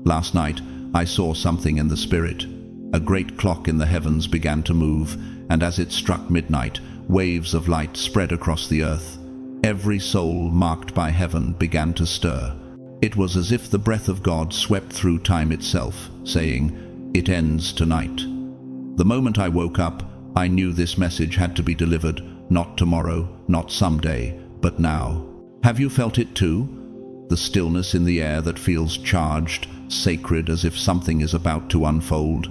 Last night, I saw something in the spirit. A great clock in the heavens began to move, and as it struck midnight, waves of light spread across the earth. Every soul marked by heaven began to stir. It was as if the breath of God swept through time itself, saying, "It ends tonight." The moment I woke up, I knew this message had to be delivered, not tomorrow, not someday, but now. Have you felt it too? The stillness in the air that feels charged, sacred, as if something is about to unfold.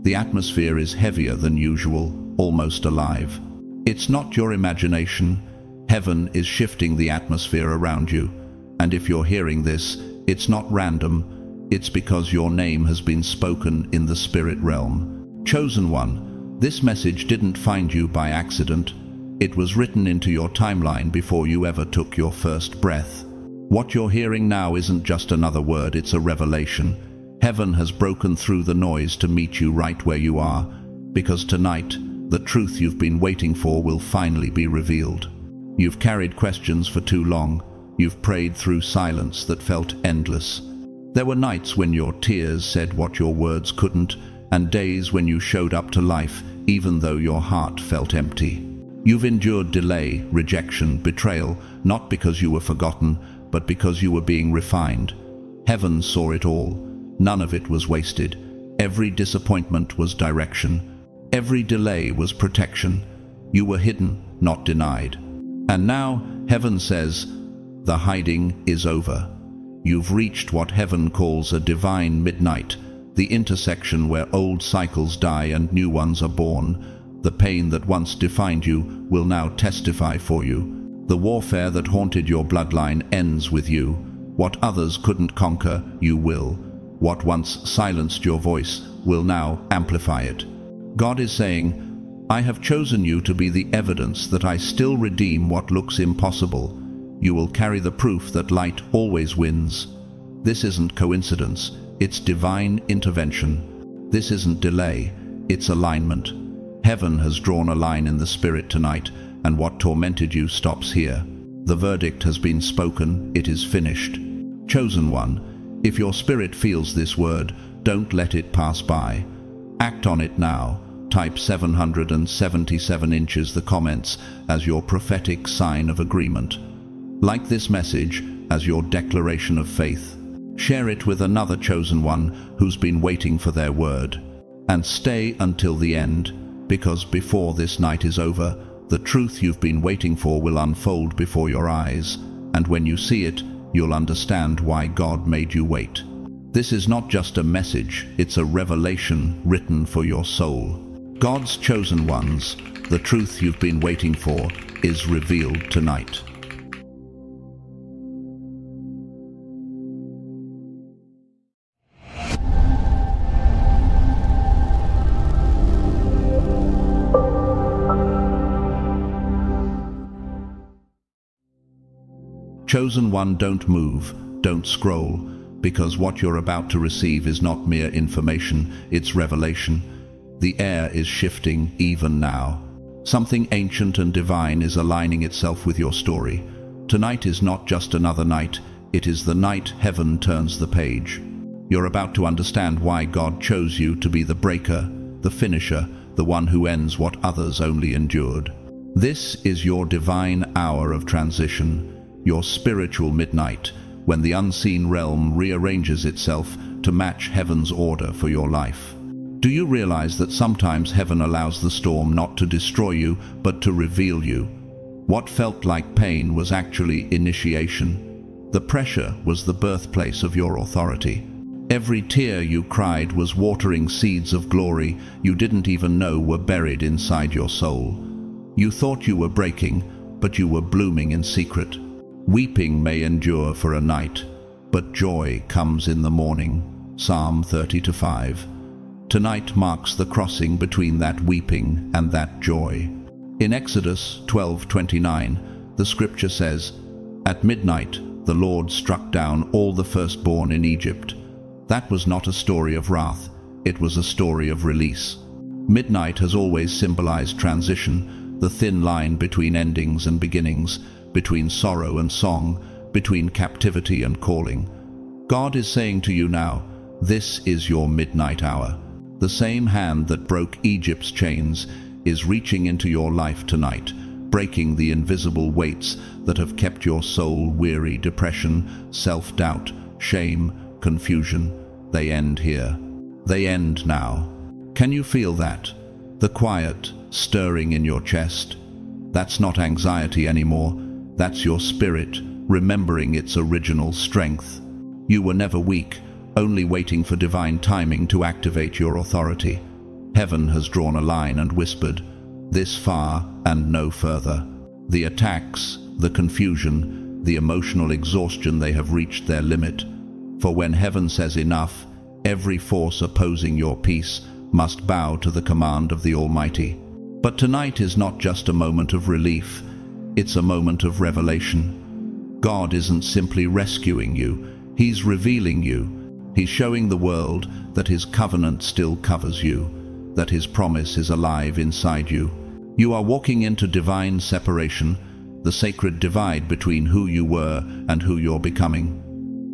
The atmosphere is heavier than usual, almost alive. It's not your imagination. Heaven is shifting the atmosphere around you. And if you're hearing this, it's not random. It's because your name has been spoken in the spirit realm. Chosen one, this message didn't find you by accident. It was written into your timeline before you ever took your first breath. What you're hearing now isn't just another word, it's a revelation. Heaven has broken through the noise to meet you right where you are, because tonight, the truth you've been waiting for will finally be revealed. You've carried questions for too long. You've prayed through silence that felt endless. There were nights when your tears said what your words couldn't, and days when you showed up to life even though your heart felt empty. You've endured delay, rejection, betrayal, not because you were forgotten, but because you were being refined. Heaven saw it all. None of it was wasted. Every disappointment was direction. Every delay was protection. You were hidden, not denied. And now, heaven says, the hiding is over. You've reached what heaven calls a divine midnight, the intersection where old cycles die and new ones are born. The pain that once defined you will now testify for you. The warfare that haunted your bloodline ends with you. What others couldn't conquer, you will. What once silenced your voice will now amplify it. God is saying, I have chosen you to be the evidence that I still redeem what looks impossible. You will carry the proof that light always wins. This isn't coincidence, it's divine intervention. This isn't delay, it's alignment. Heaven has drawn a line in the spirit tonight, and what tormented you stops here. The verdict has been spoken, it is finished. Chosen one, if your spirit feels this word, don't let it pass by. Act on it now. Type 777 inches the comments as your prophetic sign of agreement. Like this message as your declaration of faith. Share it with another chosen one who's been waiting for their word. And stay until the end, because before this night is over, the truth you've been waiting for will unfold before your eyes, and when you see it, you'll understand why God made you wait. This is not just a message, it's a revelation written for your soul. God's chosen ones, the truth you've been waiting for, is revealed tonight. Chosen one, don't move, don't scroll, because what you're about to receive is not mere information, it's revelation. The air is shifting even now. Something ancient and divine is aligning itself with your story. Tonight is not just another night, it is the night heaven turns the page. You're about to understand why God chose you to be the breaker, the finisher, the one who ends what others only endured. This is your divine hour of transition. Your spiritual midnight, when the unseen realm rearranges itself to match heaven's order for your life. Do you realize that sometimes heaven allows the storm not to destroy you, but to reveal you? What felt like pain was actually initiation. The pressure was the birthplace of your authority. Every tear you cried was watering seeds of glory you didn't even know were buried inside your soul. You thought you were breaking, but you were blooming in secret. Weeping may endure for a night, but joy comes in the morning. Psalm 30:5. Tonight marks the crossing between that weeping and that joy. In Exodus 12:29, the scripture says, "At midnight the Lord struck down all the firstborn in Egypt." That was not a story of wrath, it was a story of release. Midnight has always symbolized transition, the thin line between endings and beginnings, between sorrow and song, between captivity and calling. God is saying to you now, This is your midnight hour. The same hand that broke Egypt's chains is reaching into your life tonight, breaking the invisible weights that have kept your soul weary. Depression, self-doubt, shame, confusion. They end here. They end now. Can you feel that? The quiet stirring in your chest? That's not anxiety anymore. That's your spirit remembering its original strength. You were never weak, only waiting for divine timing to activate your authority. Heaven has drawn a line and whispered, "This far and no further." The attacks, the confusion, the emotional exhaustion, they have reached their limit. For when heaven says enough, every force opposing your peace must bow to the command of the Almighty. But tonight is not just a moment of relief, it's a moment of revelation. God isn't simply rescuing you, He's revealing you. He's showing the world that His covenant still covers you, that His promise is alive inside you. You are walking into divine separation, the sacred divide between who you were and who you're becoming.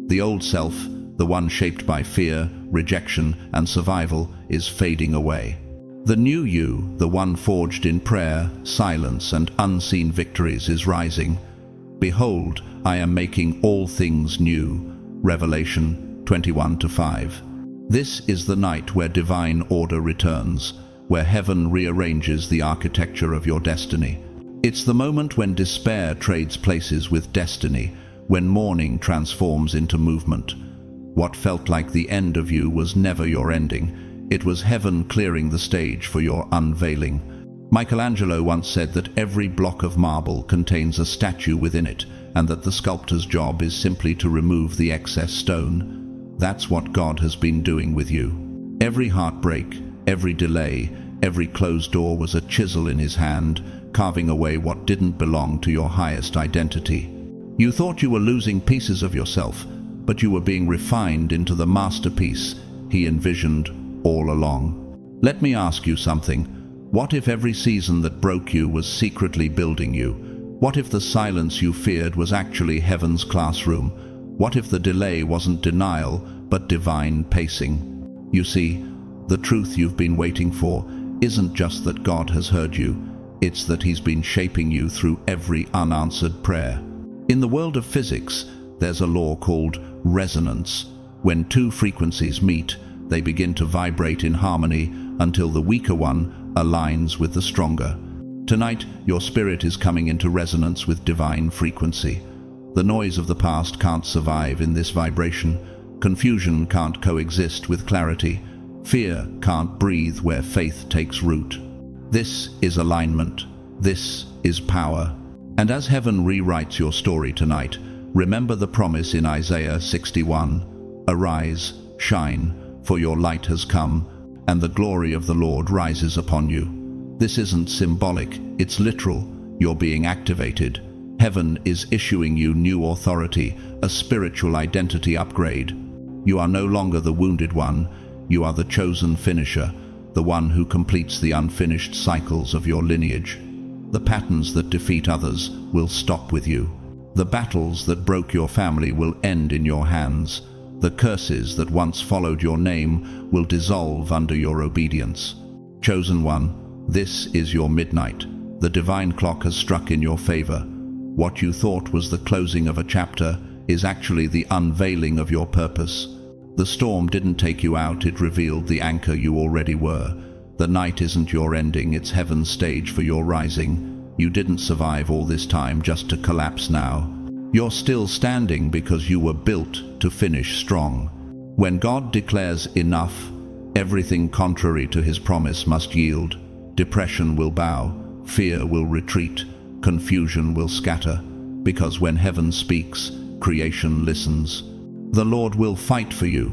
The old self, the one shaped by fear, rejection, and survival, is fading away. The new you, the one forged in prayer, silence, and unseen victories, is rising. Behold, I am making all things new. Revelation 21:5. This is the night where divine order returns, where heaven rearranges the architecture of your destiny. It's the moment when despair trades places with destiny, when mourning transforms into movement. What felt like the end of you was never your ending. It was heaven clearing the stage for your unveiling. Michelangelo once said that every block of marble contains a statue within it, and that the sculptor's job is simply to remove the excess stone. That's what God has been doing with you. Every heartbreak, every delay, every closed door was a chisel in His hand, carving away what didn't belong to your highest identity. You thought you were losing pieces of yourself, but you were being refined into the masterpiece He envisioned all along. Let me ask you something. What if every season that broke you was secretly building you? What if the silence you feared was actually heaven's classroom? What if the delay wasn't denial, but divine pacing? You see, the truth you've been waiting for isn't just that God has heard you, it's that He's been shaping you through every unanswered prayer. In the world of physics, there's a law called resonance. When two frequencies meet, they begin to vibrate in harmony until the weaker one aligns with the stronger. Tonight, your spirit is coming into resonance with divine frequency. The noise of the past can't survive in this vibration. Confusion can't coexist with clarity. Fear can't breathe where faith takes root. This is alignment. This is power. And as heaven rewrites your story tonight, remember the promise in Isaiah 61. Arise, shine, for your light has come, and the glory of the Lord rises upon you. This isn't symbolic, it's literal. You're being activated. Heaven is issuing you new authority, a spiritual identity upgrade. You are no longer the wounded one, you are the chosen finisher, the one who completes the unfinished cycles of your lineage. The patterns that defeat others will stop with you. The battles that broke your family will end in your hands. The curses that once followed your name will dissolve under your obedience. Chosen one, this is your midnight. The divine clock has struck in your favor. What you thought was the closing of a chapter is actually the unveiling of your purpose. The storm didn't take you out, it revealed the anchor you already were. The night isn't your ending, it's heaven's stage for your rising. You didn't survive all this time just to collapse now. You're still standing because you were built to finish strong. When God declares enough, everything contrary to His promise must yield. Depression will bow, fear will retreat, confusion will scatter, because when heaven speaks, creation listens. The Lord will fight for you.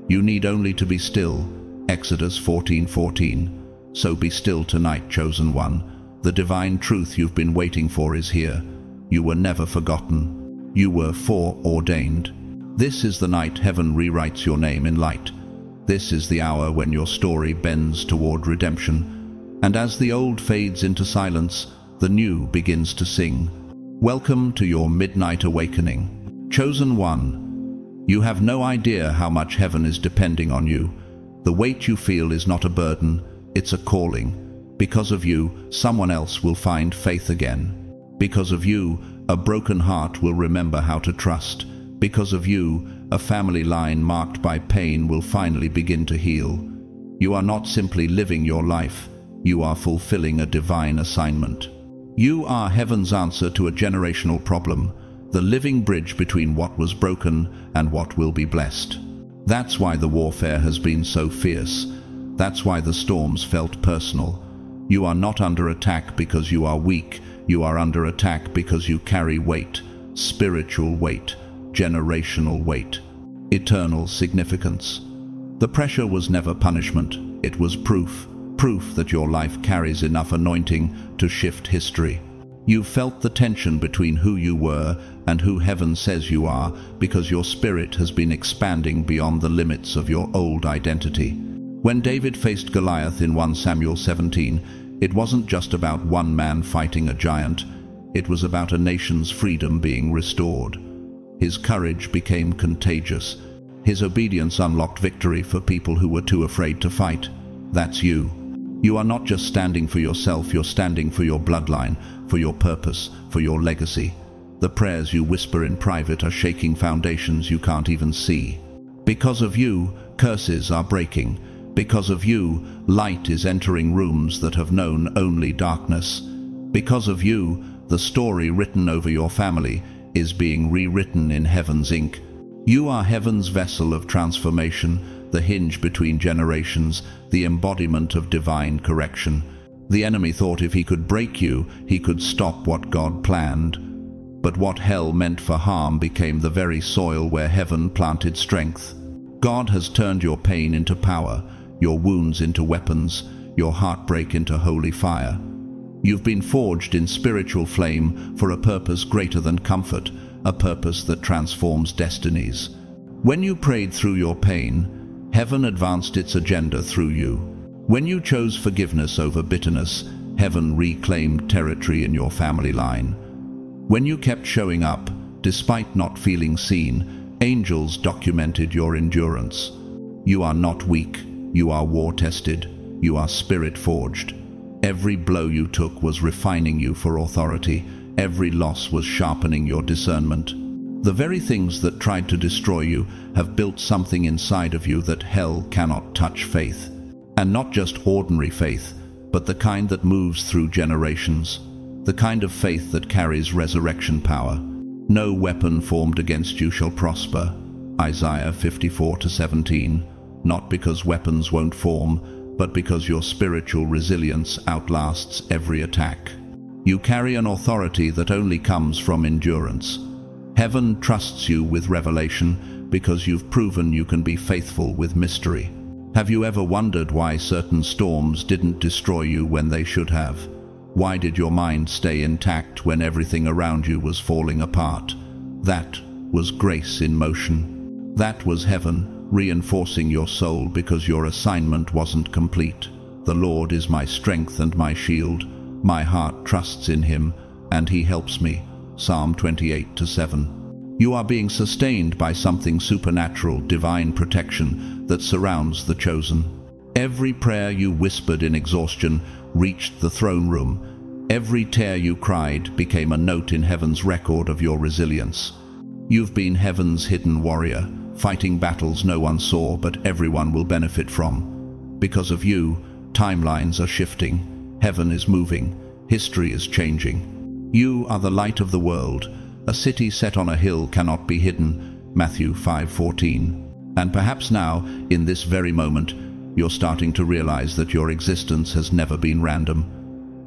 You need only to be still. Exodus 14:14. So be still tonight, chosen one. The divine truth you've been waiting for is here. You were never forgotten. You were foreordained. This is the night heaven rewrites your name in light. This is the hour when your story bends toward redemption. And as the old fades into silence, the new begins to sing. Welcome to your midnight awakening. Chosen one, You have no idea how much heaven is depending on you. The weight you feel is not a burden, it's a calling. Because of you, someone else will find faith again. Because of you, a broken heart will remember how to trust. Because of you, a family line marked by pain will finally begin to heal. You are not simply living your life, you are fulfilling a divine assignment. You are heaven's answer to a generational problem, the living bridge between what was broken and what will be blessed. That's why the warfare has been so fierce. That's why the storms felt personal. You are not under attack because you are weak. You are under attack because you carry weight, spiritual weight, generational weight, eternal significance. The pressure was never punishment. It was proof that your life carries enough anointing to shift history. You felt the tension between who you were and who heaven says you are because your spirit has been expanding beyond the limits of your old identity. When David faced Goliath in 1 Samuel 17, it wasn't just about one man fighting a giant. It was about a nation's freedom being restored. His courage became contagious. His obedience unlocked victory for people who were too afraid to fight. That's you. You are not just standing for yourself, you're standing for your bloodline, for your purpose, for your legacy. The prayers you whisper in private are shaking foundations you can't even see. Because of you, curses are breaking. Because of you, light is entering rooms that have known only darkness. Because of you, the story written over your family is being rewritten in heaven's ink. You are heaven's vessel of transformation, the hinge between generations, the embodiment of divine correction. The enemy thought if he could break you, he could stop what God planned. But what hell meant for harm became the very soil where heaven planted strength. God has turned your pain into power, your wounds into weapons, your heartbreak into holy fire. You've been forged in spiritual flame for a purpose greater than comfort, a purpose that transforms destinies. When you prayed through your pain, heaven advanced its agenda through you. When you chose forgiveness over bitterness, heaven reclaimed territory in your family line. When you kept showing up, despite not feeling seen, angels documented your endurance. You are not weak. You are war-tested. You are spirit-forged. Every blow you took was refining you for authority. Every loss was sharpening your discernment. The very things that tried to destroy you have built something inside of you that hell cannot touch. Faith. And not just ordinary faith, but the kind that moves through generations. The kind of faith that carries resurrection power. No weapon formed against you shall prosper. Isaiah 54:17. Not because weapons won't form, but because your spiritual resilience outlasts every attack. You carry an authority that only comes from endurance. Heaven trusts you with revelation because you've proven you can be faithful with mystery. Have you ever wondered why certain storms didn't destroy you when they should have? Why did your mind stay intact when everything around you was falling apart? That was grace in motion. That was heaven reinforcing your soul because your assignment wasn't complete. The Lord is my strength and my shield. My heart trusts in him, and he helps me. Psalm 28:7. You are being sustained by something supernatural, divine protection that surrounds the chosen. Every prayer you whispered in exhaustion reached the throne room. Every tear you cried became a note in heaven's record of your resilience. You've been heaven's hidden warrior, fighting battles no one saw but everyone will benefit from. Because of you, timelines are shifting, heaven is moving, history is changing. You are the light of the world. A city set on a hill cannot be hidden, Matthew 5:14. And perhaps now, in this very moment, you're starting to realize that your existence has never been random.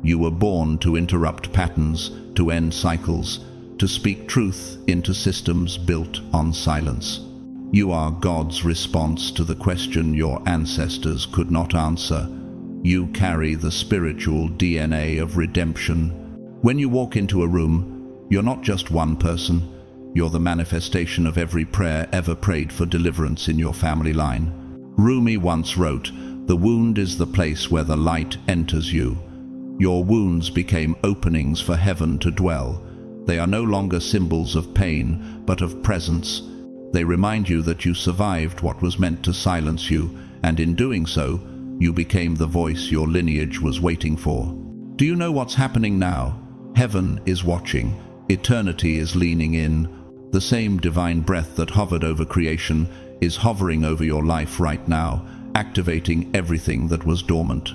You were born to interrupt patterns, to end cycles, to speak truth into systems built on silence. You are God's response to the question your ancestors could not answer. You carry the spiritual DNA of redemption. When you walk into a room, you're not just one person. You're the manifestation of every prayer ever prayed for deliverance in your family line. Rumi once wrote, "The wound is the place where the light enters you." Your wounds became openings for heaven to dwell. They are no longer symbols of pain, but of presence. They remind you that you survived what was meant to silence you, and in doing so, you became the voice your lineage was waiting for. Do you know what's happening now? Heaven is watching. Eternity is leaning in. The same divine breath that hovered over creation is hovering over your life right now, activating everything that was dormant.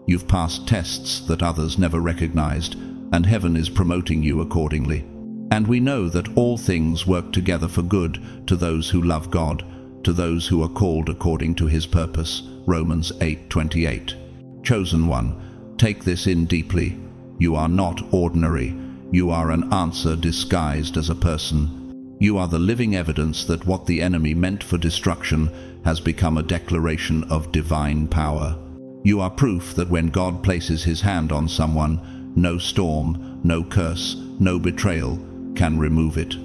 You've passed tests that others never recognized, and heaven is promoting you accordingly. And we know that all things work together for good to those who love God, to those who are called according to his purpose. Romans 8:28. Chosen one, take this in deeply. You are not ordinary. You are an answer disguised as a person. You are the living evidence that what the enemy meant for destruction has become a declaration of divine power. You are proof that when God places his hand on someone, no storm, no curse, no betrayal can remove it.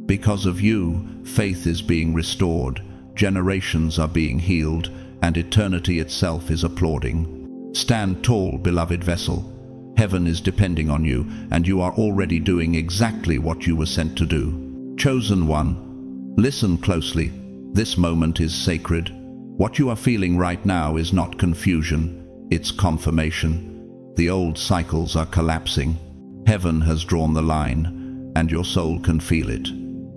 Because of you, faith is being restored, generations are being healed, and eternity itself is applauding. Stand tall, beloved vessel. Heaven is depending on you, and you are already doing exactly what you were sent to do. Chosen one, listen closely. This moment is sacred. What you are feeling right now is not confusion, it's confirmation. The old cycles are collapsing. Heaven has drawn the line, and your soul can feel it.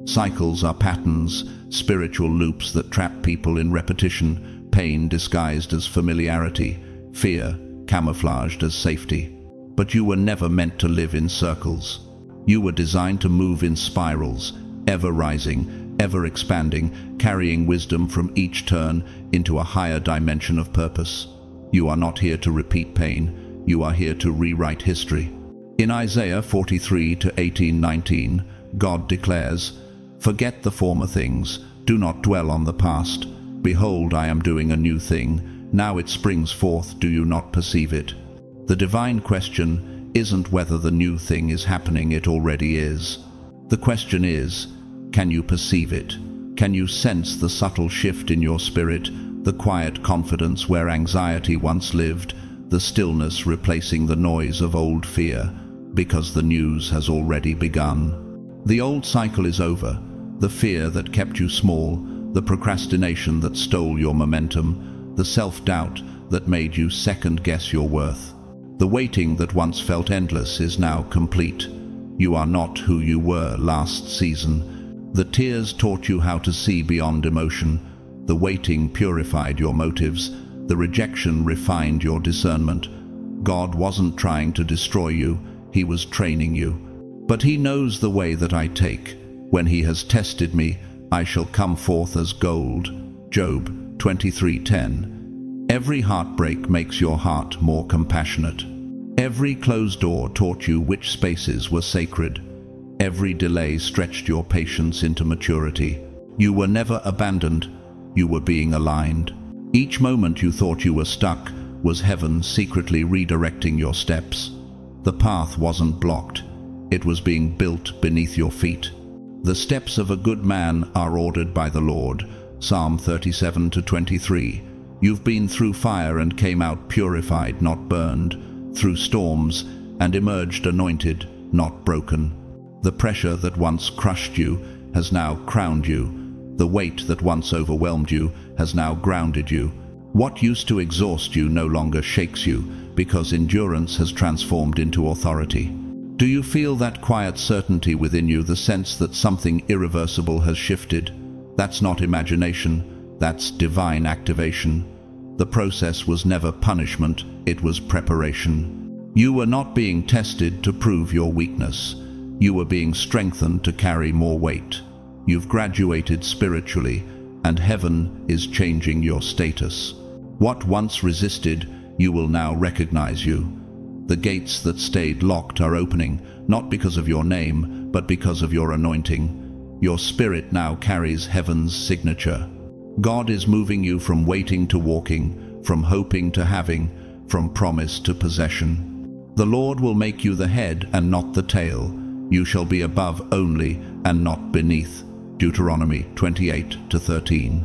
Cycles are patterns, spiritual loops that trap people in repetition, pain disguised as familiarity, fear camouflaged as safety. But you were never meant to live in circles. You were designed to move in spirals, ever rising, ever expanding, carrying wisdom from each turn into a higher dimension of purpose. You are not here to repeat pain, you are here to rewrite history. In Isaiah 43:18-19, God declares, "Forget the former things, do not dwell on the past. Behold, I am doing a new thing. Now it springs forth, do you not perceive it?" The divine question isn't whether the new thing is happening, it already is. The question is, can you perceive it? Can you sense the subtle shift in your spirit, the quiet confidence where anxiety once lived, the stillness replacing the noise of old fear, because the news has already begun? The old cycle is over, the fear that kept you small, the procrastination that stole your momentum, the self-doubt that made you second-guess your worth. The waiting that once felt endless is now complete. You are not who you were last season. The tears taught you how to see beyond emotion. The waiting purified your motives. The rejection refined your discernment. God wasn't trying to destroy you, he was training you. But he knows the way that I take. When he has tested me, I shall come forth as gold. Job 23:10. Every heartbreak makes your heart more compassionate. Every closed door taught you which spaces were sacred. Every delay stretched your patience into maturity. You were never abandoned, you were being aligned. Each moment you thought you were stuck was heaven secretly redirecting your steps. The path wasn't blocked, it was being built beneath your feet. The steps of a good man are ordered by the Lord. Psalm 37:23. You've been through fire and came out purified, not burned, through storms and emerged anointed, not broken. The pressure that once crushed you has now crowned you. The weight that once overwhelmed you has now grounded you. What used to exhaust you no longer shakes you, because endurance has transformed into authority. Do you feel that quiet certainty within you, the sense that something irreversible has shifted? That's not imagination, that's divine activation. The process was never punishment, it was preparation. You were not being tested to prove your weakness. You were being strengthened to carry more weight. You've graduated spiritually, and heaven is changing your status. What once resisted, you will now recognize you. The gates that stayed locked are opening, not because of your name, but because of your anointing. Your spirit now carries heaven's signature. God is moving you from waiting to walking, from hoping to having, from promise to possession. The Lord will make you the head and not the tail. You shall be above only and not beneath. Deuteronomy 28:13.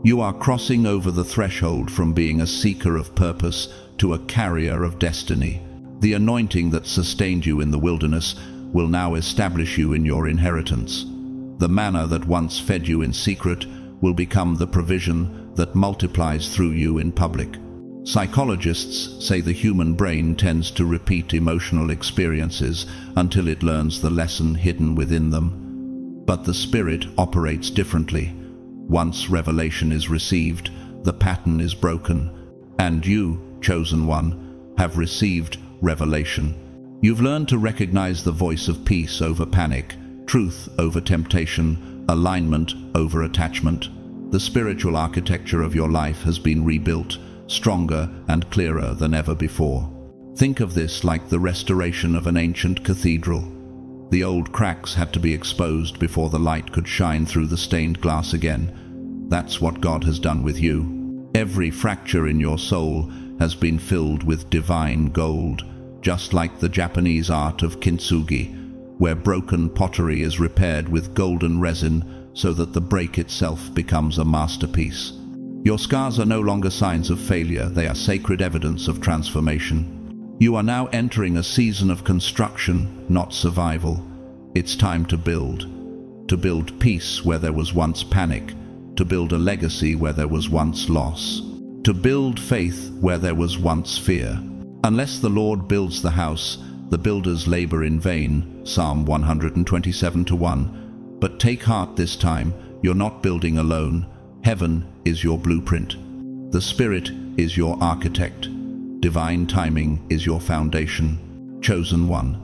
You are crossing over the threshold from being a seeker of purpose to a carrier of destiny. The anointing that sustained you in the wilderness will now establish you in your inheritance. The manna that once fed you in secret will become the provision that multiplies through you in public. Psychologists say the human brain tends to repeat emotional experiences until it learns the lesson hidden within them. But the Spirit operates differently. Once revelation is received, the pattern is broken, and you, chosen one, have received revelation. You've learned to recognize the voice of peace over panic, truth over temptation, alignment over attachment. The spiritual architecture of your life has been rebuilt, stronger and clearer than ever before. Think of this like the restoration of an ancient cathedral. The old cracks had to be exposed before the light could shine through the stained glass again. That's what God has done with you. Every fracture in your soul has been filled with divine gold, just like the Japanese art of kintsugi, where broken pottery is repaired with golden resin so that the break itself becomes a masterpiece. Your scars are no longer signs of failure, they are sacred evidence of transformation. You are now entering a season of construction, not survival. It's time to build peace where there was once panic, to build a legacy where there was once loss, to build faith where there was once fear. Unless the Lord builds the house, the builders labor in vain, Psalm 127:1. But take heart this time, you're not building alone. Heaven is your blueprint. The Spirit is your architect. Divine timing is your foundation. Chosen one.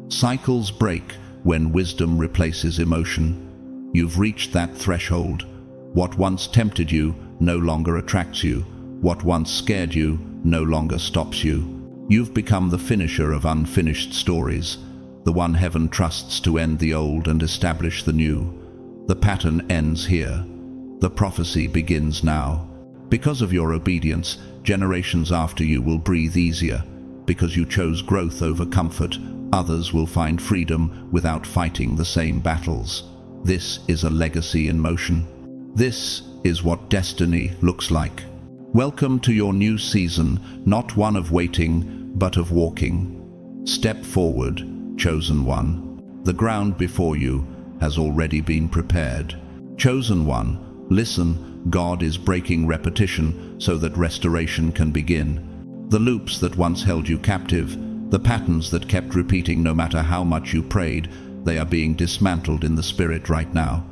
Cycles break when wisdom replaces emotion. You've reached that threshold. What once tempted you no longer attracts you. What once scared you no longer stops you. You've become the finisher of unfinished stories, the one heaven trusts to end the old and establish the new. The pattern ends here. The prophecy begins now. Because of your obedience, generations after you will breathe easier. Because you chose growth over comfort, others will find freedom without fighting the same battles. This is a legacy in motion. This is what destiny looks like. Welcome to your new season, not one of waiting, but of walking. Step forward, chosen one. The ground before you has already been prepared. Chosen one, listen, God is breaking repetition so that restoration can begin. The loops that once held you captive, the patterns that kept repeating no matter how much you prayed, they are being dismantled in the Spirit right now.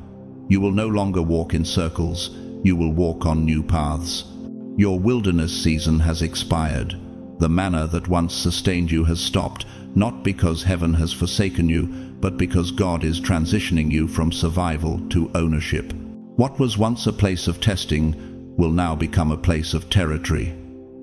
You will no longer walk in circles, you will walk on new paths. Your wilderness season has expired. The manna that once sustained you has stopped, not because heaven has forsaken you, but because God is transitioning you from survival to ownership. What was once a place of testing will now become a place of territory.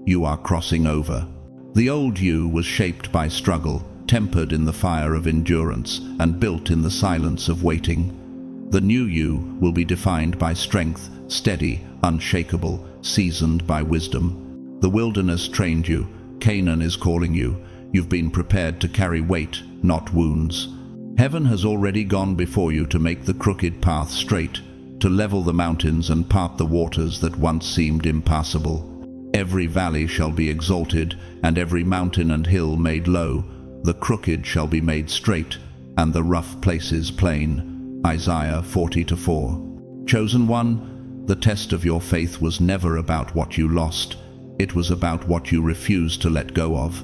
You are crossing over. The old you was shaped by struggle, tempered in the fire of endurance, and built in the silence of waiting. The new you will be defined by strength, steady, unshakable, seasoned by wisdom. The wilderness trained you. Canaan is calling you. You've been prepared to carry weight, not wounds. Heaven has already gone before you to make the crooked path straight, to level the mountains and part the waters that once seemed impassable. Every valley shall be exalted, and every mountain and hill made low. The crooked shall be made straight, and the rough places plain. Isaiah 40:4. Chosen one, the test of your faith was never about what you lost. It was about what you refused to let go of.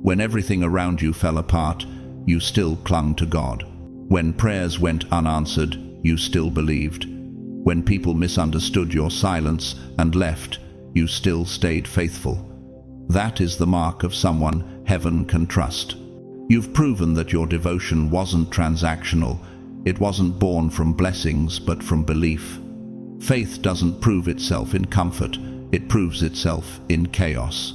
When everything around you fell apart, you still clung to God. When prayers went unanswered, you still believed. When people misunderstood your silence and left, you still stayed faithful. That is the mark of someone heaven can trust. You've proven that your devotion wasn't transactional. It wasn't born from blessings, but from belief. Faith doesn't prove itself in comfort. It proves itself in chaos.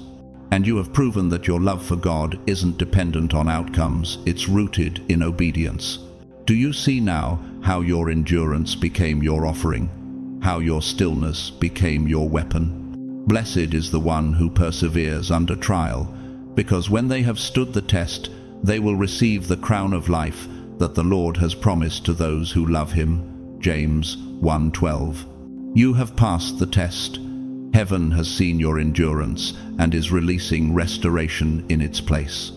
And you have proven that your love for God isn't dependent on outcomes, it's rooted in obedience. Do you see now how your endurance became your offering? How your stillness became your weapon? Blessed is the one who perseveres under trial, because when they have stood the test, they will receive the crown of life that the Lord has promised to those who love him. James 1:12. You have passed the test. Heaven has seen your endurance and is releasing restoration in its place.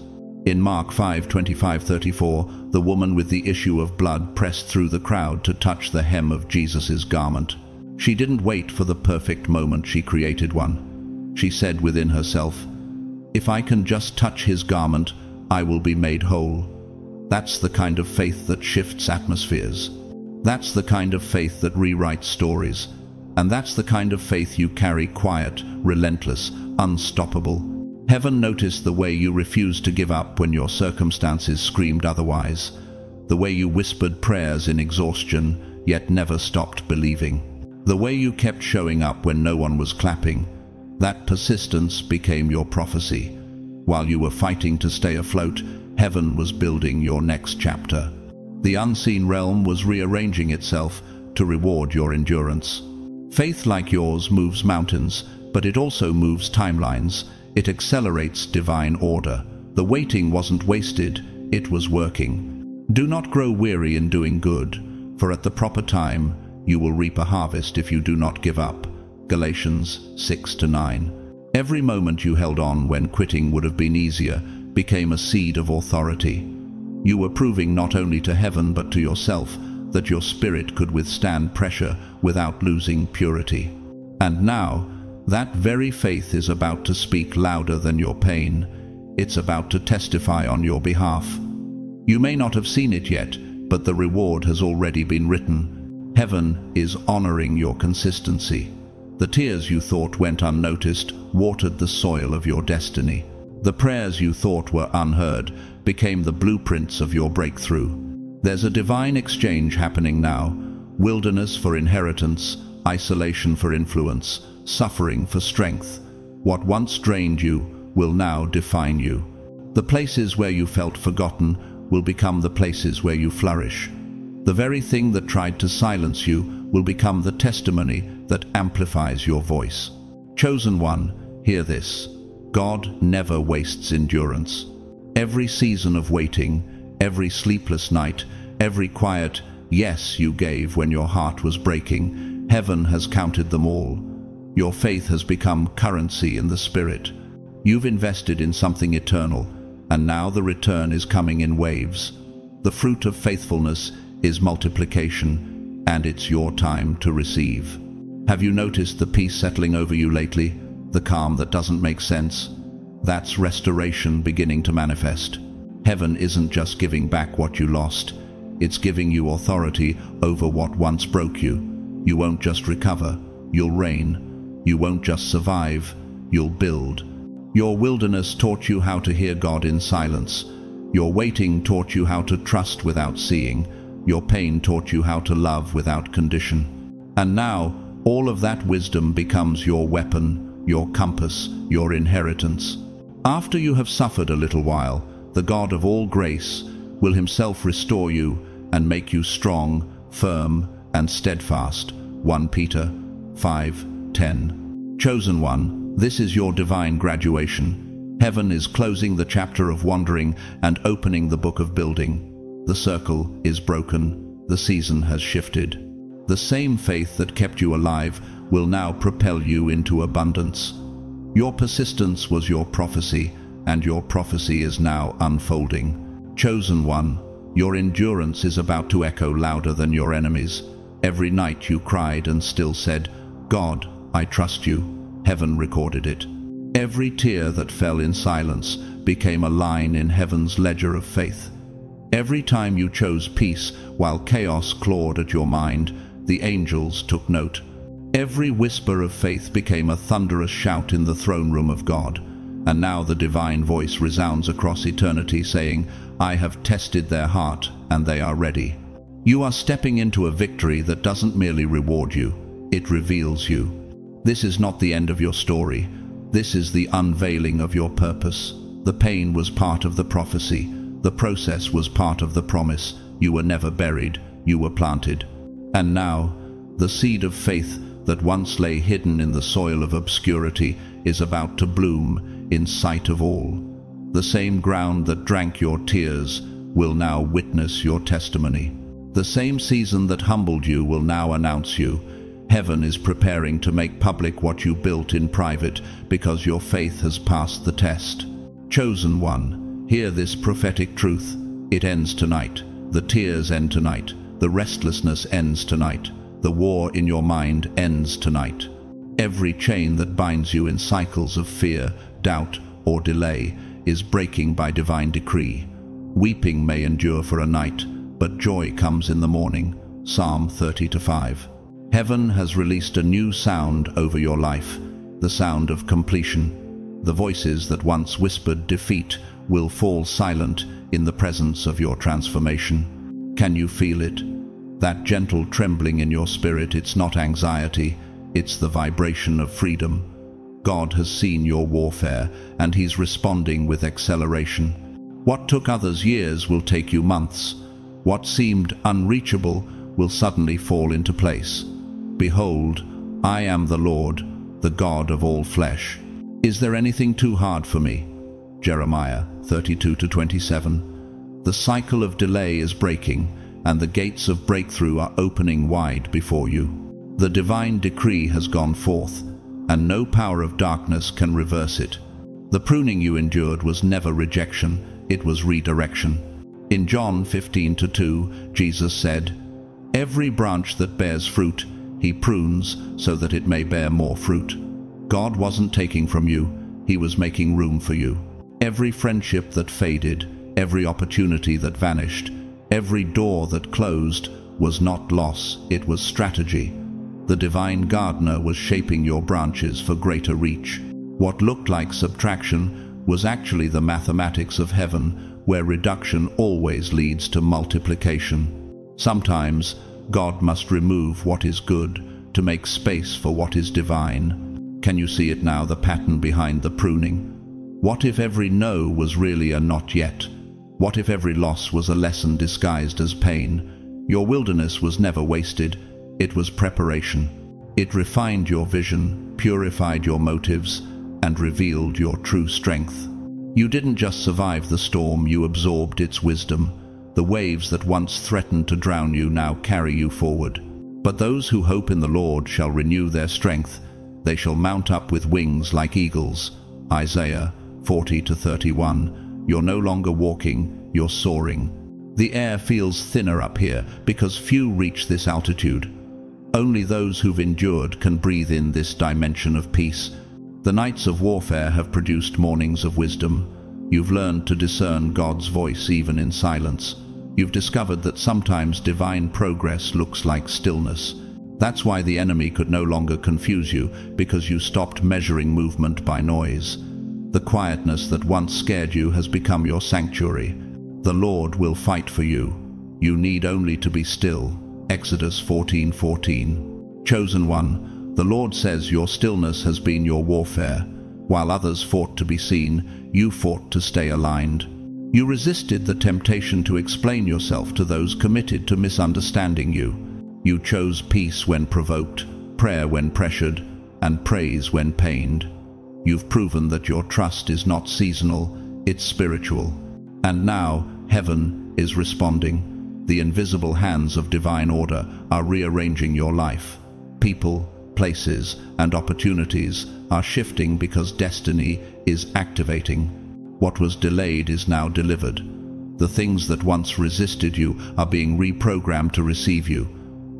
In Mark 5:25-34, the woman with the issue of blood pressed through the crowd to touch the hem of Jesus' garment. She didn't wait for the perfect moment, she created one. She said within herself, "If I can just touch his garment, I will be made whole." That's the kind of faith that shifts atmospheres. That's the kind of faith that rewrites stories. And that's the kind of faith you carry, quiet, relentless, unstoppable. Heaven noticed the way you refused to give up when your circumstances screamed otherwise. The way you whispered prayers in exhaustion, yet never stopped believing. The way you kept showing up when no one was clapping. That persistence became your prophecy. While you were fighting to stay afloat, heaven was building your next chapter. The unseen realm was rearranging itself to reward your endurance. Faith like yours moves mountains, but it also moves timelines. It accelerates divine order. The waiting wasn't wasted, it was working. Do not grow weary in doing good, for at the proper time you will reap a harvest if you do not give up. Galatians 6-9. Every moment you held on when quitting would have been easier became a seed of authority. You were proving not only to heaven but to yourself that your spirit could withstand pressure without losing purity. And now, that very faith is about to speak louder than your pain. It's about to testify on your behalf. You may not have seen it yet, but the reward has already been written. Heaven is honoring your consistency. The tears you thought went unnoticed watered the soil of your destiny. The prayers you thought were unheard became the blueprints of your breakthrough. There's a divine exchange happening now. Wilderness for inheritance, isolation for influence, suffering for strength. What once drained you will now define you. The places where you felt forgotten will become the places where you flourish. The very thing that tried to silence you will become the testimony that amplifies your voice. Chosen one, hear this. God never wastes endurance. Every season of waiting, every sleepless night, every quiet yes you gave when your heart was breaking, heaven has counted them all. Your faith has become currency in the spirit. You've invested in something eternal, and now the return is coming in waves. The fruit of faithfulness is multiplication, and it's your time to receive. Have you noticed the peace settling over you lately? The calm that doesn't make sense? That's restoration beginning to manifest. Heaven isn't just giving back what you lost. It's giving you authority over what once broke you. You won't just recover, you'll reign. You won't just survive, you'll build. Your wilderness taught you how to hear God in silence. Your waiting taught you how to trust without seeing. Your pain taught you how to love without condition. And now, all of that wisdom becomes your weapon, your compass, your inheritance. After you have suffered a little while, the God of all grace will himself restore you and make you strong, firm, and steadfast. 1 Peter 5:10. Chosen one, this is your divine graduation. Heaven is closing the chapter of wandering and opening the book of building. The circle is broken. The season has shifted. The same faith that kept you alive will now propel you into abundance. Your persistence was your prophecy, and your prophecy is now unfolding. Chosen one, your endurance is about to echo louder than your enemies. Every night you cried and still said, "God, I trust you." Heaven recorded it. Every tear that fell in silence became a line in heaven's ledger of faith. Every time you chose peace while chaos clawed at your mind, the angels took note. Every whisper of faith became a thunderous shout in the throne room of God. And now the divine voice resounds across eternity saying, "I have tested their heart and they are ready." You are stepping into a victory that doesn't merely reward you, it reveals you. This is not the end of your story. This is the unveiling of your purpose. The pain was part of the prophecy. The process was part of the promise. You were never buried. You were planted. And now, the seed of faith that once lay hidden in the soil of obscurity is about to bloom in sight of all. The same ground that drank your tears will now witness your testimony. The same season that humbled you will now announce you. Heaven is preparing to make public what you built in private because your faith has passed the test. Chosen one, Hear this prophetic truth. It ends tonight. The tears end tonight. The restlessness ends tonight. The war in your mind ends tonight. Every chain that binds you in cycles of fear, doubt, or delay is breaking by divine decree. Weeping may endure for a night, but joy comes in the morning. Psalm 30:5. Heaven has released a new sound over your life, the sound of completion. The voices that once whispered defeat will fall silent in the presence of your transformation. Can you feel it? That gentle trembling in your spirit, it's not anxiety, it's the vibration of freedom. God has seen your warfare, and He's responding with acceleration. What took others years will take you months. What seemed unreachable will suddenly fall into place. Behold, I am the Lord, the God of all flesh. Is there anything too hard for me? Jeremiah 32:27. The cycle of delay is breaking, and the gates of breakthrough are opening wide before you. The divine decree has gone forth, and no power of darkness can reverse it. The pruning you endured was never rejection, it was redirection. In John 15:2, Jesus said, "Every branch that bears fruit, He prunes so that it may bear more fruit." God wasn't taking from you, He was making room for you. Every friendship that faded, every opportunity that vanished, every door that closed was not loss, it was strategy. The divine gardener was shaping your branches for greater reach. What looked like subtraction was actually the mathematics of heaven, where reduction always leads to multiplication. Sometimes God must remove what is good to make space for what is divine. Can you see it now, the pattern behind the pruning? What if every no was really a not yet? What if every loss was a lesson disguised as pain? Your wilderness was never wasted. It was preparation. It refined your vision, purified your motives, and revealed your true strength. You didn't just survive the storm, you absorbed its wisdom. The waves that once threatened to drown you now carry you forward. But those who hope in the Lord shall renew their strength. They shall mount up with wings like eagles. Isaiah 40:31. You're no longer walking, you're soaring. The air feels thinner up here because few reach this altitude. Only those who've endured can breathe in this dimension of peace. The nights of warfare have produced mornings of wisdom. You've learned to discern God's voice even in silence. You've discovered that sometimes divine progress looks like stillness. That's why the enemy could no longer confuse you, because you stopped measuring movement by noise. The quietness that once scared you has become your sanctuary. The Lord will fight for you. You need only to be still. Exodus 14:14. Chosen one, the Lord says your stillness has been your warfare. While others fought to be seen, you fought to stay aligned. You resisted the temptation to explain yourself to those committed to misunderstanding you. You chose peace when provoked, prayer when pressured, and praise when pained. You've proven that your trust is not seasonal, it's spiritual. And now, heaven is responding. The invisible hands of divine order are rearranging your life. People, places, and opportunities are shifting because destiny is activating. What was delayed is now delivered. The things that once resisted you are being reprogrammed to receive you.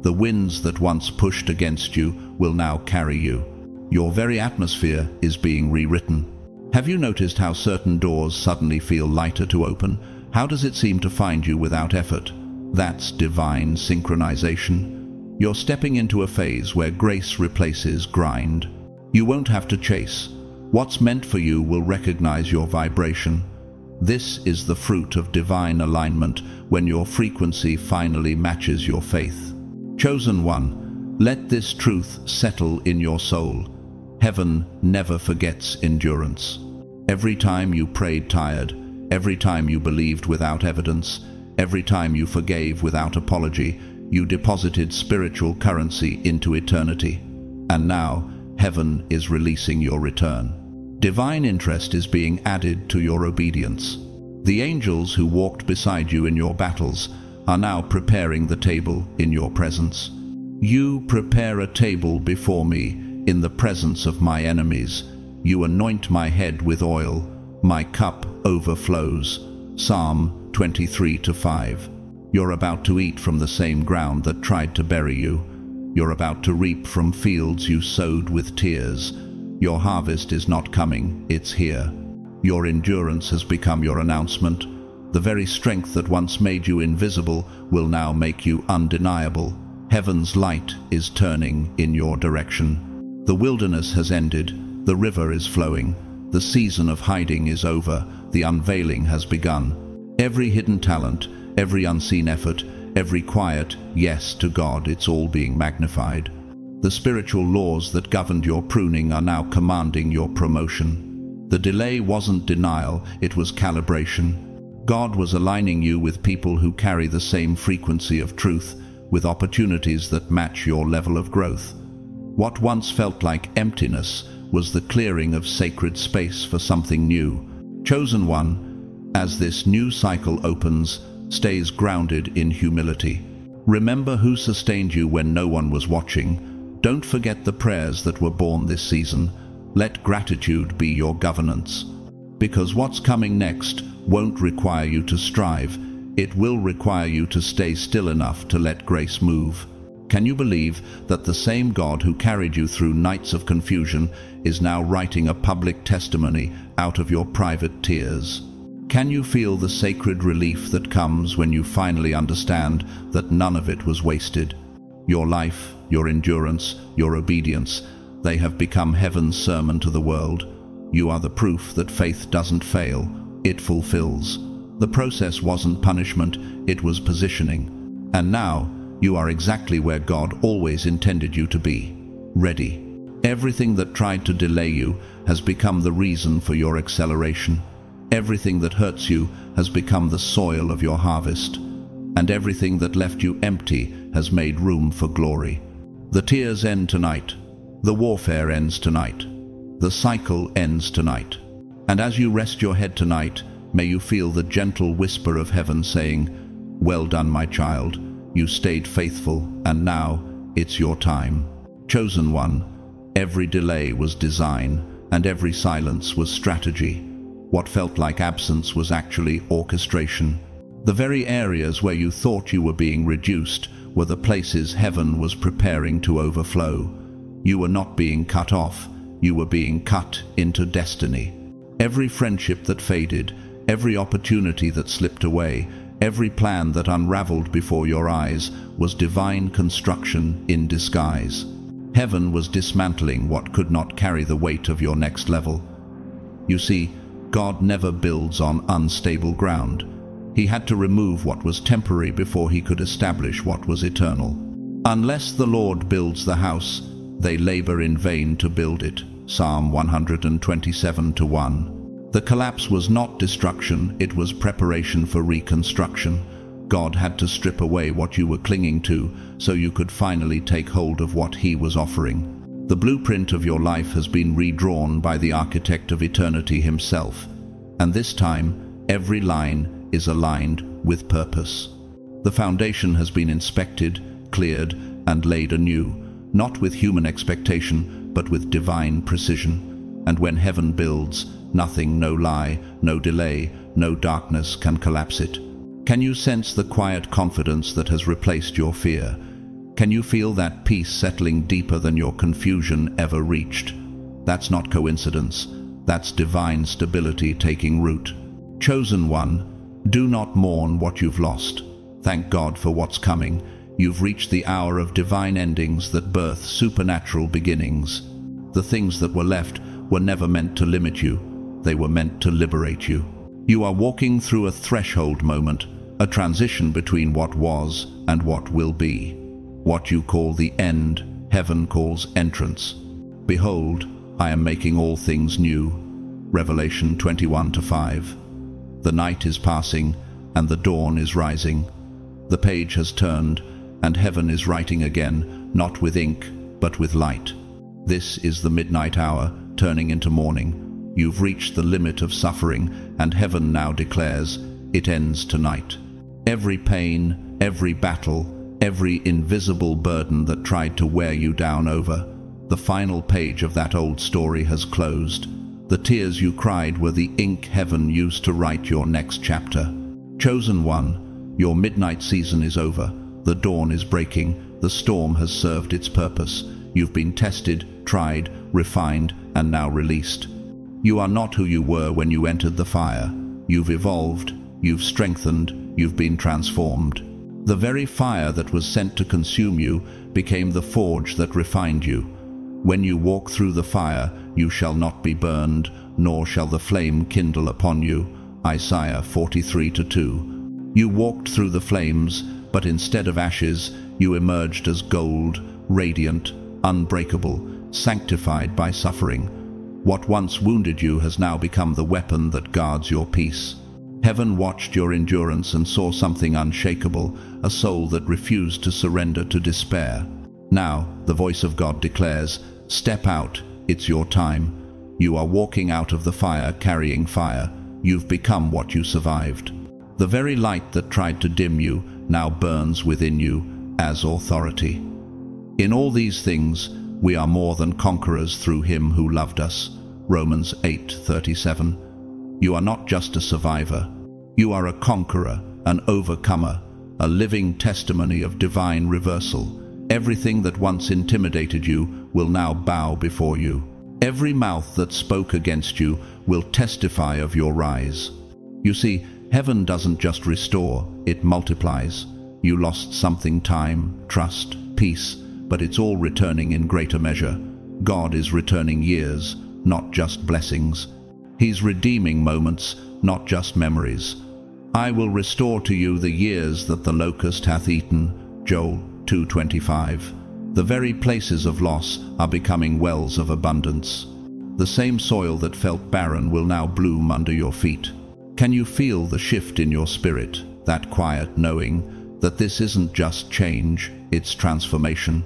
The winds that once pushed against you will now carry you. Your very atmosphere is being rewritten. Have you noticed how certain doors suddenly feel lighter to open? How does it seem to find you without effort? That's divine synchronization. You're stepping into a phase where grace replaces grind. You won't have to chase. What's meant for you will recognize your vibration. This is the fruit of divine alignment, when your frequency finally matches your faith. Chosen one, let this truth settle in your soul. Heaven never forgets endurance. Every time you prayed tired, every time you believed without evidence, every time you forgave without apology, you deposited spiritual currency into eternity. And now, heaven is releasing your return. Divine interest is being added to your obedience. The angels who walked beside you in your battles are now preparing the table in your presence. You prepare a table before me in the presence of my enemies. You anoint my head with oil. My cup overflows. Psalm 23:5. You're about to eat from the same ground that tried to bury you. You're about to reap from fields you sowed with tears. Your harvest is not coming, it's here. Your endurance has become your announcement. The very strength that once made you invisible will now make you undeniable. Heaven's light is turning in your direction. The wilderness has ended, the river is flowing. The season of hiding is over, the unveiling has begun. Every hidden talent, every unseen effort, every quiet yes to God, it's all being magnified. The spiritual laws that governed your pruning are now commanding your promotion. The delay wasn't denial, it was calibration. God was aligning you with people who carry the same frequency of truth, with opportunities that match your level of growth. What once felt like emptiness was the clearing of sacred space for something new. Chosen one, as this new cycle opens, stays grounded in humility. Remember who sustained you when no one was watching. Don't forget the prayers that were born this season. Let gratitude be your governance. Because what's coming next won't require you to strive. It will require you to stay still enough to let grace move. Can you believe that the same God who carried you through nights of confusion is now writing a public testimony out of your private tears? Can you feel the sacred relief that comes when you finally understand that none of it was wasted? Your life, your endurance, your obedience, they have become heaven's sermon to the world. You are the proof that faith doesn't fail, it fulfills. The process wasn't punishment, it was positioning. And now, you are exactly where God always intended you to be, ready. Everything that tried to delay you has become the reason for your acceleration. Everything that hurts you has become the soil of your harvest. And everything that left you empty has made room for glory. The tears end tonight. The warfare ends tonight. The cycle ends tonight. And as you rest your head tonight, may you feel the gentle whisper of heaven saying, "Well done, my child. You stayed faithful, and now it's your time." Chosen one, every delay was design, and every silence was strategy. What felt like absence was actually orchestration. The very areas where you thought you were being reduced were the places heaven was preparing to overflow. You were not being cut off, you were being cut into destiny. Every friendship that faded, every opportunity that slipped away, every plan that unraveled before your eyes was divine construction in disguise. Heaven was dismantling what could not carry the weight of your next level. You see, God never builds on unstable ground. He had to remove what was temporary before he could establish what was eternal. Unless the Lord builds the house, they labor in vain to build it. Psalm 127:1. The collapse was not destruction, it was preparation for reconstruction. God had to strip away what you were clinging to so you could finally take hold of what he was offering. The blueprint of your life has been redrawn by the architect of eternity himself, and this time every line is aligned with purpose. The foundation has been inspected, cleared, and laid anew, not with human expectation, but with divine precision. And when heaven builds, nothing, no lie, no delay, no darkness can collapse it. Can you sense the quiet confidence that has replaced your fear? Can you feel that peace settling deeper than your confusion ever reached? That's not coincidence. That's divine stability taking root. Chosen one, do not mourn what you've lost. Thank God for what's coming. You've reached the hour of divine endings that birth supernatural beginnings. The things that were left were never meant to limit you. They were meant to liberate you. You are walking through a threshold moment, a transition between what was and what will be. What you call the end, heaven calls entrance. Behold, I am making all things new. Revelation 21:5. The night is passing, and the dawn is rising. The page has turned, and heaven is writing again, not with ink, but with light. This is the midnight hour, turning into morning. You've reached the limit of suffering, and heaven now declares, it ends tonight. Every pain, every battle, every invisible burden that tried to wear you down over, the final page of that old story has closed. The tears you cried were the ink heaven used to write your next chapter. Chosen one, your midnight season is over. The dawn is breaking. The storm has served its purpose. You've been tested, tried, refined, and now released. You are not who you were when you entered the fire. You've evolved, you've strengthened, you've been transformed. The very fire that was sent to consume you became the forge that refined you. When you walk through the fire, you shall not be burned, nor shall the flame kindle upon you. Isaiah 43:2. You walked through the flames, but instead of ashes, you emerged as gold, radiant, unbreakable, sanctified by suffering. What once wounded you has now become the weapon that guards your peace. Heaven watched your endurance and saw something unshakable, a soul that refused to surrender to despair. Now, the voice of God declares, "Step out, it's your time." You are walking out of the fire carrying fire. You've become what you survived. The very light that tried to dim you now burns within you as authority. In all these things, we are more than conquerors through him who loved us. Romans 8:37. You are not just a survivor. You are a conqueror, an overcomer, a living testimony of divine reversal. Everything that once intimidated you will now bow before you. Every mouth that spoke against you will testify of your rise. You see, heaven doesn't just restore, it multiplies. You lost something: time, trust, peace, but it's all returning in greater measure. God is returning years, not just blessings. He's redeeming moments, not just memories. I will restore to you the years that the locust hath eaten. Joel 2:25. The very places of loss are becoming wells of abundance. The same soil that felt barren will now bloom under your feet. Can you feel the shift in your spirit, that quiet knowing that this isn't just change, it's transformation?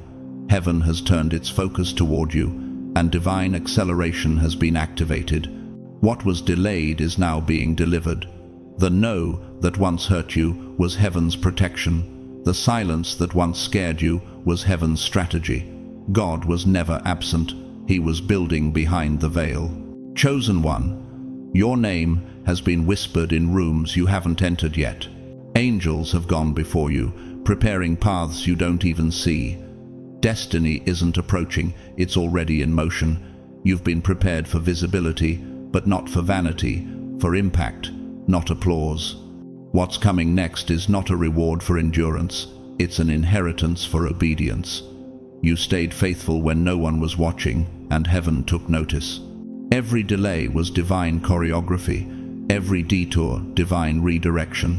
Heaven has turned its focus toward you, and divine acceleration has been activated. What was delayed is now being delivered. The no that once hurt you was heaven's protection. The silence that once scared you was heaven's strategy. God was never absent. He was building behind the veil. Chosen one, your name has been whispered in rooms you haven't entered yet. Angels have gone before you, preparing paths you don't even see. Destiny isn't approaching, it's already in motion. You've been prepared for visibility, but not for vanity, for impact, not applause. What's coming next is not a reward for endurance, it's an inheritance for obedience. You stayed faithful when no one was watching, and heaven took notice. Every delay was divine choreography, every detour divine redirection.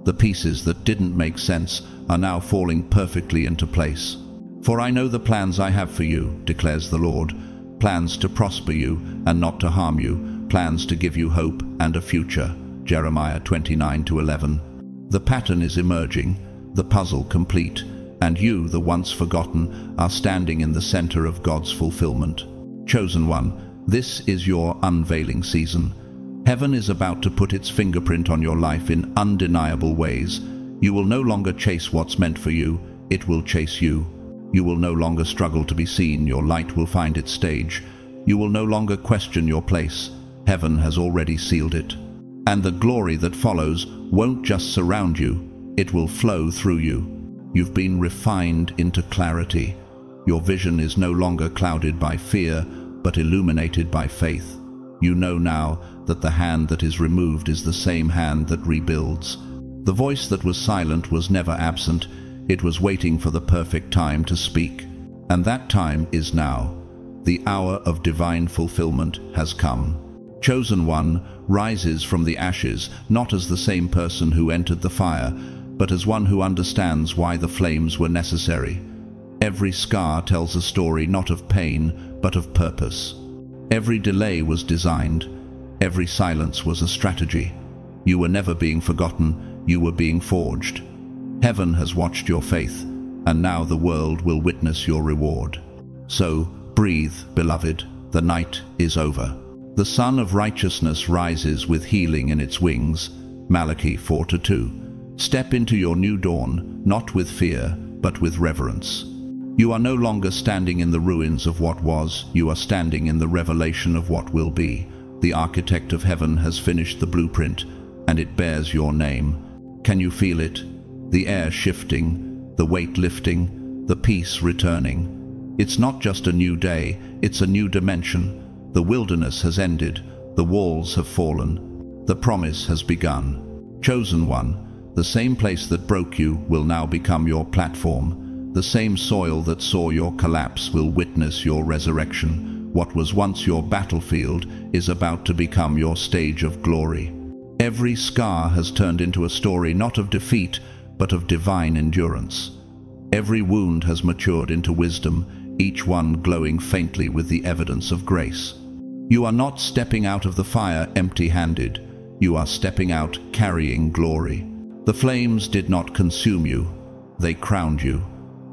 The pieces that didn't make sense are now falling perfectly into place. For I know the plans I have for you, declares the Lord, plans to prosper you and not to harm you, plans to give you hope and a future. Jeremiah 29:11. The pattern is emerging, the puzzle complete, and you, the once forgotten, are standing in the center of God's fulfillment. Chosen one, this is your unveiling season. Heaven is about to put its fingerprint on your life in undeniable ways. You will no longer chase what's meant for you, it will chase you. You will no longer struggle to be seen, your light will find its stage. You will no longer question your place. Heaven has already sealed it. And the glory that follows won't just surround you, it will flow through you. You've been refined into clarity. Your vision is no longer clouded by fear, but illuminated by faith. You know now that the hand that is removed is the same hand that rebuilds. The voice that was silent was never absent, it was waiting for the perfect time to speak. And that time is now. The hour of divine fulfillment has come. Chosen one rises from the ashes, not as the same person who entered the fire, but as one who understands why the flames were necessary. Every scar tells a story not of pain, but of purpose. Every delay was designed. Every silence was a strategy. You were never being forgotten, you were being forged. Heaven has watched your faith, and now the world will witness your reward. So, breathe, beloved, the night is over. The sun of righteousness rises with healing in its wings. Malachi 4:2. Step into your new dawn, not with fear, but with reverence. You are no longer standing in the ruins of what was, you are standing in the revelation of what will be. The architect of heaven has finished the blueprint, and it bears your name. Can you feel it? The air shifting, the weight lifting, the peace returning. It's not just a new day, it's a new dimension. The wilderness has ended, the walls have fallen, the promise has begun. Chosen one, the same place that broke you will now become your platform. The same soil that saw your collapse will witness your resurrection. What was once your battlefield is about to become your stage of glory. Every scar has turned into a story not of defeat, but of divine endurance. Every wound has matured into wisdom, each one glowing faintly with the evidence of grace. You are not stepping out of the fire empty-handed. You are stepping out carrying glory. The flames did not consume you. They crowned you.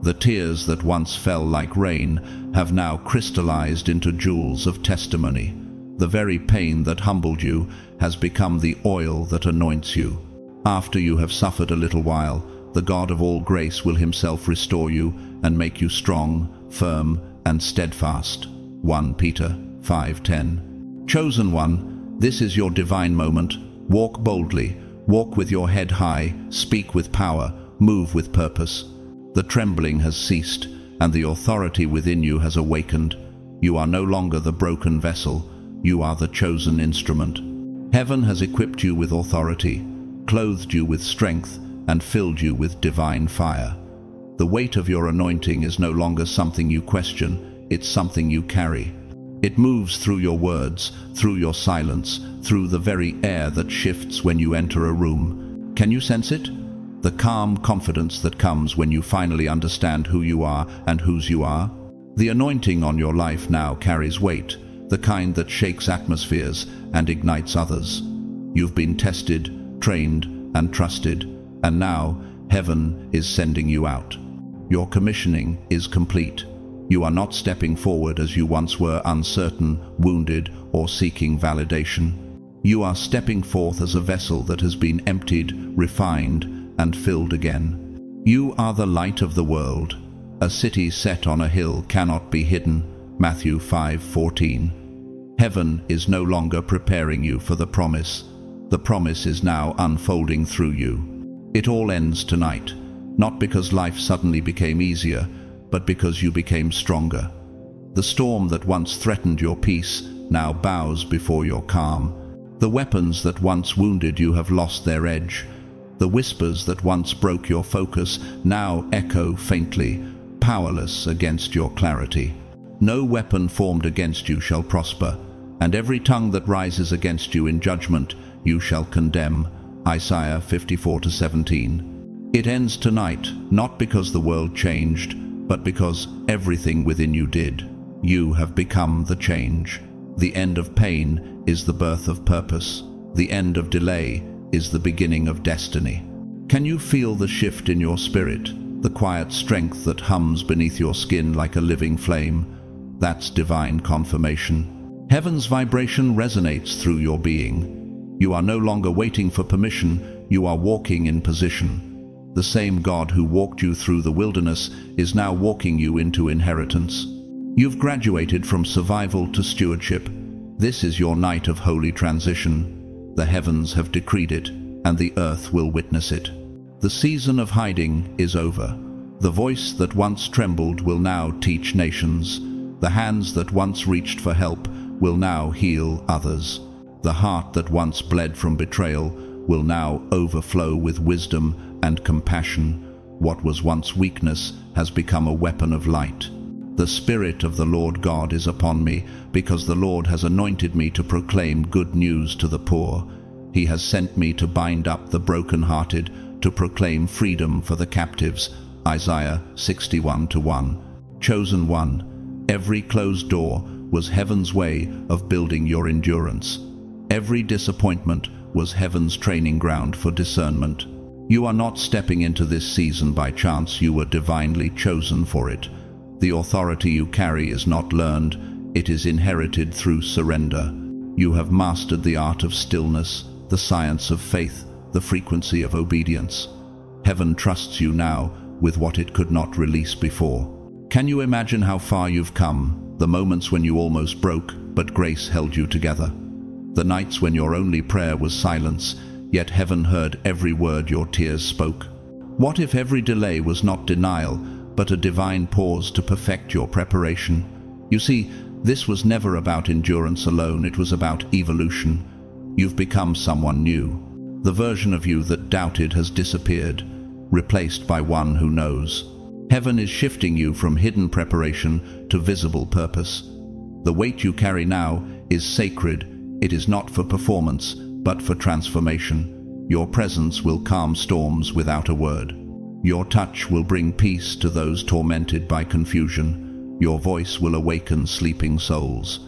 The tears that once fell like rain have now crystallized into jewels of testimony. The very pain that humbled you has become the oil that anoints you. After you have suffered a little while, the God of all grace will himself restore you and make you strong, firm, and steadfast. 1 Peter 5:10. Chosen one, this is your divine moment. Walk boldly, walk with your head high, speak with power, move with purpose. The trembling has ceased, and the authority within you has awakened. You are no longer the broken vessel, you are the chosen instrument. Heaven has equipped you with authority, clothed you with strength, and filled you with divine fire. The weight of your anointing is no longer something you question, it's something you carry. It moves through your words, through your silence, through the very air that shifts when you enter a room. Can you sense it? The calm confidence that comes when you finally understand who you are and whose you are. The anointing on your life now carries weight, the kind that shakes atmospheres and ignites others. You've been tested, trained, and trusted, and now heaven is sending you out. Your commissioning is complete. You are not stepping forward as you once were, uncertain, wounded, or seeking validation. You are stepping forth as a vessel that has been emptied, refined, and filled again. You are the light of the world. A city set on a hill cannot be hidden. Matthew 5:14. Heaven is no longer preparing you for the promise. The promise is now unfolding through you. It all ends tonight, not because life suddenly became easier, but because you became stronger. The storm that once threatened your peace now bows before your calm. The weapons that once wounded you have lost their edge. The whispers that once broke your focus now echo faintly, powerless against your clarity. No weapon formed against you shall prosper, and every tongue that rises against you in judgment you shall condemn. Isaiah 54:17. It ends tonight, not because the world changed, but because everything within you did. You have become the change. The end of pain is the birth of purpose. The end of delay is the beginning of destiny. Can you feel the shift in your spirit, the quiet strength that hums beneath your skin like a living flame? That's divine confirmation. Heaven's vibration resonates through your being. You are no longer waiting for permission, you are walking in position. The same God who walked you through the wilderness is now walking you into inheritance. You've graduated from survival to stewardship. This is your night of holy transition. The heavens have decreed it, and the earth will witness it. The season of hiding is over. The voice that once trembled will now teach nations. The hands that once reached for help will now heal others. The heart that once bled from betrayal will now overflow with wisdom and compassion. What was once weakness has become a weapon of light. The Spirit of the Lord God is upon me, because the Lord has anointed me to proclaim good news to the poor. He has sent me to bind up the brokenhearted, to proclaim freedom for the captives. Isaiah 61:1. Chosen one, every closed door was heaven's way of building your endurance. Every disappointment was heaven's training ground for discernment. You are not stepping into this season by chance, you were divinely chosen for it. The authority you carry is not learned, it is inherited through surrender. You have mastered the art of stillness, the science of faith, the frequency of obedience. Heaven trusts you now with what it could not release before. Can you imagine how far you've come, the moments when you almost broke, but grace held you together? The nights when your only prayer was silence, yet heaven heard every word your tears spoke. What if every delay was not denial, but a divine pause to perfect your preparation? You see, this was never about endurance alone, it was about evolution. You've become someone new. The version of you that doubted has disappeared, replaced by one who knows. Heaven is shifting you from hidden preparation to visible purpose. The weight you carry now is sacred. It is not for performance, but for transformation. Your presence will calm storms without a word. Your touch will bring peace to those tormented by confusion. Your voice will awaken sleeping souls.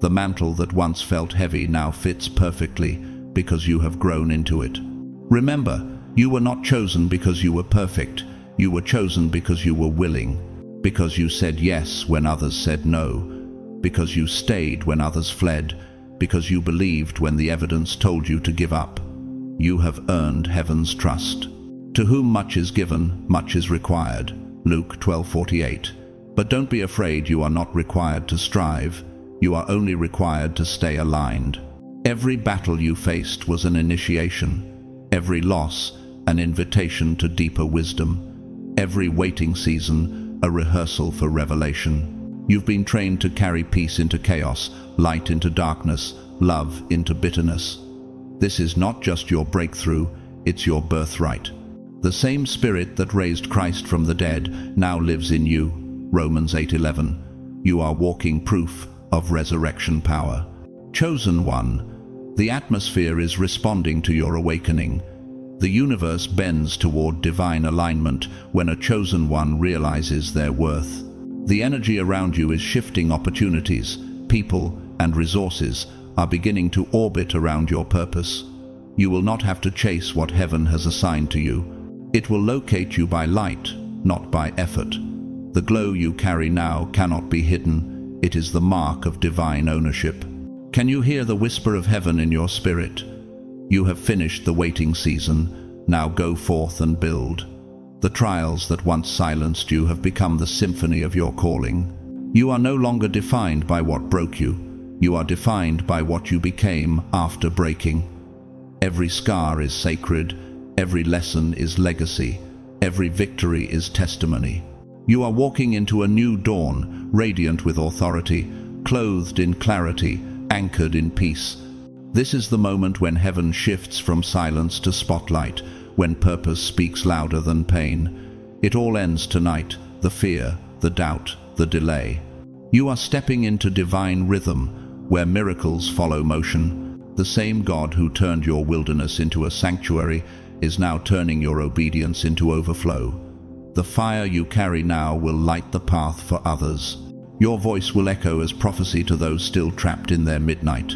The mantle that once felt heavy now fits perfectly because you have grown into it. Remember, you were not chosen because you were perfect. You were chosen because you were willing, because you said yes when others said no, because you stayed when others fled, because you believed when the evidence told you to give up. You have earned heaven's trust. To whom much is given, much is required. Luke 12:48. But don't be afraid, you are not required to strive. You are only required to stay aligned. Every battle you faced was an initiation. Every loss, an invitation to deeper wisdom. Every waiting season, a rehearsal for revelation. You've been trained to carry peace into chaos, light into darkness, love into bitterness. This is not just your breakthrough, it's your birthright. The same Spirit that raised Christ from the dead now lives in you. Romans 8:11. You are walking proof of resurrection power. Chosen one, the atmosphere is responding to your awakening. The universe bends toward divine alignment when a chosen one realizes their worth. The energy around you is shifting. Opportunities, people, and resources are beginning to orbit around your purpose. You will not have to chase what heaven has assigned to you. It will locate you by light, not by effort. The glow you carry now cannot be hidden. It is the mark of divine ownership. Can you hear the whisper of heaven in your spirit? You have finished the waiting season. Now go forth and build. The trials that once silenced you have become the symphony of your calling. You are no longer defined by what broke you. You are defined by what you became after breaking. Every scar is sacred. Every lesson is legacy. Every victory is testimony. You are walking into a new dawn, radiant with authority, clothed in clarity, anchored in peace. This is the moment when heaven shifts from silence to spotlight, when purpose speaks louder than pain. It all ends tonight, the fear, the doubt, the delay. You are stepping into divine rhythm, where miracles follow motion. The same God who turned your wilderness into a sanctuary is now turning your obedience into overflow. The fire you carry now will light the path for others. Your voice will echo as prophecy to those still trapped in their midnight.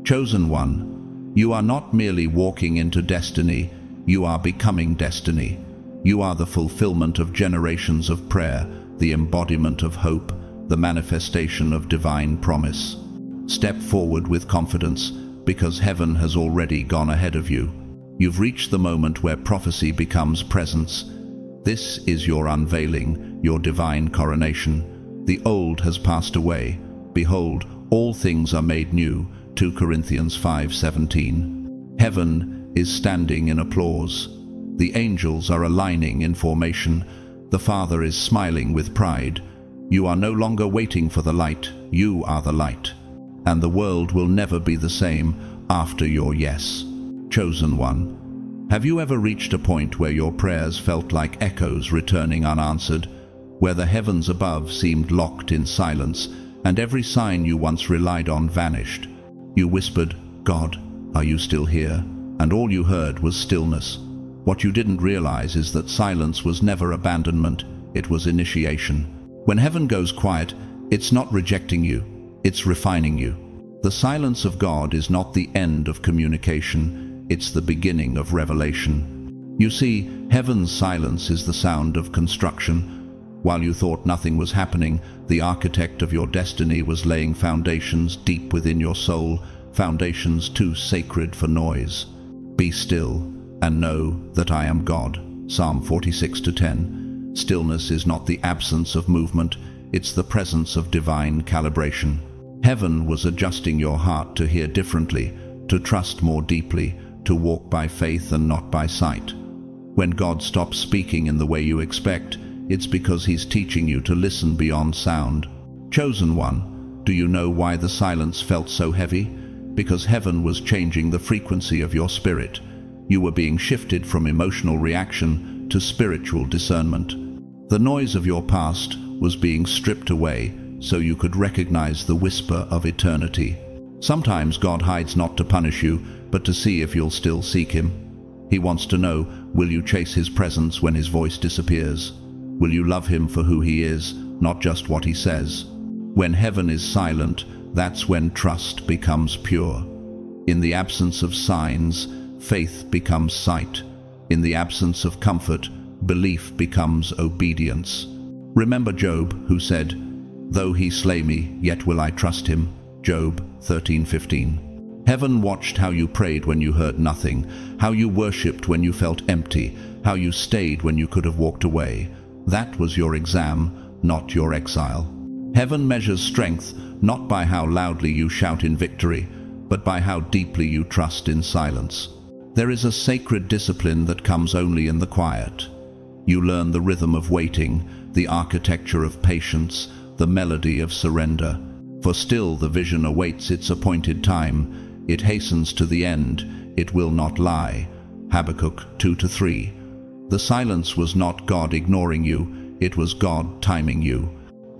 Chosen one, you are not merely walking into destiny, you are becoming destiny. You are the fulfillment of generations of prayer, the embodiment of hope, the manifestation of divine promise. Step forward with confidence, because heaven has already gone ahead of you. You've reached the moment where prophecy becomes presence. This is your unveiling, your divine coronation. The old has passed away. Behold, all things are made new. 2 Corinthians 5:17. Heaven is standing in applause. The angels are aligning in formation. The Father is smiling with pride. You are no longer waiting for the light. You are the light. And the world will never be the same after your yes. Chosen one. Have you ever reached a point where your prayers felt like echoes returning unanswered, where the heavens above seemed locked in silence, and every sign you once relied on vanished? You whispered, "God, are you still here?" And all you heard was stillness. What you didn't realize is that silence was never abandonment, it was initiation. When heaven goes quiet, it's not rejecting you, it's refining you. The silence of God is not the end of communication, it's the beginning of revelation. You see, heaven's silence is the sound of construction. While you thought nothing was happening, the architect of your destiny was laying foundations deep within your soul, foundations too sacred for noise. Be still and know that I am God. Psalm 46:10. Stillness is not the absence of movement, it's the presence of divine calibration. Heaven was adjusting your heart to hear differently, to trust more deeply, to walk by faith and not by sight. When God stops speaking in the way you expect, it's because He's teaching you to listen beyond sound. Chosen one, do you know why the silence felt so heavy? Because heaven was changing the frequency of your spirit. You were being shifted from emotional reaction to spiritual discernment. The noise of your past was being stripped away so you could recognize the whisper of eternity. Sometimes God hides not to punish you, but to see if you'll still seek Him. He wants to know, will you chase His presence when His voice disappears? Will you love Him for who He is, not just what He says? When heaven is silent, that's when trust becomes pure. In the absence of signs, faith becomes sight. In the absence of comfort, belief becomes obedience. Remember Job, who said, "Though he slay me, yet will I trust him." Job 13:15. Heaven watched how you prayed when you heard nothing, how you worshipped when you felt empty, how you stayed when you could have walked away. That was your exam, not your exile. Heaven measures strength not by how loudly you shout in victory, but by how deeply you trust in silence. There is a sacred discipline that comes only in the quiet. You learn the rhythm of waiting, the architecture of patience, the melody of surrender. For still the vision awaits its appointed time. It hastens to the end. It will not lie. Habakkuk 2-3. The silence was not God ignoring you. It was God timing you.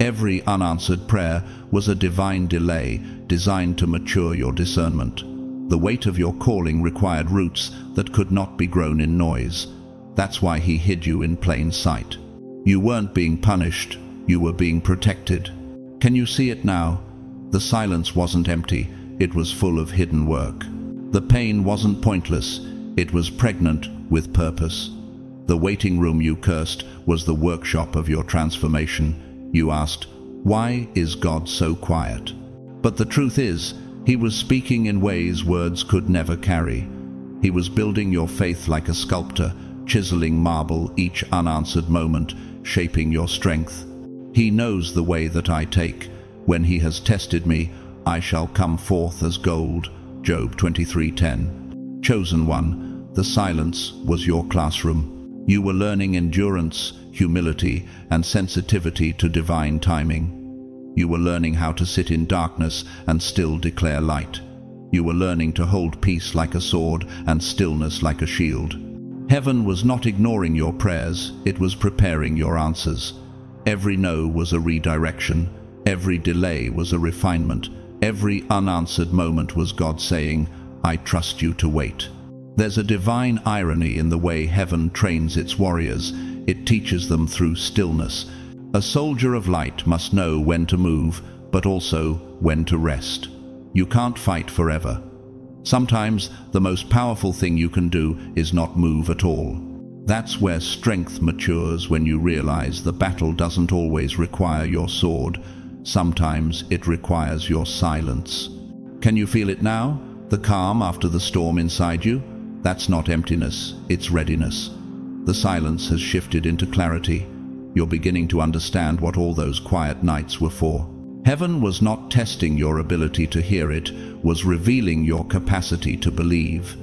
Every unanswered prayer was a divine delay designed to mature your discernment. The weight of your calling required roots that could not be grown in noise. That's why He hid you in plain sight. You weren't being punished, you were being protected. Can you see it now? The silence wasn't empty, it was full of hidden work. The pain wasn't pointless, it was pregnant with purpose. The waiting room you cursed was the workshop of your transformation. You asked, "Why is God so quiet?" But the truth is, He was speaking in ways words could never carry. He was building your faith like a sculptor, chiseling marble each unanswered moment, shaping your strength. He knows the way that I take. When He has tested me, I shall come forth as gold. Job 23:10. Chosen one, the silence was your classroom. You were learning endurance, humility, and sensitivity to divine timing. You were learning how to sit in darkness and still declare light. You were learning to hold peace like a sword and stillness like a shield. Heaven was not ignoring your prayers, it was preparing your answers. Every no was a redirection. Every delay was a refinement. Every unanswered moment was God saying, "I trust you to wait." There's a divine irony in the way heaven trains its warriors. It teaches them through stillness. A soldier of light must know when to move, but also when to rest. You can't fight forever. Sometimes the most powerful thing you can do is not move at all. That's where strength matures, when you realize the battle doesn't always require your sword. Sometimes it requires your silence. Can you feel it now? The calm after the storm inside you? That's not emptiness, it's readiness. The silence has shifted into clarity. You're beginning to understand what all those quiet nights were for. Heaven was not testing your ability to hear, it was revealing your capacity to believe.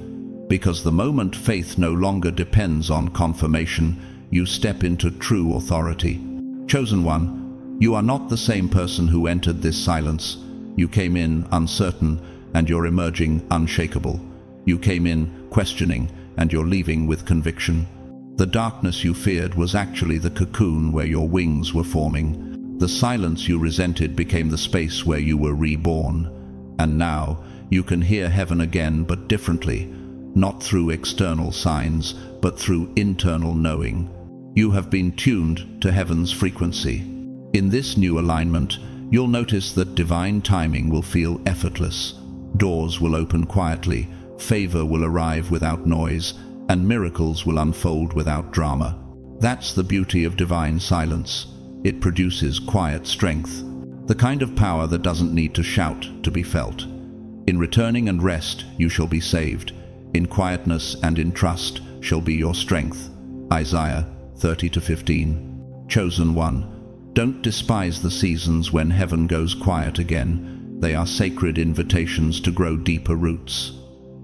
Because the moment faith no longer depends on confirmation, you step into true authority. Chosen one, you are not the same person who entered this silence. You came in uncertain, and you're emerging unshakable. You came in questioning, and you're leaving with conviction. The darkness you feared was actually the cocoon where your wings were forming. The silence you resented became the space where you were reborn. And now you can hear heaven again, but differently, not through external signs, but through internal knowing. You have been tuned to heaven's frequency. In this new alignment, you'll notice that divine timing will feel effortless. Doors will open quietly, favor will arrive without noise, and miracles will unfold without drama. That's the beauty of divine silence. It produces quiet strength, the kind of power that doesn't need to shout to be felt. In returning and rest, you shall be saved. In quietness and in trust shall be your strength. Isaiah 30-15. Chosen one, don't despise the seasons when heaven goes quiet again. They are sacred invitations to grow deeper roots.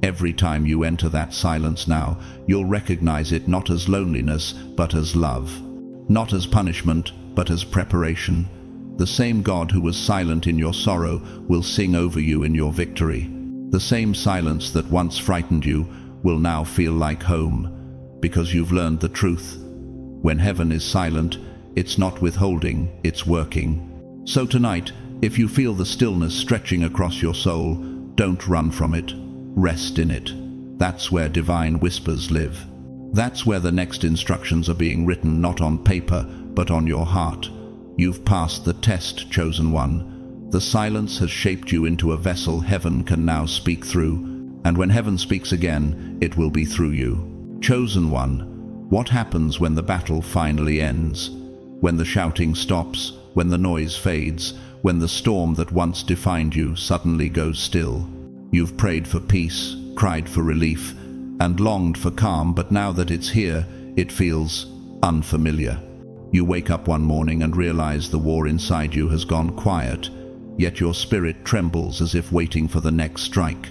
Every time you enter that silence now, you'll recognize it not as loneliness, but as love. Not as punishment, but as preparation. The same God who was silent in your sorrow will sing over you in your victory. The same silence that once frightened you will now feel like home, because you've learned the truth. When heaven is silent, it's not withholding, it's working. So tonight, if you feel the stillness stretching across your soul, don't run from it. Rest in it. That's where divine whispers live. That's where the next instructions are being written not on paper, but on your heart. You've passed the test, chosen one. The silence has shaped you into a vessel heaven can now speak through, and when heaven speaks again, it will be through you. Chosen one, what happens when the battle finally ends? When the shouting stops, when the noise fades, when the storm that once defined you suddenly goes still. You've prayed for peace, cried for relief, and longed for calm, but now that it's here, it feels unfamiliar. You wake up one morning and realize the war inside you has gone quiet, yet your spirit trembles as if waiting for the next strike.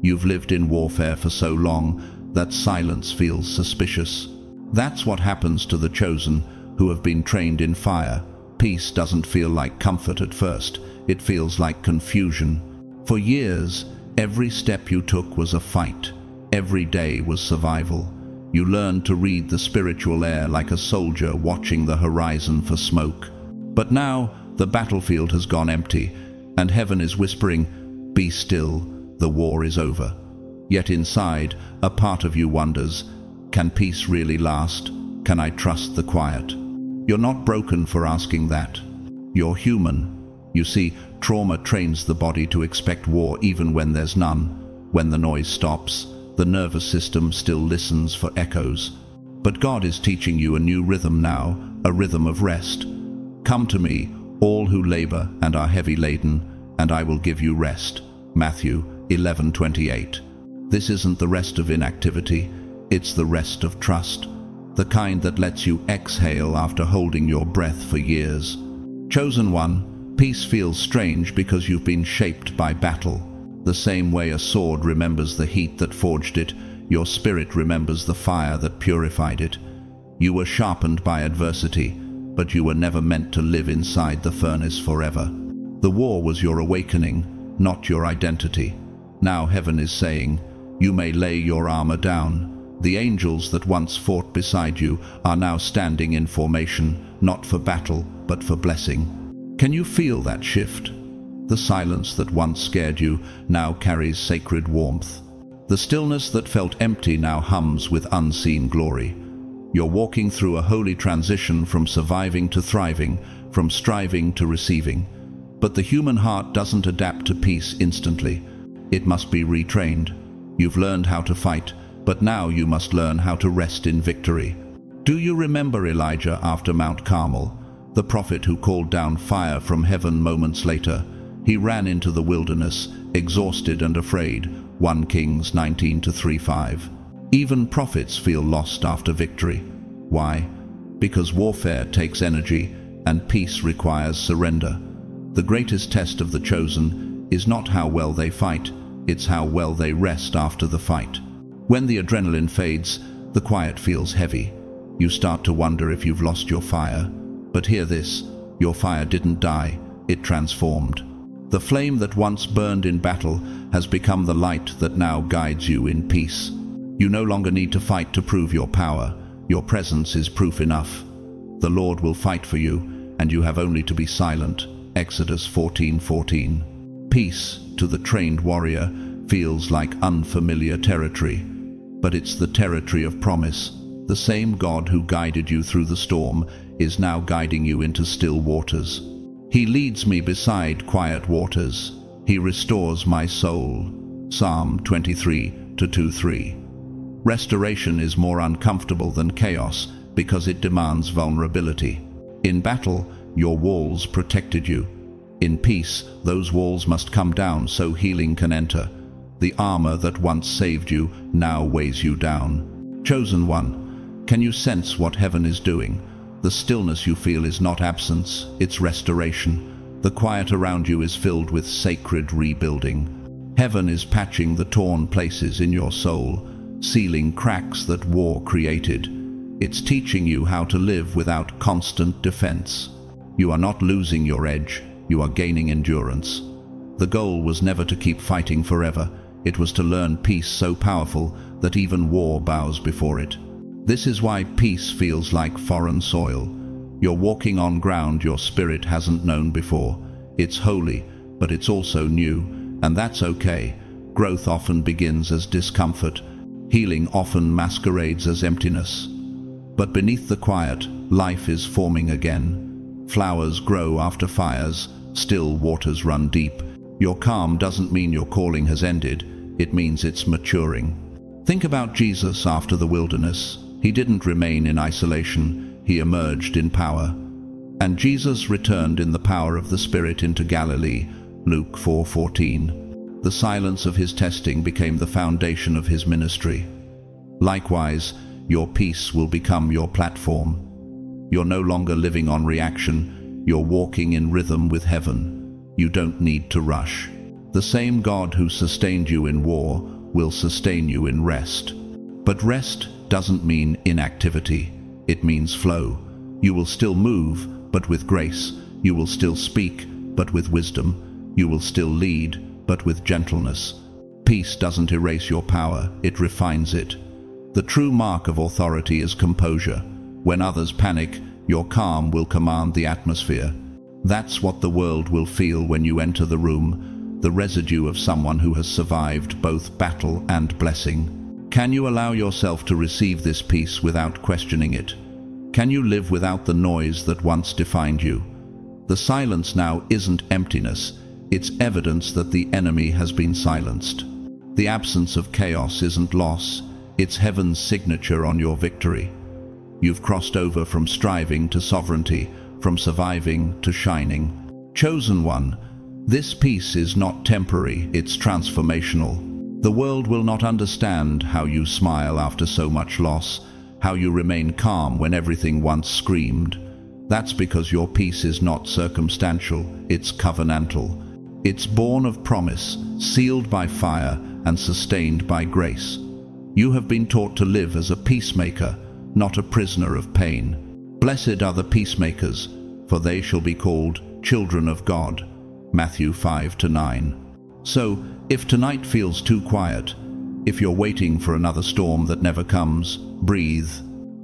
You've lived in warfare for so long that silence feels suspicious. That's what happens to the chosen who have been trained in fire. Peace doesn't feel like comfort at first, it feels like confusion. For years, every step you took was a fight. Every day was survival. You learned to read the spiritual air like a soldier watching the horizon for smoke. But now, the battlefield has gone empty, and heaven is whispering, "Be still, the war is over." Yet inside, a part of you wonders, can peace really last? Can I trust the quiet? You're not broken for asking that. You're human. You see, trauma trains the body to expect war even when there's none. When the noise stops, the nervous system still listens for echoes. But God is teaching you a new rhythm now, a rhythm of rest. Come to me, all who labor and are heavy laden, and I will give you rest. Matthew 11:28. This isn't the rest of inactivity, it's the rest of trust. The kind that lets you exhale after holding your breath for years. Chosen one, peace feels strange because you've been shaped by battle. The same way a sword remembers the heat that forged it, your spirit remembers the fire that purified it. You were sharpened by adversity, but you were never meant to live inside the furnace forever. The war was your awakening, not your identity. Now heaven is saying, you may lay your armor down. The angels that once fought beside you are now standing in formation, not for battle, but for blessing. Can you feel that shift? The silence that once scared you now carries sacred warmth. The stillness that felt empty now hums with unseen glory. You're walking through a holy transition from surviving to thriving, from striving to receiving. But the human heart doesn't adapt to peace instantly. It must be retrained. You've learned how to fight, but now you must learn how to rest in victory. Do you remember Elijah after Mount Carmel, the prophet who called down fire from heaven moments later? He ran into the wilderness, exhausted and afraid, 1 Kings 19:3-5. Even prophets feel lost after victory. Why? Because warfare takes energy, and peace requires surrender. The greatest test of the chosen is not how well they fight, it's how well they rest after the fight. When the adrenaline fades, the quiet feels heavy. You start to wonder if you've lost your fire. But hear this, your fire didn't die, it transformed. The flame that once burned in battle has become the light that now guides you in peace. You no longer need to fight to prove your power. Your presence is proof enough. The Lord will fight for you, and you have only to be silent. Exodus 14:14. Peace, to the trained warrior, feels like unfamiliar territory. But it's the territory of promise. The same God who guided you through the storm is now guiding you into still waters. He leads me beside quiet waters. He restores my soul. Psalm 23:2-3. Restoration is more uncomfortable than chaos because it demands vulnerability. In battle, your walls protected you. In peace, those walls must come down so healing can enter. The armor that once saved you now weighs you down. Chosen one, can you sense what heaven is doing? The stillness you feel is not absence, it's restoration. The quiet around you is filled with sacred rebuilding. Heaven is patching the torn places in your soul, sealing cracks that war created. It's teaching you how to live without constant defense. You are not losing your edge, you are gaining endurance. The goal was never to keep fighting forever. It was to learn peace so powerful that even war bows before it. This is why peace feels like foreign soil. You're walking on ground your spirit hasn't known before. It's holy, but it's also new, and that's okay. Growth often begins as discomfort. Healing often masquerades as emptiness. But beneath the quiet, life is forming again. Flowers grow after fires, still waters run deep. Your calm doesn't mean your calling has ended, it means it's maturing. Think about Jesus after the wilderness. He didn't remain in isolation, he emerged in power. And Jesus returned in the power of the Spirit into Galilee, Luke 4:14. The silence of his testing became the foundation of his ministry. Likewise, your peace will become your platform. You're no longer living on reaction, you're walking in rhythm with heaven. You don't need to rush. The same God who sustained you in war will sustain you in rest. But rest doesn't mean inactivity, it means flow. You will still move, but with grace. You will still speak, but with wisdom. You will still lead, but with gentleness. Peace doesn't erase your power, it refines it. The true mark of authority is composure. When others panic, your calm will command the atmosphere. That's what the world will feel when you enter the room, the residue of someone who has survived both battle and blessing. Can you allow yourself to receive this peace without questioning it? Can you live without the noise that once defined you? The silence now isn't emptiness, it's evidence that the enemy has been silenced. The absence of chaos isn't loss, it's heaven's signature on your victory. You've crossed over from striving to sovereignty, from surviving to shining. Chosen one, this peace is not temporary, it's transformational. The world will not understand how you smile after so much loss, how you remain calm when everything once screamed. That's because your peace is not circumstantial, it's covenantal. It's born of promise, sealed by fire and sustained by grace. You have been taught to live as a peacemaker, not a prisoner of pain. Blessed are the peacemakers, for they shall be called children of God. Matthew 5-9. So, if tonight feels too quiet, if you're waiting for another storm that never comes, breathe.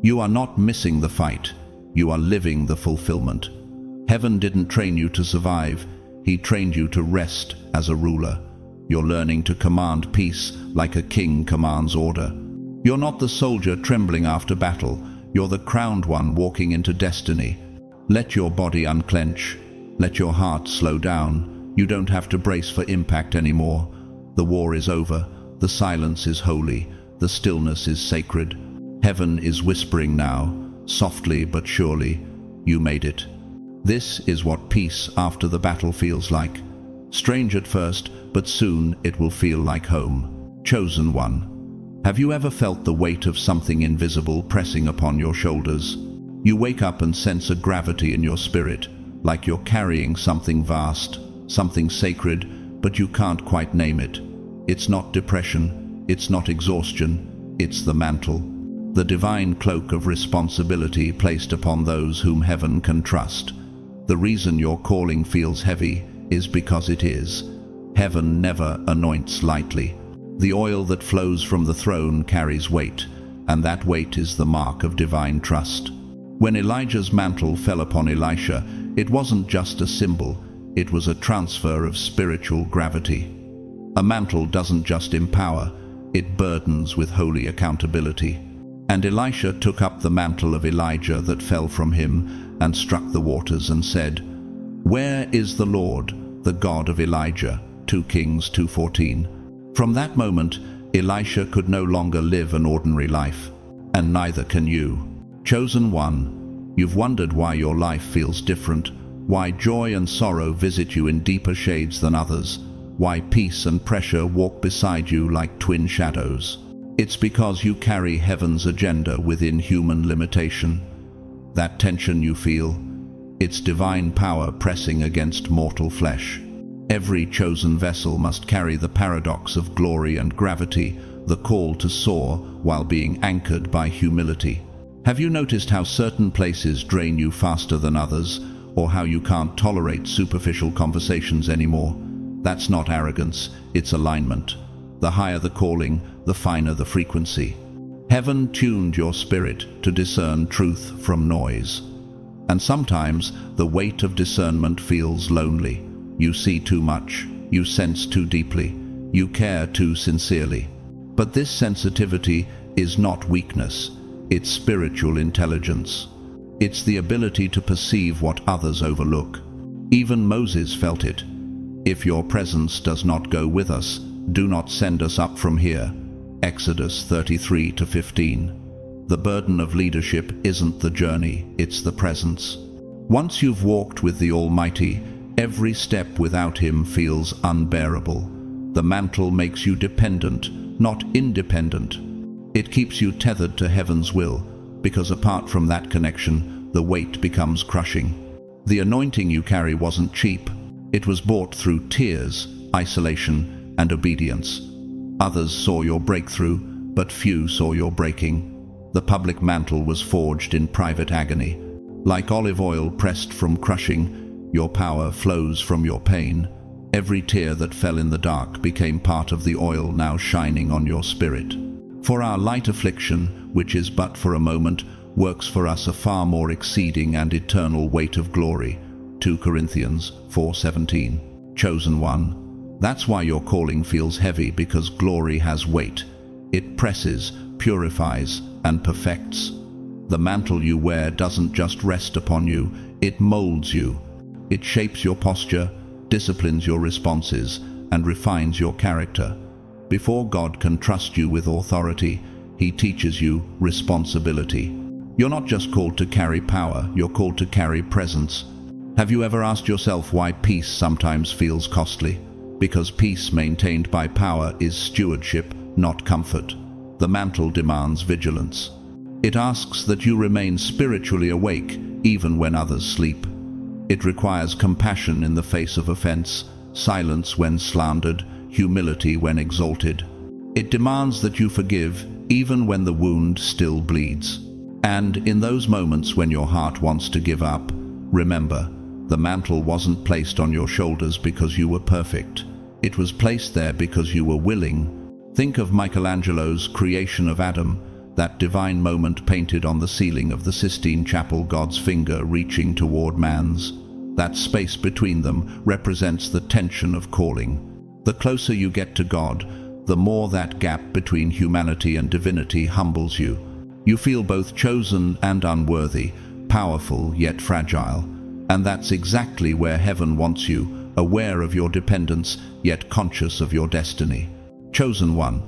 You are not missing the fight, you are living the fulfillment. Heaven didn't train you to survive, he trained you to rest as a ruler. You're learning to command peace like a king commands order. You're not the soldier trembling after battle, you're the crowned one walking into destiny. Let your body unclench, let your heart slow down. You don't have to brace for impact anymore. The war is over, the silence is holy, the stillness is sacred. Heaven is whispering now, softly but surely, you made it. This is what peace after the battle feels like. Strange at first, but soon it will feel like home. Chosen one. Have you ever felt the weight of something invisible pressing upon your shoulders? You wake up and sense a gravity in your spirit, like you're carrying something vast, something sacred, but you can't quite name it. It's not depression, it's not exhaustion, it's the mantle. The divine cloak of responsibility placed upon those whom heaven can trust. The reason your calling feels heavy is because it is. Heaven never anoints lightly. The oil that flows from the throne carries weight, and that weight is the mark of divine trust. When Elijah's mantle fell upon Elisha, it wasn't just a symbol, it was a transfer of spiritual gravity. A mantle doesn't just empower, it burdens with holy accountability. And Elisha took up the mantle of Elijah that fell from him and struck the waters and said, "Where is the Lord, the God of Elijah?" 2 Kings 2:14. From that moment, Elisha could no longer live an ordinary life, and neither can you. Chosen one, you've wondered why your life feels different, why joy and sorrow visit you in deeper shades than others, why peace and pressure walk beside you like twin shadows. It's because you carry heaven's agenda within human limitation. That tension you feel, it's divine power pressing against mortal flesh. Every chosen vessel must carry the paradox of glory and gravity, the call to soar while being anchored by humility. Have you noticed how certain places drain you faster than others, or how you can't tolerate superficial conversations anymore? That's not arrogance, it's alignment. The higher the calling, the finer the frequency. Heaven tuned your spirit to discern truth from noise. And sometimes the weight of discernment feels lonely. You see too much, you sense too deeply, you care too sincerely. But this sensitivity is not weakness, it's spiritual intelligence. It's the ability to perceive what others overlook. Even Moses felt it. If your presence does not go with us, do not send us up from here. Exodus 33-15. The burden of leadership isn't the journey, it's the presence. Once you've walked with the Almighty, every step without Him feels unbearable. The mantle makes you dependent, not independent. It keeps you tethered to heaven's will, because apart from that connection, the weight becomes crushing. The anointing you carry wasn't cheap. It was bought through tears, isolation, and obedience. Others saw your breakthrough, but few saw your breaking. The public mantle was forged in private agony. Like olive oil pressed from crushing, your power flows from your pain. Every tear that fell in the dark became part of the oil now shining on your spirit. For our light affliction, which is but for a moment, works for us a far more exceeding and eternal weight of glory. 2 Corinthians 4:17. Chosen one. That's why your calling feels heavy, because glory has weight. It presses, purifies, and perfects. The mantle you wear doesn't just rest upon you, it molds you. It shapes your posture, disciplines your responses, and refines your character. Before God can trust you with authority, He teaches you responsibility. You're not just called to carry power, you're called to carry presence. Have you ever asked yourself why peace sometimes feels costly? Because peace maintained by power is stewardship, not comfort. The mantle demands vigilance. It asks that you remain spiritually awake even when others sleep. It requires compassion in the face of offense, silence when slandered, humility when exalted. It demands that you forgive even when the wound still bleeds. And in those moments when your heart wants to give up, remember, the mantle wasn't placed on your shoulders because you were perfect. It was placed there because you were willing. Think of Michelangelo's creation of Adam, that divine moment painted on the ceiling of the Sistine Chapel, God's finger reaching toward man's. That space between them represents the tension of calling. The closer you get to God, the more that gap between humanity and divinity humbles you. You feel both chosen and unworthy, powerful yet fragile. And that's exactly where heaven wants you, aware of your dependence, yet conscious of your destiny. Chosen one,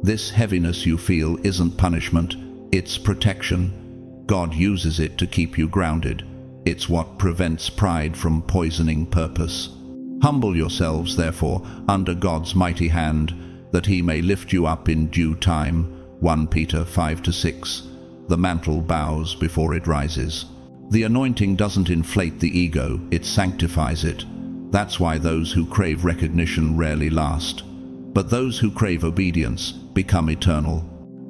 this heaviness you feel isn't punishment, it's protection. God uses it to keep you grounded. It's what prevents pride from poisoning purpose. Humble yourselves, therefore, under God's mighty hand, that He may lift you up in due time. 1 Peter 5-6. The mantle bows before it rises. The anointing doesn't inflate the ego, it sanctifies it. That's why those who crave recognition rarely last. But those who crave obedience become eternal.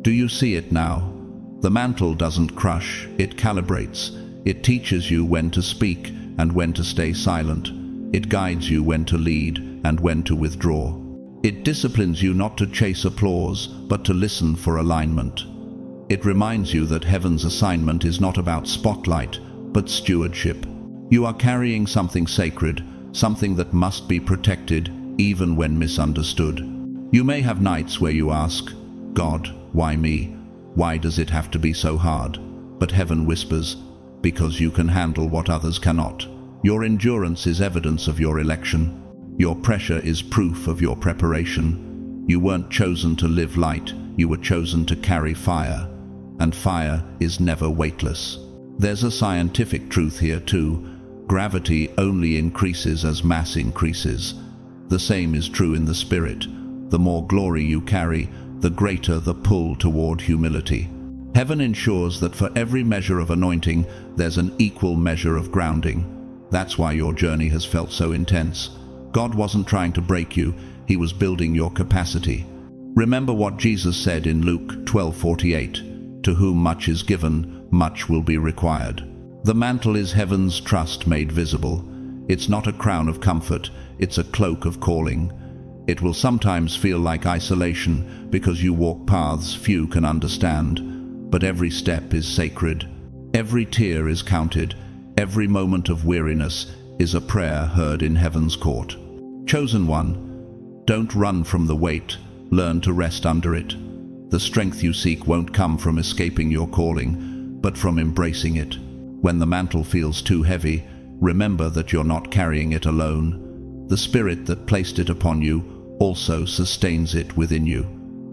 Do you see it now? The mantle doesn't crush, it calibrates. It teaches you when to speak and when to stay silent. It guides you when to lead and when to withdraw. It disciplines you not to chase applause, but to listen for alignment. It reminds you that heaven's assignment is not about spotlight, but stewardship. You are carrying something sacred, something that must be protected, even when misunderstood. You may have nights where you ask, God, why me? Why does it have to be so hard? But heaven whispers, because you can handle what others cannot. Your endurance is evidence of your election. Your pressure is proof of your preparation. You weren't chosen to live light, you were chosen to carry fire. And fire is never weightless. There's a scientific truth here too. Gravity only increases as mass increases. The same is true in the spirit. The more glory you carry, the greater the pull toward humility. Heaven ensures that for every measure of anointing, there's an equal measure of grounding. That's why your journey has felt so intense. God wasn't trying to break you, He was building your capacity. Remember what Jesus said in Luke 12:48, "To whom much is given, much will be required." The mantle is heaven's trust made visible. It's not a crown of comfort, it's a cloak of calling. It will sometimes feel like isolation because you walk paths few can understand, but every step is sacred. Every tear is counted. Every moment of weariness is a prayer heard in heaven's court. Chosen one, don't run from the weight, learn to rest under it. The strength you seek won't come from escaping your calling, but from embracing it. When the mantle feels too heavy, remember that you're not carrying it alone. The Spirit that placed it upon you also sustains it within you.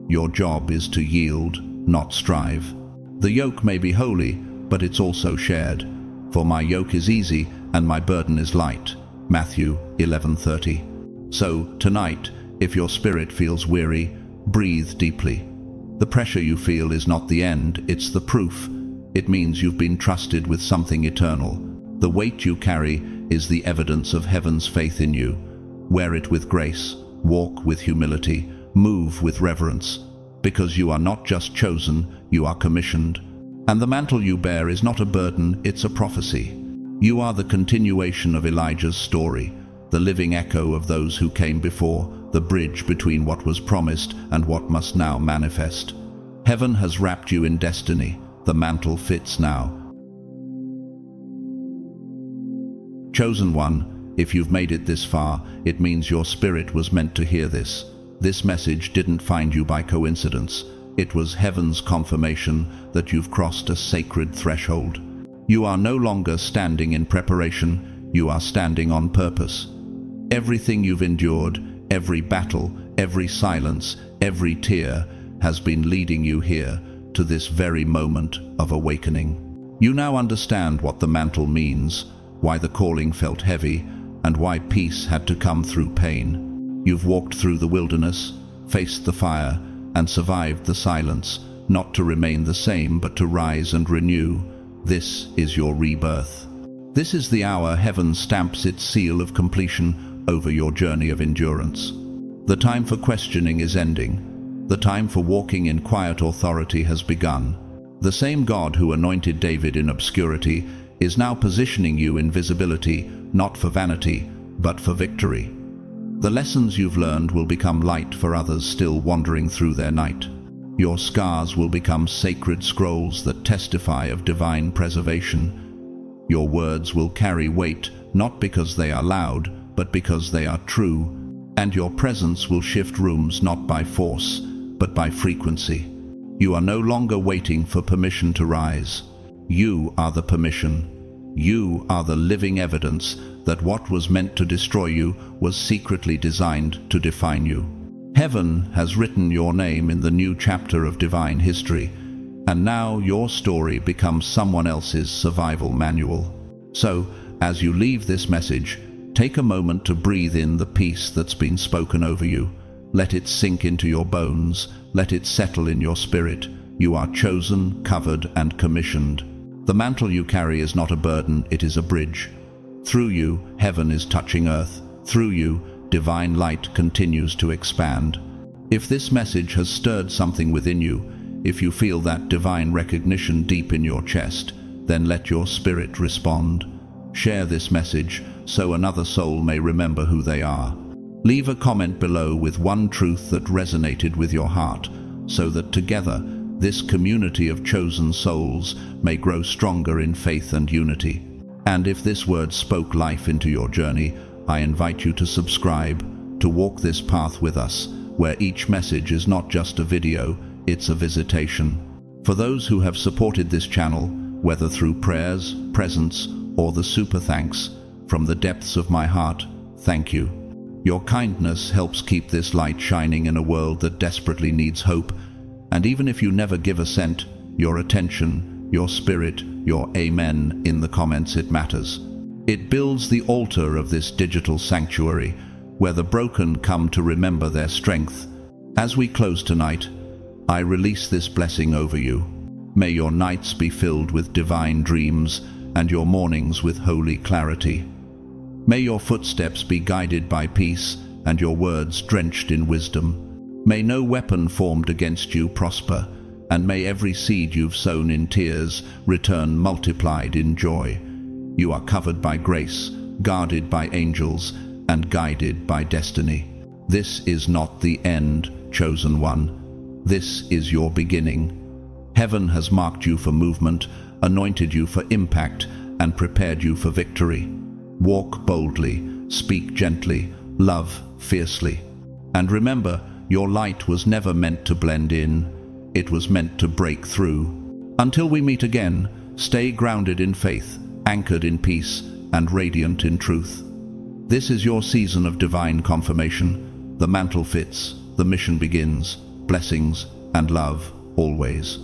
Your job is to yield, not strive. The yoke may be holy, but it's also shared. For my yoke is easy and my burden is light. Matthew 11:30. So, tonight, if your spirit feels weary, breathe deeply. The pressure you feel is not the end, it's the proof. It means you've been trusted with something eternal. The weight you carry is the evidence of heaven's faith in you. Wear it with grace, walk with humility, move with reverence, because you are not just chosen, you are commissioned. And the mantle you bear is not a burden, it's a prophecy. You are the continuation of Elijah's story, the living echo of those who came before, the bridge between what was promised and what must now manifest. Heaven has wrapped you in destiny. The mantle fits now. Chosen one, if you've made it this far, it means your spirit was meant to hear this. This message didn't find you by coincidence. It was heaven's confirmation that you've crossed a sacred threshold. You are no longer standing in preparation, you are standing on purpose. Everything you've endured, every battle, every silence, every tear has been leading you here to this very moment of awakening. You now understand what the mantle means, why the calling felt heavy, and why peace had to come through pain. You've walked through the wilderness, faced the fire, and survived the silence, not to remain the same, but to rise and renew. This is your rebirth. This is the hour heaven stamps its seal of completion over your journey of endurance. The time for questioning is ending. The time for walking in quiet authority has begun. The same God who anointed David in obscurity is now positioning you in visibility, not for vanity, but for victory. The lessons you've learned will become light for others still wandering through their night. Your scars will become sacred scrolls that testify of divine preservation. Your words will carry weight, not because they are loud, but because they are true. And your presence will shift rooms not by force, but by frequency. You are no longer waiting for permission to rise. You are the permission. You are the living evidence that what was meant to destroy you was secretly designed to define you. Heaven has written your name in the new chapter of divine history, and now your story becomes someone else's survival manual. So, as you leave this message, take a moment to breathe in the peace that's been spoken over you. Let it sink into your bones. Let it settle in your spirit. You are chosen, covered, and commissioned. The mantle you carry is not a burden, it is a bridge. Through you, heaven is touching earth. Through you, divine light continues to expand. If this message has stirred something within you, if you feel that divine recognition deep in your chest, then let your spirit respond. Share this message so another soul may remember who they are. Leave a comment below with one truth that resonated with your heart, so that together, this community of chosen souls may grow stronger in faith and unity. And if this word spoke life into your journey, I invite you to subscribe, to walk this path with us, where each message is not just a video, it's a visitation. For those who have supported this channel, whether through prayers, presents, or the super thanks, from the depths of my heart, thank you. Your kindness helps keep this light shining in a world that desperately needs hope. And even if you never give a cent, your attention, your spirit, your amen in the comments, it matters. It builds the altar of this digital sanctuary, where the broken come to remember their strength. As we close tonight, I release this blessing over you. May your nights be filled with divine dreams and your mornings with holy clarity. May your footsteps be guided by peace and your words drenched in wisdom. May no weapon formed against you prosper, and may every seed you've sown in tears return multiplied in joy. You are covered by grace, guarded by angels, and guided by destiny. This is not the end, chosen one. This is your beginning. Heaven has marked you for movement, anointed you for impact, and prepared you for victory. Walk boldly, speak gently, love fiercely. And remember, your light was never meant to blend in. It was meant to break through. Until we meet again, stay grounded in faith, anchored in peace, and radiant in truth. This is your season of divine confirmation. The mantle fits, the mission begins. Blessings and love always.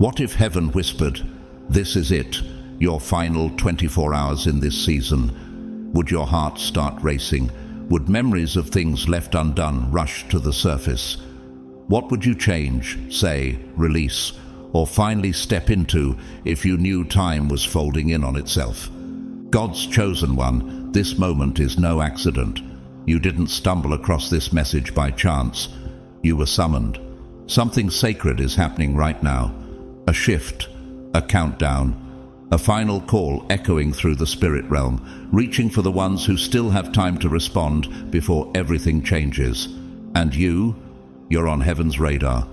What if heaven whispered, "This is it, your final 24 hours in this season"? Would your heart start racing? Would memories of things left undone rush to the surface? What would you change, say, release, or finally step into if you knew time was folding in on itself? God's chosen one, this moment is no accident. You didn't stumble across this message by chance. You were summoned. Something sacred is happening right now. A shift, a countdown, a final call echoing through the spirit realm, reaching for the ones who still have time to respond before everything changes. And you're on heaven's radar.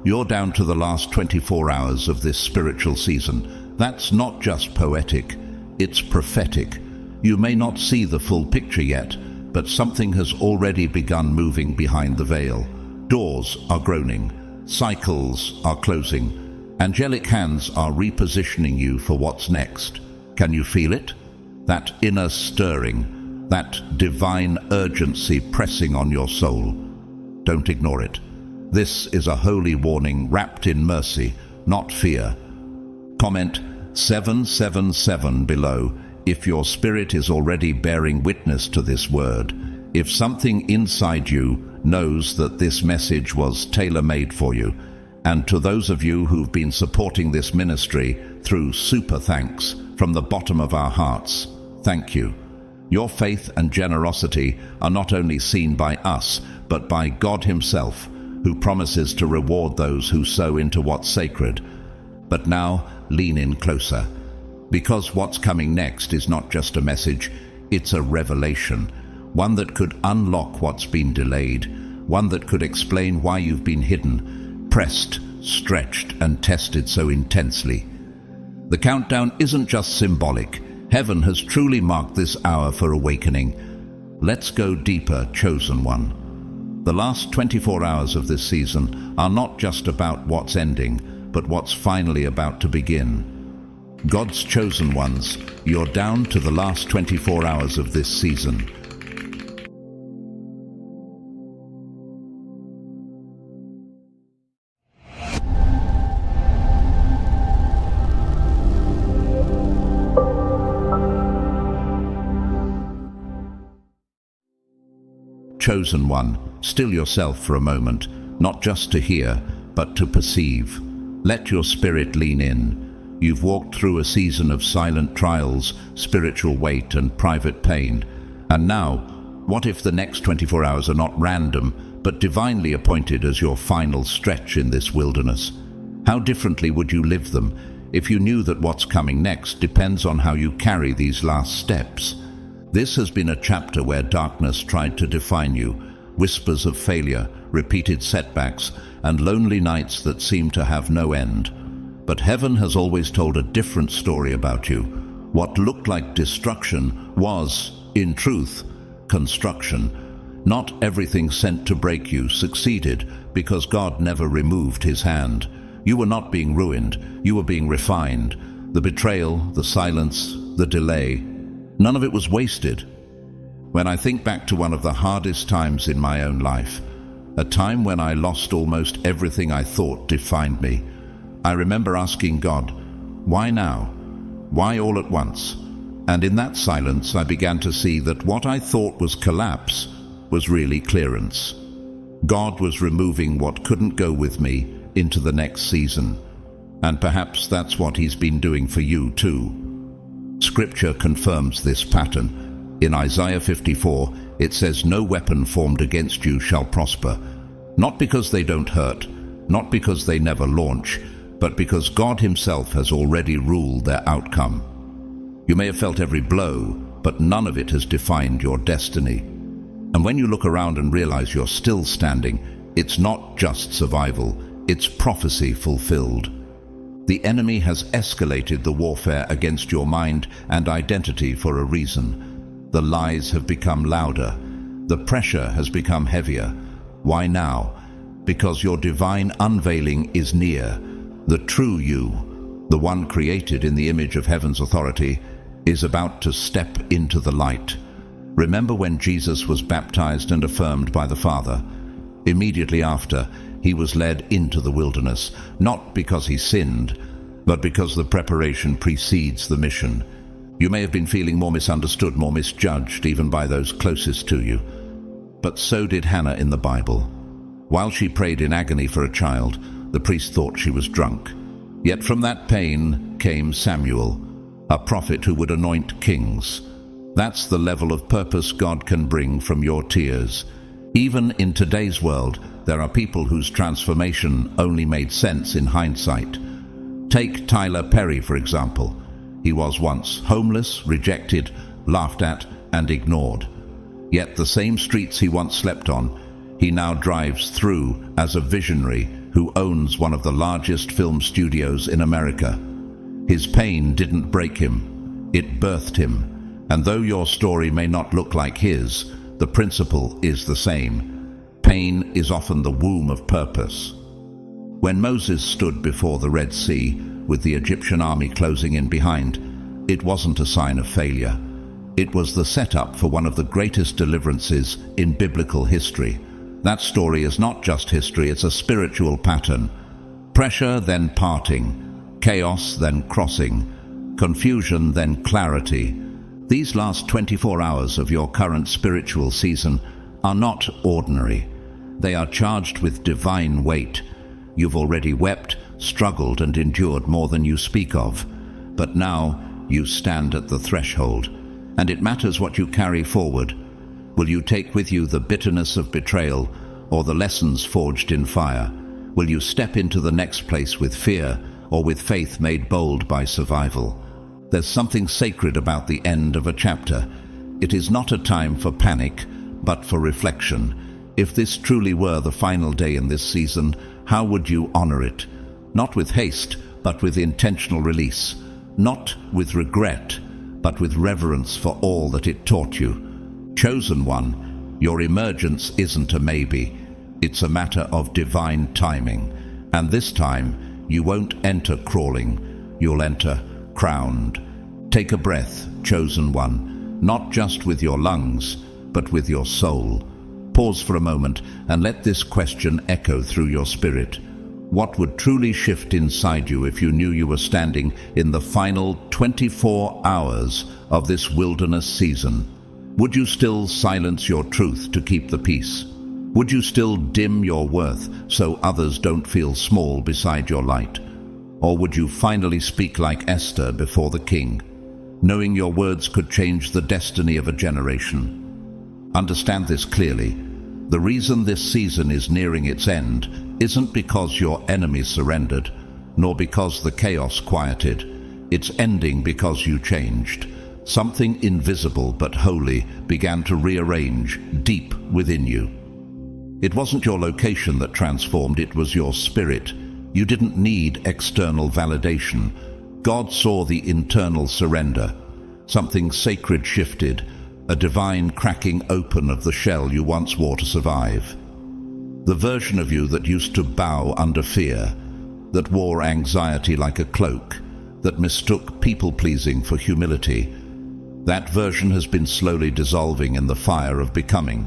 You're down to the last 24 hours of this spiritual season. That's not just poetic, it's prophetic. You may not see the full picture yet, but something has already begun moving behind the veil. Doors are groaning, cycles are closing. Angelic hands are repositioning you for what's next. Can you feel it? That inner stirring, that divine urgency pressing on your soul. Don't ignore it. This is a holy warning wrapped in mercy, not fear. Comment 777 below if your spirit is already bearing witness to this word. If something inside you knows that this message was tailor-made for you. And to those of you who've been supporting this ministry through super thanks from the bottom of our hearts, thank you. Your faith and generosity are not only seen by us, but by God Himself, who promises to reward those who sow into what's sacred. But now, lean in closer, because what's coming next is not just a message, it's a revelation, one that could unlock what's been delayed, one that could explain why you've been hidden, pressed, stretched, and tested so intensely. The countdown isn't just symbolic. Heaven has truly marked this hour for awakening. Let's go deeper, chosen one. The last 24 hours of this season are not just about what's ending, but what's finally about to begin. God's chosen ones, you're down to the last 24 hours of this season. Chosen one, still yourself for a moment, not just to hear, but to perceive. Let your spirit lean in. You've walked through a season of silent trials, spiritual weight, and private pain. And now, what if the next 24 hours are not random, but divinely appointed as your final stretch in this wilderness? How differently would you live them if you knew that what's coming next depends on how you carry these last steps? This has been a chapter where darkness tried to define you, whispers of failure, repeated setbacks, and lonely nights that seemed to have no end. But heaven has always told a different story about you. What looked like destruction was, in truth, construction. Not everything sent to break you succeeded because God never removed His hand. You were not being ruined, you were being refined. The betrayal, the silence, the delay, none of it was wasted. When I think back to one of the hardest times in my own life, a time when I lost almost everything I thought defined me, I remember asking God, why now? Why all at once? And in that silence, I began to see that what I thought was collapse was really clearance. God was removing what couldn't go with me into the next season. And perhaps that's what He's been doing for you too. Scripture confirms this pattern. In Isaiah 54, it says, "No weapon formed against you shall prosper," not because they don't hurt, not because they never launch, but because God Himself has already ruled their outcome. You may have felt every blow, but none of it has defined your destiny. And when you look around and realize you're still standing, it's not just survival, it's prophecy fulfilled. The enemy has escalated the warfare against your mind and identity for a reason. The lies have become louder. The pressure has become heavier. Why now? Because your divine unveiling is near. The true you, the one created in the image of heaven's authority, is about to step into the light. Remember when Jesus was baptized and affirmed by the Father? Immediately after, He was led into the wilderness, not because He sinned, but because the preparation precedes the mission. You may have been feeling more misunderstood, more misjudged, even by those closest to you. But so did Hannah in the Bible. While she prayed in agony for a child, the priest thought she was drunk. Yet from that pain came Samuel, a prophet who would anoint kings. That's the level of purpose God can bring from your tears. Even in today's world, there are people whose transformation only made sense in hindsight. Take Tyler Perry, for example. He was once homeless, rejected, laughed at, and ignored. Yet the same streets he once slept on, he now drives through as a visionary who owns one of the largest film studios in America. His pain didn't break him, it birthed him. And though your story may not look like his, the principle is the same. Pain is often the womb of purpose. When Moses stood before the Red Sea, with the Egyptian army closing in behind, it wasn't a sign of failure. It was the setup for one of the greatest deliverances in biblical history. That story is not just history, it's a spiritual pattern. Pressure, then parting. Chaos, then crossing. Confusion, then clarity. These last 24 hours of your current spiritual season are not ordinary. They are charged with divine weight. You've already wept, struggled, and endured more than you speak of. But now you stand at the threshold, and it matters what you carry forward. Will you take with you the bitterness of betrayal or the lessons forged in fire? Will you step into the next place with fear or with faith made bold by survival? There's something sacred about the end of a chapter. It is not a time for panic, but for reflection. If this truly were the final day in this season, how would you honor it? Not with haste, but with intentional release. Not with regret, but with reverence for all that it taught you. Chosen one, your emergence isn't a maybe. It's a matter of divine timing. And this time, you won't enter crawling. You'll enter crowned. Take a breath, chosen one, not just with your lungs, but with your soul. Pause for a moment and let this question echo through your spirit. What would truly shift inside you if you knew you were standing in the final 24 hours of this wilderness season? Would you still silence your truth to keep the peace? Would you still dim your worth so others don't feel small beside your light? Or would you finally speak like Esther before the king, knowing your words could change the destiny of a generation? Understand this clearly. The reason this season is nearing its end isn't because your enemies surrendered, nor because the chaos quieted. It's ending because you changed. Something invisible but holy began to rearrange deep within you. It wasn't your location that transformed, it was your spirit. You didn't need external validation. God saw the internal surrender. Something sacred shifted, a divine cracking open of the shell you once wore to survive. The version of you that used to bow under fear, that wore anxiety like a cloak, that mistook people-pleasing for humility, That version has been slowly dissolving in the fire of becoming.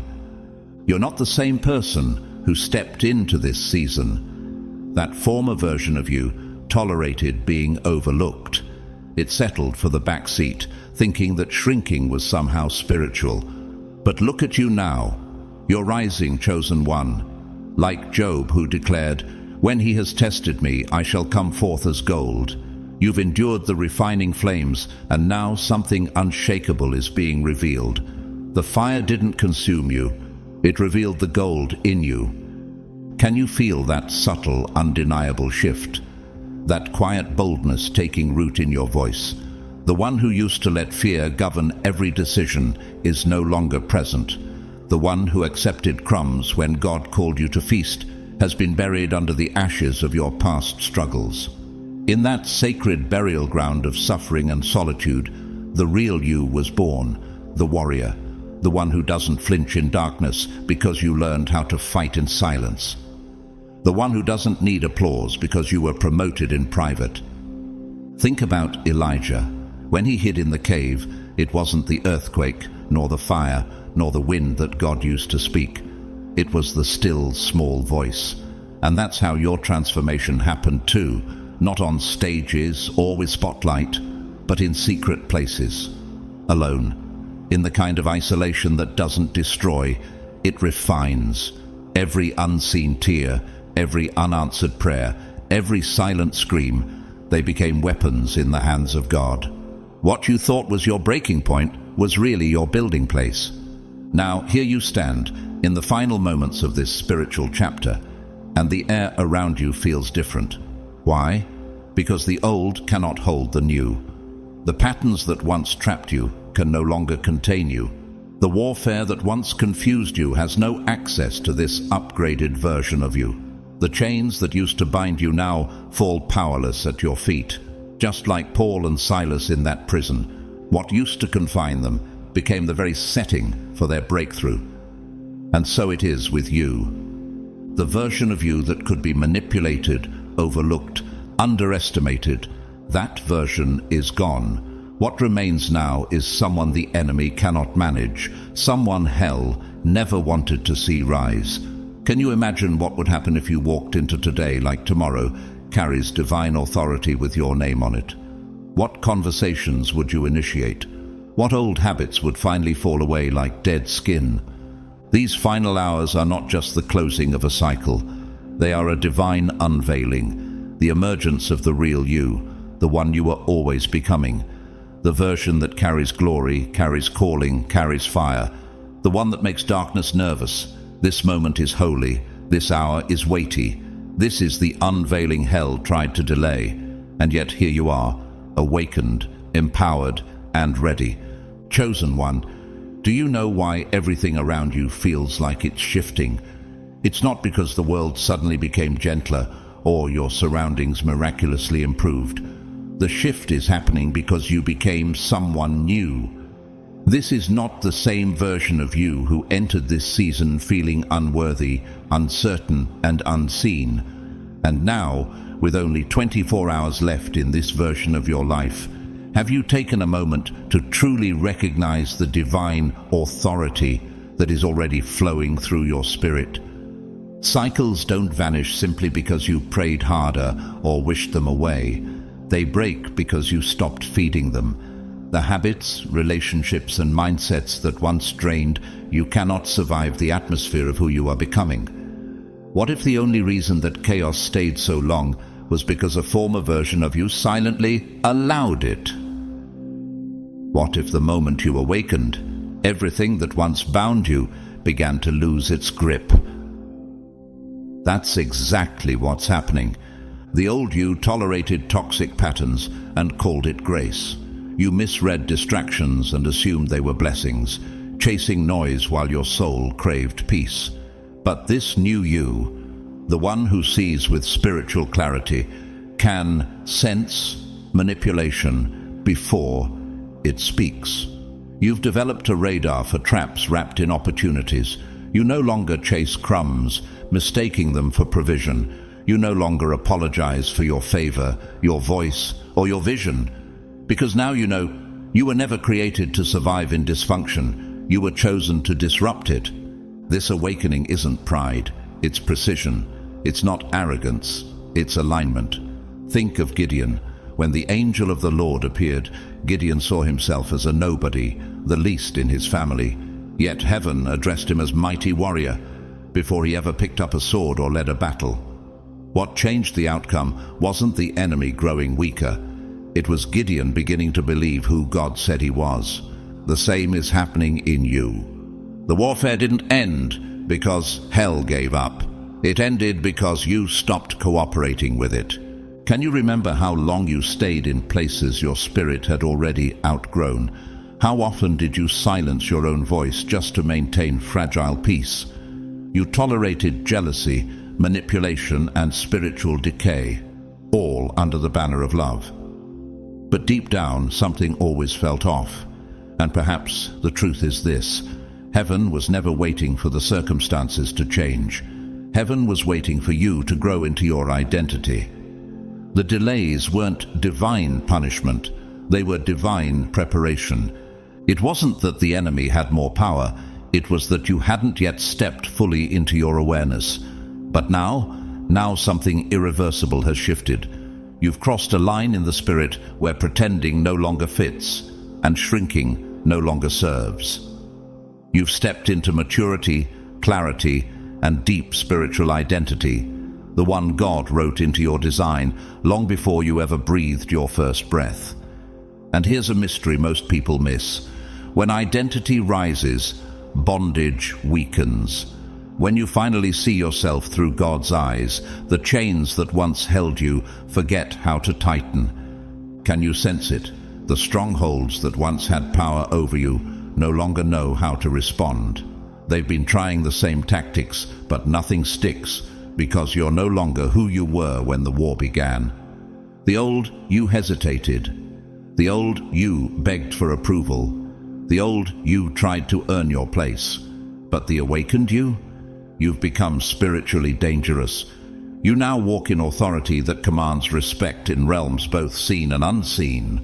You're not the same person who stepped into this season. That former version of you tolerated being overlooked. It settled for the back seat, thinking that shrinking was somehow spiritual. But look at you now. You're rising, chosen one. Like Job, who declared, "When he has tested me, I shall come forth as gold." You've endured the refining flames, and now something unshakable is being revealed. The fire didn't consume you. It revealed the gold in you. Can you feel that subtle, undeniable shift? That quiet boldness taking root in your voice? The one who used to let fear govern every decision is no longer present. The one who accepted crumbs when God called you to feast has been buried under the ashes of your past struggles. In that sacred burial ground of suffering and solitude, the real you was born, the warrior, the one who doesn't flinch in darkness because you learned how to fight in silence. The one who doesn't need applause because you were promoted in private. Think about Elijah. When he hid in the cave, it wasn't the earthquake, nor the fire, nor the wind that God used to speak. It was the still, small voice. And that's how your transformation happened too, not on stages or with spotlight, but in secret places, alone, in the kind of isolation that doesn't destroy, it refines. Every unseen tear, every unanswered prayer, every silent scream, they became weapons in the hands of God. What you thought was your breaking point was really your building place. Now, here you stand, in the final moments of this spiritual chapter, and the air around you feels different. Why? Because the old cannot hold the new. The patterns that once trapped you can no longer contain you. The warfare that once confused you has no access to this upgraded version of you. The chains that used to bind you now fall powerless at your feet. Just like Paul and Silas in that prison, what used to confine them became the very setting for their breakthrough. And so it is with you. The version of you that could be manipulated, overlooked, underestimated, that version is gone. What remains now is someone the enemy cannot manage, someone hell never wanted to see rise. Can you imagine what would happen if you walked into today like tomorrow carries divine authority with your name on it? What conversations would you initiate? What old habits would finally fall away like dead skin? These final hours are not just the closing of a cycle. They are a divine unveiling, the emergence of the real you, the one you are always becoming, the version that carries glory, carries calling, carries fire, the one that makes darkness nervous. This moment is holy, this hour is weighty. This is the unveiling hell tried to delay, and yet here you are, awakened, empowered, and ready. Chosen one, do you know why everything around you feels like it's shifting? It's not because the world suddenly became gentler or your surroundings miraculously improved. The shift is happening because you became someone new. This is not the same version of you who entered this season feeling unworthy, uncertain, and unseen. And now, with only 24 hours left in this version of your life, have you taken a moment to truly recognize the divine authority that is already flowing through your spirit? Cycles don't vanish simply because you prayed harder or wished them away. They break because you stopped feeding them. The habits, relationships, and mindsets that once drained you cannot survive the atmosphere of who you are becoming. What if the only reason that chaos stayed so long was because a former version of you silently allowed it? What if the moment you awakened, everything that once bound you began to lose its grip? That's exactly what's happening. The old you tolerated toxic patterns and called it grace. You misread distractions and assumed they were blessings, chasing noise while your soul craved peace. But this new you, the one who sees with spiritual clarity, can sense manipulation before it speaks. You've developed a radar for traps wrapped in opportunities. You no longer chase crumbs, mistaking them for provision. You no longer apologize for your favor, your voice, or your vision, because now you know You were never created to survive in dysfunction. You were chosen to disrupt it. This awakening isn't pride, it's precision. It's not arrogance, it's alignment. Think of Gideon. When the angel of the Lord appeared, Gideon saw himself as a nobody, the least in his family. Yet heaven addressed him as mighty warrior before he ever picked up a sword or led a battle. What changed the outcome wasn't the enemy growing weaker. It was Gideon beginning to believe who God said he was. The same is happening in you. The warfare didn't end because hell gave up. It ended because you stopped cooperating with it. Can you remember how long you stayed in places your spirit had already outgrown? How often did you silence your own voice just to maintain fragile peace? You tolerated jealousy, manipulation, and spiritual decay, all under the banner of love. But deep down, something always felt off. And perhaps the truth is this: heaven was never waiting for the circumstances to change. Heaven was waiting for you to grow into your identity. The delays weren't divine punishment, they were divine preparation. It wasn't that the enemy had more power, it was that you hadn't yet stepped fully into your awareness. But now something irreversible has shifted. You've crossed a line in the spirit where pretending no longer fits, and shrinking no longer serves. You've stepped into maturity, clarity, and deep spiritual identity, the one God wrote into your design long before you ever breathed your first breath. And here's a mystery most people miss. When identity rises, bondage weakens. When you finally see yourself through God's eyes, the chains that once held you forget how to tighten. Can you sense it? The strongholds that once had power over you no longer know how to respond. They've been trying the same tactics, but nothing sticks, because you're no longer who you were when the war began. The old you hesitated. The old you begged for approval. The old you tried to earn your place. But the awakened you? You've become spiritually dangerous. You now walk in authority that commands respect in realms both seen and unseen.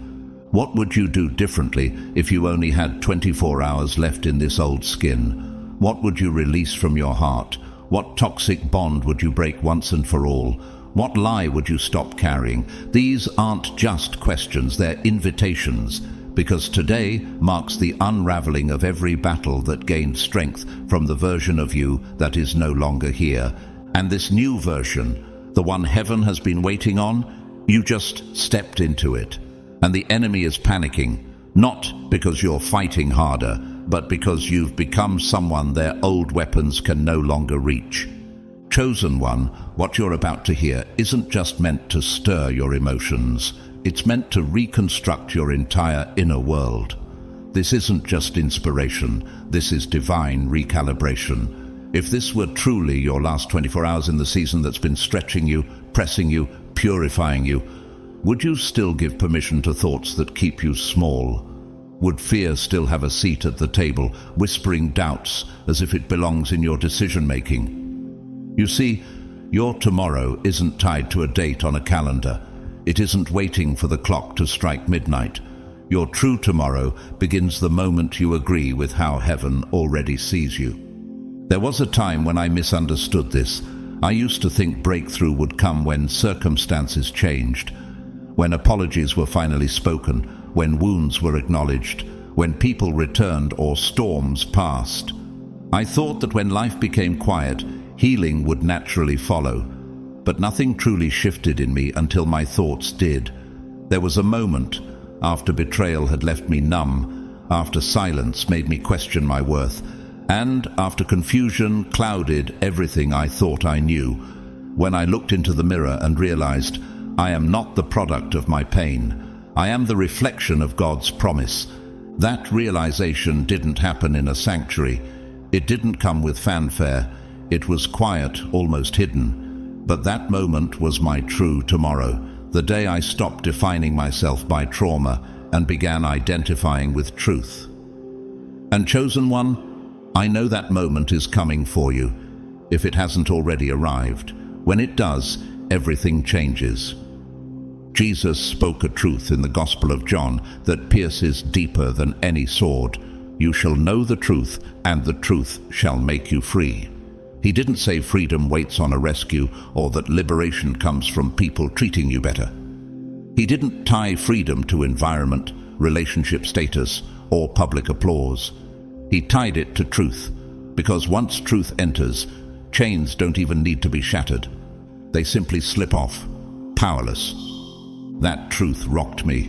What would you do differently if you only had 24 hours left in this old skin? What would you release from your heart? What toxic bond would you break once and for all? What lie would you stop carrying? These aren't just questions, they're invitations, because today marks the unraveling of every battle that gained strength from the version of you that is no longer here. And this new version, the one heaven has been waiting on, you just stepped into it. And the enemy is panicking, not because you're fighting harder, but because you've become someone their old weapons can no longer reach. Chosen one, what you're about to hear isn't just meant to stir your emotions. It's meant to reconstruct your entire inner world. This isn't just inspiration, this is divine recalibration. If this were truly your last 24 hours in the season that's been stretching you, pressing you, purifying you, would you still give permission to thoughts that keep you small? Would fear still have a seat at the table, whispering doubts as if it belongs in your decision-making? You see, your tomorrow isn't tied to a date on a calendar. It isn't waiting for the clock to strike midnight. Your true tomorrow begins the moment you agree with how heaven already sees you. There was a time when I misunderstood this. I used to think breakthrough would come when circumstances changed, when apologies were finally spoken, when wounds were acknowledged, when people returned or storms passed. I thought that when life became quiet, healing would naturally follow. But nothing truly shifted in me until my thoughts did. There was a moment, after betrayal had left me numb, after silence made me question my worth, and after confusion clouded everything I thought I knew, when I looked into the mirror and realized I am not the product of my pain. I am the reflection of God's promise. That realization didn't happen in a sanctuary. It didn't come with fanfare. It was quiet, almost hidden. But that moment was my true tomorrow, the day I stopped defining myself by trauma and began identifying with truth. And chosen one, I know that moment is coming for you, if it hasn't already arrived. When it does, everything changes. Jesus spoke a truth in the Gospel of John that pierces deeper than any sword. You shall know the truth, and the truth shall make you free. He didn't say freedom waits on a rescue or that liberation comes from people treating you better. He didn't tie freedom to environment, relationship status, or public applause. He tied it to truth, because once truth enters, chains don't even need to be shattered. They simply slip off, powerless. That truth rocked me,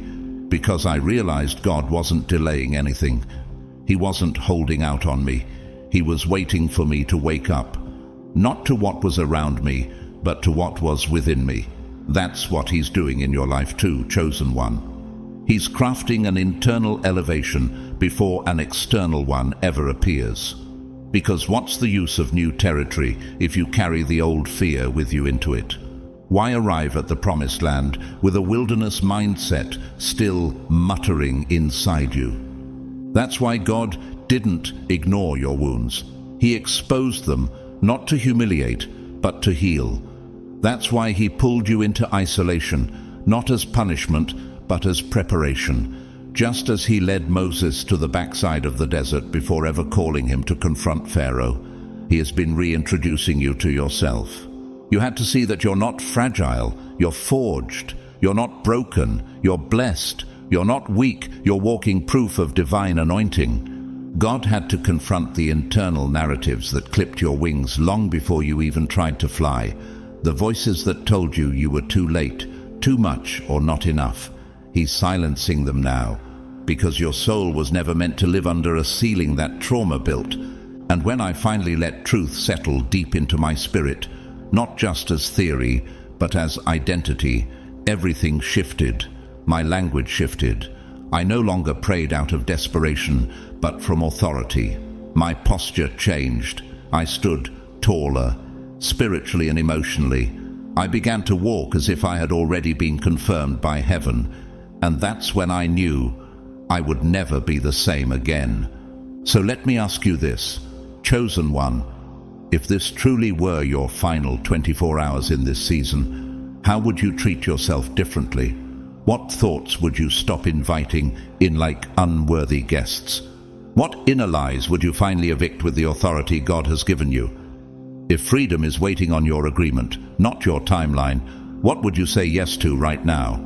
because I realized God wasn't delaying anything. He wasn't holding out on me. He was waiting for me to wake up, not to what was around me, but to what was within me. That's what He's doing in your life too, chosen one. He's crafting an internal elevation before an external one ever appears. Because what's the use of new territory if you carry the old fear with you into it? Why arrive at the promised land with a wilderness mindset still muttering inside you? That's why God didn't ignore your wounds. He exposed them, not to humiliate, but to heal. That's why He pulled you into isolation, not as punishment, but as preparation. Just as He led Moses to the backside of the desert before ever calling him to confront Pharaoh, He has been reintroducing you to yourself. You had to see that you're not fragile, you're forged. You're not broken, you're blessed. You're not weak, you're walking proof of divine anointing. God had to confront the internal narratives that clipped your wings long before you even tried to fly. The voices that told you you were too late, too much, or not enough. He's silencing them now, because your soul was never meant to live under a ceiling that trauma built. And when I finally let truth settle deep into my spirit, not just as theory, but as identity, everything shifted. My language shifted. I no longer prayed out of desperation, but from authority. My posture changed. I stood taller, spiritually and emotionally. I began to walk as if I had already been confirmed by heaven. And that's when I knew I would never be the same again. So let me ask you this, chosen one, if this truly were your final 24 hours in this season, how would you treat yourself differently? What thoughts would you stop inviting in like unworthy guests? What inner lies would you finally evict with the authority God has given you? If freedom is waiting on your agreement, not your timeline, what would you say yes to right now?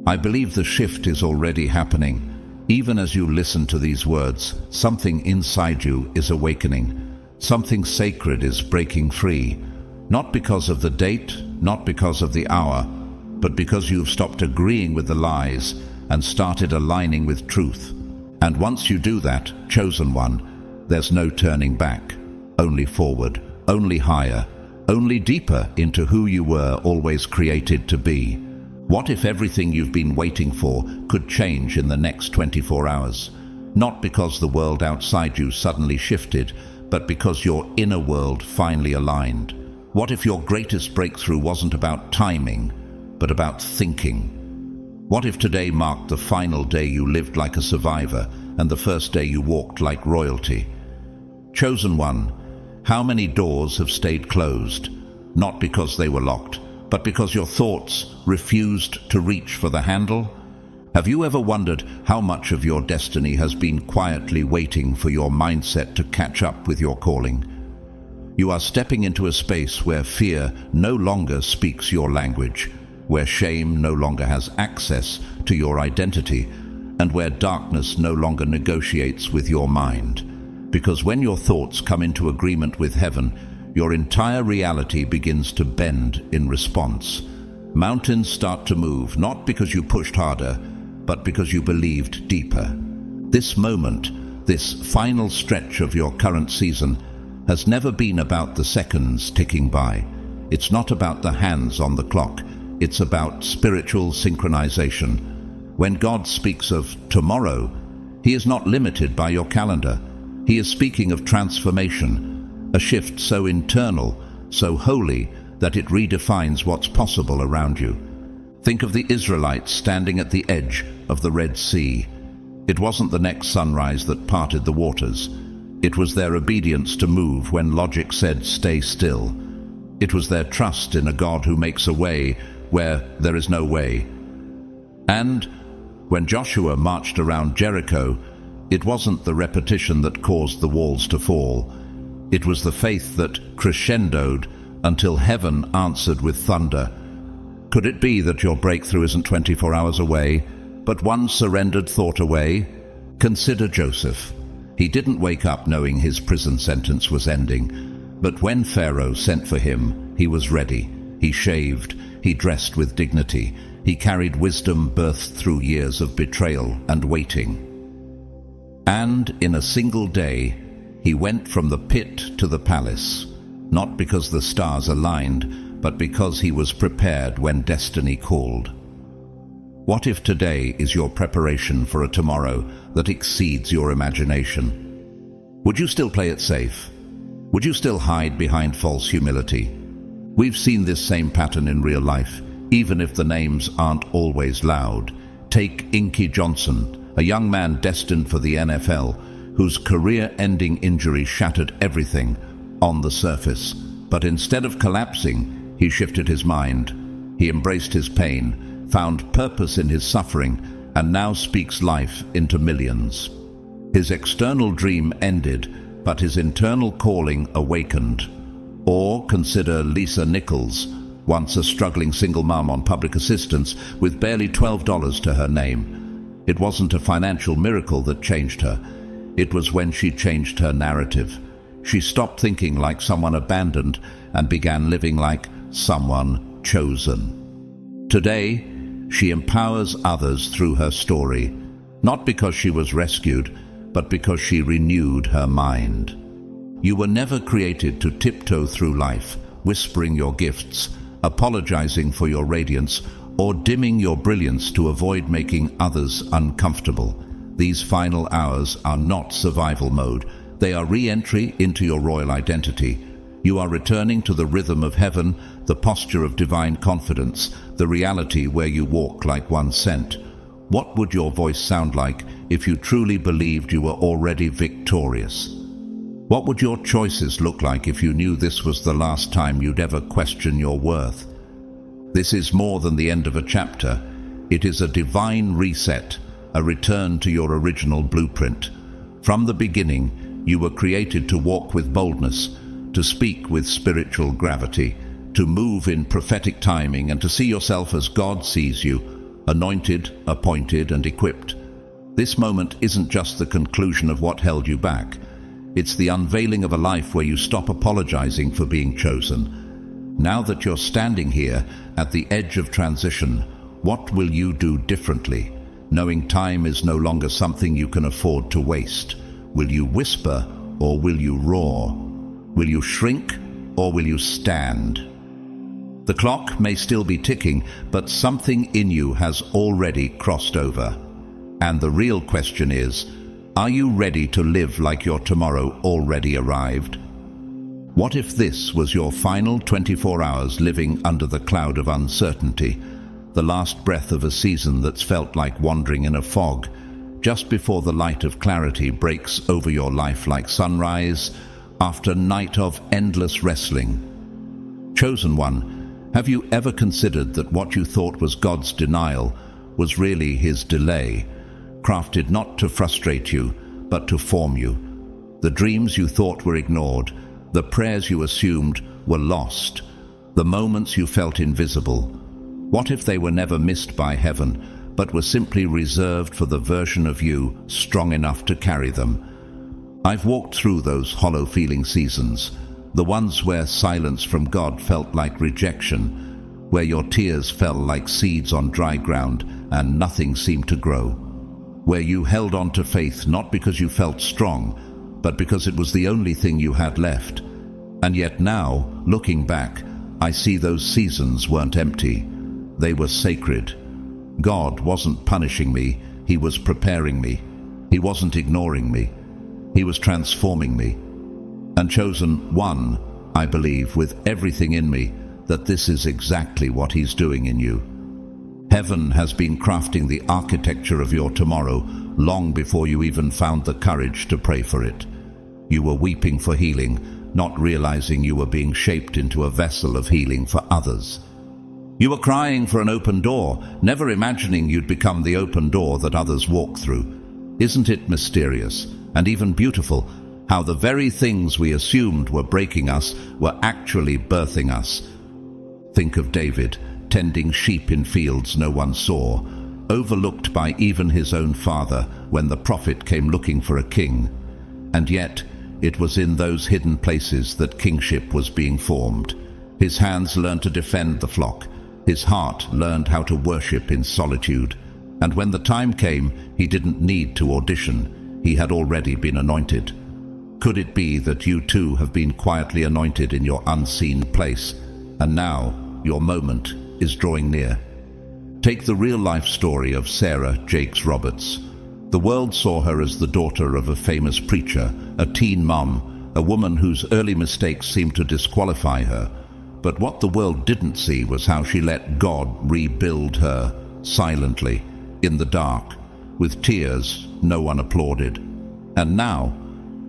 I believe the shift is already happening. Even as you listen to these words, something inside you is awakening. Something sacred is breaking free. Not because of the date, not because of the hour, but because you've stopped agreeing with the lies and started aligning with truth. And once you do that, chosen one, there's no turning back. Only forward, only higher, only deeper into who you were always created to be. What if everything you've been waiting for could change in the next 24 hours? Not because the world outside you suddenly shifted, but because your inner world finally aligned. What if your greatest breakthrough wasn't about timing, but about thinking? What if today marked the final day you lived like a survivor and the first day you walked like royalty? Chosen one, how many doors have stayed closed? Not because they were locked, but because your thoughts refused to reach for the handle? Have you ever wondered how much of your destiny has been quietly waiting for your mindset to catch up with your calling? You are stepping into a space where fear no longer speaks your language, where shame no longer has access to your identity, and where darkness no longer negotiates with your mind. Because when your thoughts come into agreement with heaven, your entire reality begins to bend in response. Mountains start to move, not because you pushed harder, but because you believed deeper. This moment, this final stretch of your current season, has never been about the seconds ticking by. It's not about the hands on the clock. It's about spiritual synchronization. When God speaks of tomorrow, He is not limited by your calendar. He is speaking of transformation, a shift so internal, so holy, that it redefines what's possible around you. Think of the Israelites standing at the edge of the Red Sea. It wasn't the next sunrise that parted the waters. It was their obedience to move when logic said, "Stay still." It was their trust in a God who makes a way where there is no way. And when Joshua marched around Jericho, it wasn't the repetition that caused the walls to fall. It was the faith that crescendoed until heaven answered with thunder. Could it be that your breakthrough isn't 24 hours away, but one surrendered thought away? Consider Joseph. He didn't wake up knowing his prison sentence was ending, but when Pharaoh sent for him, he was ready. He shaved, he dressed with dignity, he carried wisdom birthed through years of betrayal and waiting. And in a single day, he went from the pit to the palace, not because the stars aligned, but because he was prepared when destiny called. What if today is your preparation for a tomorrow that exceeds your imagination? Would you still play it safe? Would you still hide behind false humility? We've seen this same pattern in real life, even if the names aren't always loud. Take Inky Johnson, a young man destined for the NFL, whose career-ending injury shattered everything on the surface. But instead of collapsing, he shifted his mind. He embraced his pain, found purpose in his suffering, and now speaks life into millions. His external dream ended, but his internal calling awakened. Or consider Lisa Nichols, once a struggling single mom on public assistance with barely $12 to her name. It wasn't a financial miracle that changed her. It was when she changed her narrative. She stopped thinking like someone abandoned and began living like someone chosen. Today, she empowers others through her story, not because she was rescued, but because she renewed her mind. You were never created to tiptoe through life, whispering your gifts, apologizing for your radiance, or dimming your brilliance to avoid making others uncomfortable. These final hours are not survival mode. They are re-entry into your royal identity. You are returning to the rhythm of heaven, the posture of divine confidence, the reality where you walk like one sent. What would your voice sound like if you truly believed you were already victorious? What would your choices look like if you knew this was the last time you'd ever question your worth? This is more than the end of a chapter. It is a divine reset, a return to your original blueprint. From the beginning, you were created to walk with boldness, to speak with spiritual gravity, to move in prophetic timing, and to see yourself as God sees you, anointed, appointed, and equipped. This moment isn't just the conclusion of what held you back. It's the unveiling of a life where you stop apologizing for being chosen. Now that you're standing here at the edge of transition, what will you do differently, knowing time is no longer something you can afford to waste? Will you whisper or will you roar? Will you shrink or will you stand? The clock may still be ticking, but something in you has already crossed over. And the real question is, are you ready to live like your tomorrow already arrived? What if this was your final 24 hours living under the cloud of uncertainty, the last breath of a season that's felt like wandering in a fog, just before the light of clarity breaks over your life like sunrise after night of endless wrestling? Chosen one, have you ever considered that what you thought was God's denial was really His delay, crafted not to frustrate you, but to form you? The dreams you thought were ignored, the prayers you assumed were lost, the moments you felt invisible. What if they were never missed by heaven, but were simply reserved for the version of you strong enough to carry them? I've walked through those hollow feeling seasons, the ones where silence from God felt like rejection, where your tears fell like seeds on dry ground and nothing seemed to grow, where you held on to faith not because you felt strong, but because it was the only thing you had left. And yet now, looking back, I see those seasons weren't empty. They were sacred. God wasn't punishing me, He was preparing me. He wasn't ignoring me. He was transforming me. And chosen one, I believe with everything in me that this is exactly what He's doing in you. Heaven has been crafting the architecture of your tomorrow long before you even found the courage to pray for it. You were weeping for healing, not realizing you were being shaped into a vessel of healing for others. You were crying for an open door, never imagining you'd become the open door that others walk through. Isn't it mysterious, and even beautiful, how the very things we assumed were breaking us were actually birthing us? Think of David, tending sheep in fields no one saw, overlooked by even his own father when the prophet came looking for a king. And yet, it was in those hidden places that kingship was being formed. His hands learned to defend the flock. His heart learned how to worship in solitude. And when the time came, he didn't need to audition. He had already been anointed. Could it be that you too have been quietly anointed in your unseen place, and now your moment is drawing near? Take the real-life story of Sarah Jakes Roberts. The world saw her as the daughter of a famous preacher, a teen mom, a woman whose early mistakes seemed to disqualify her. But what the world didn't see was how she let God rebuild her, silently, in the dark, with tears no one applauded. And now,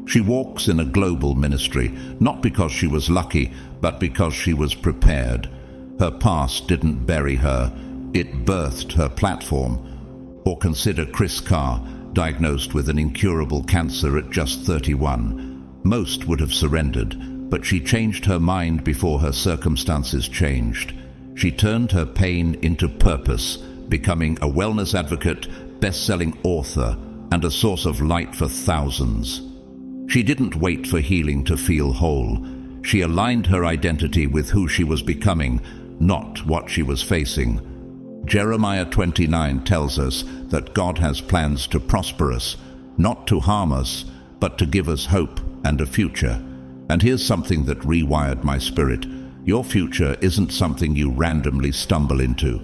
she walks in a global ministry, not because she was lucky, but because she was prepared. Her past didn't bury her, it birthed her platform. Or consider Chris Carr, diagnosed with an incurable cancer at just 31. Most would have surrendered, but she changed her mind before her circumstances changed. She turned her pain into purpose, becoming a wellness advocate, best-selling author, and a source of light for thousands. She didn't wait for healing to feel whole. She aligned her identity with who she was becoming, not what she was facing. Jeremiah 29 tells us that God has plans to prosper us, not to harm us, but to give us hope and a future. And here's something that rewired my spirit. Your future isn't something you randomly stumble into.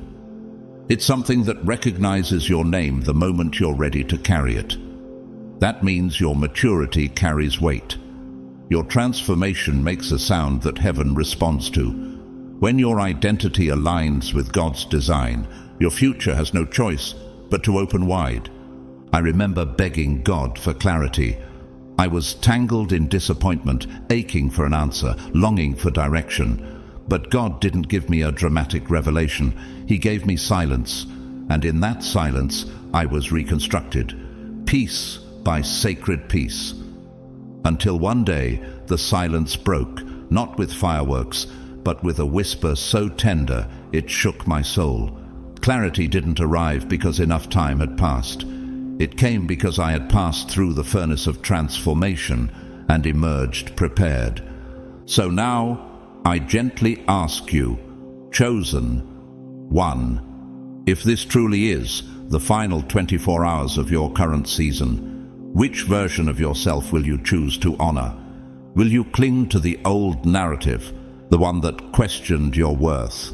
It's something that recognizes your name the moment you're ready to carry it. That means your maturity carries weight. Your transformation makes a sound that heaven responds to. When your identity aligns with God's design, your future has no choice but to open wide. I remember begging God for clarity. I was tangled in disappointment, aching for an answer, longing for direction. But God didn't give me a dramatic revelation. He gave me silence, and in that silence I was reconstructed, piece by sacred piece. Until one day the silence broke, not with fireworks, but with a whisper so tender it shook my soul. Clarity didn't arrive because enough time had passed. It came because I had passed through the furnace of transformation and emerged prepared. So now I gently ask you, chosen one, if this truly is the final 24 hours of your current season, which version of yourself will you choose to honor? Will you cling to the old narrative, the one that questioned your worth,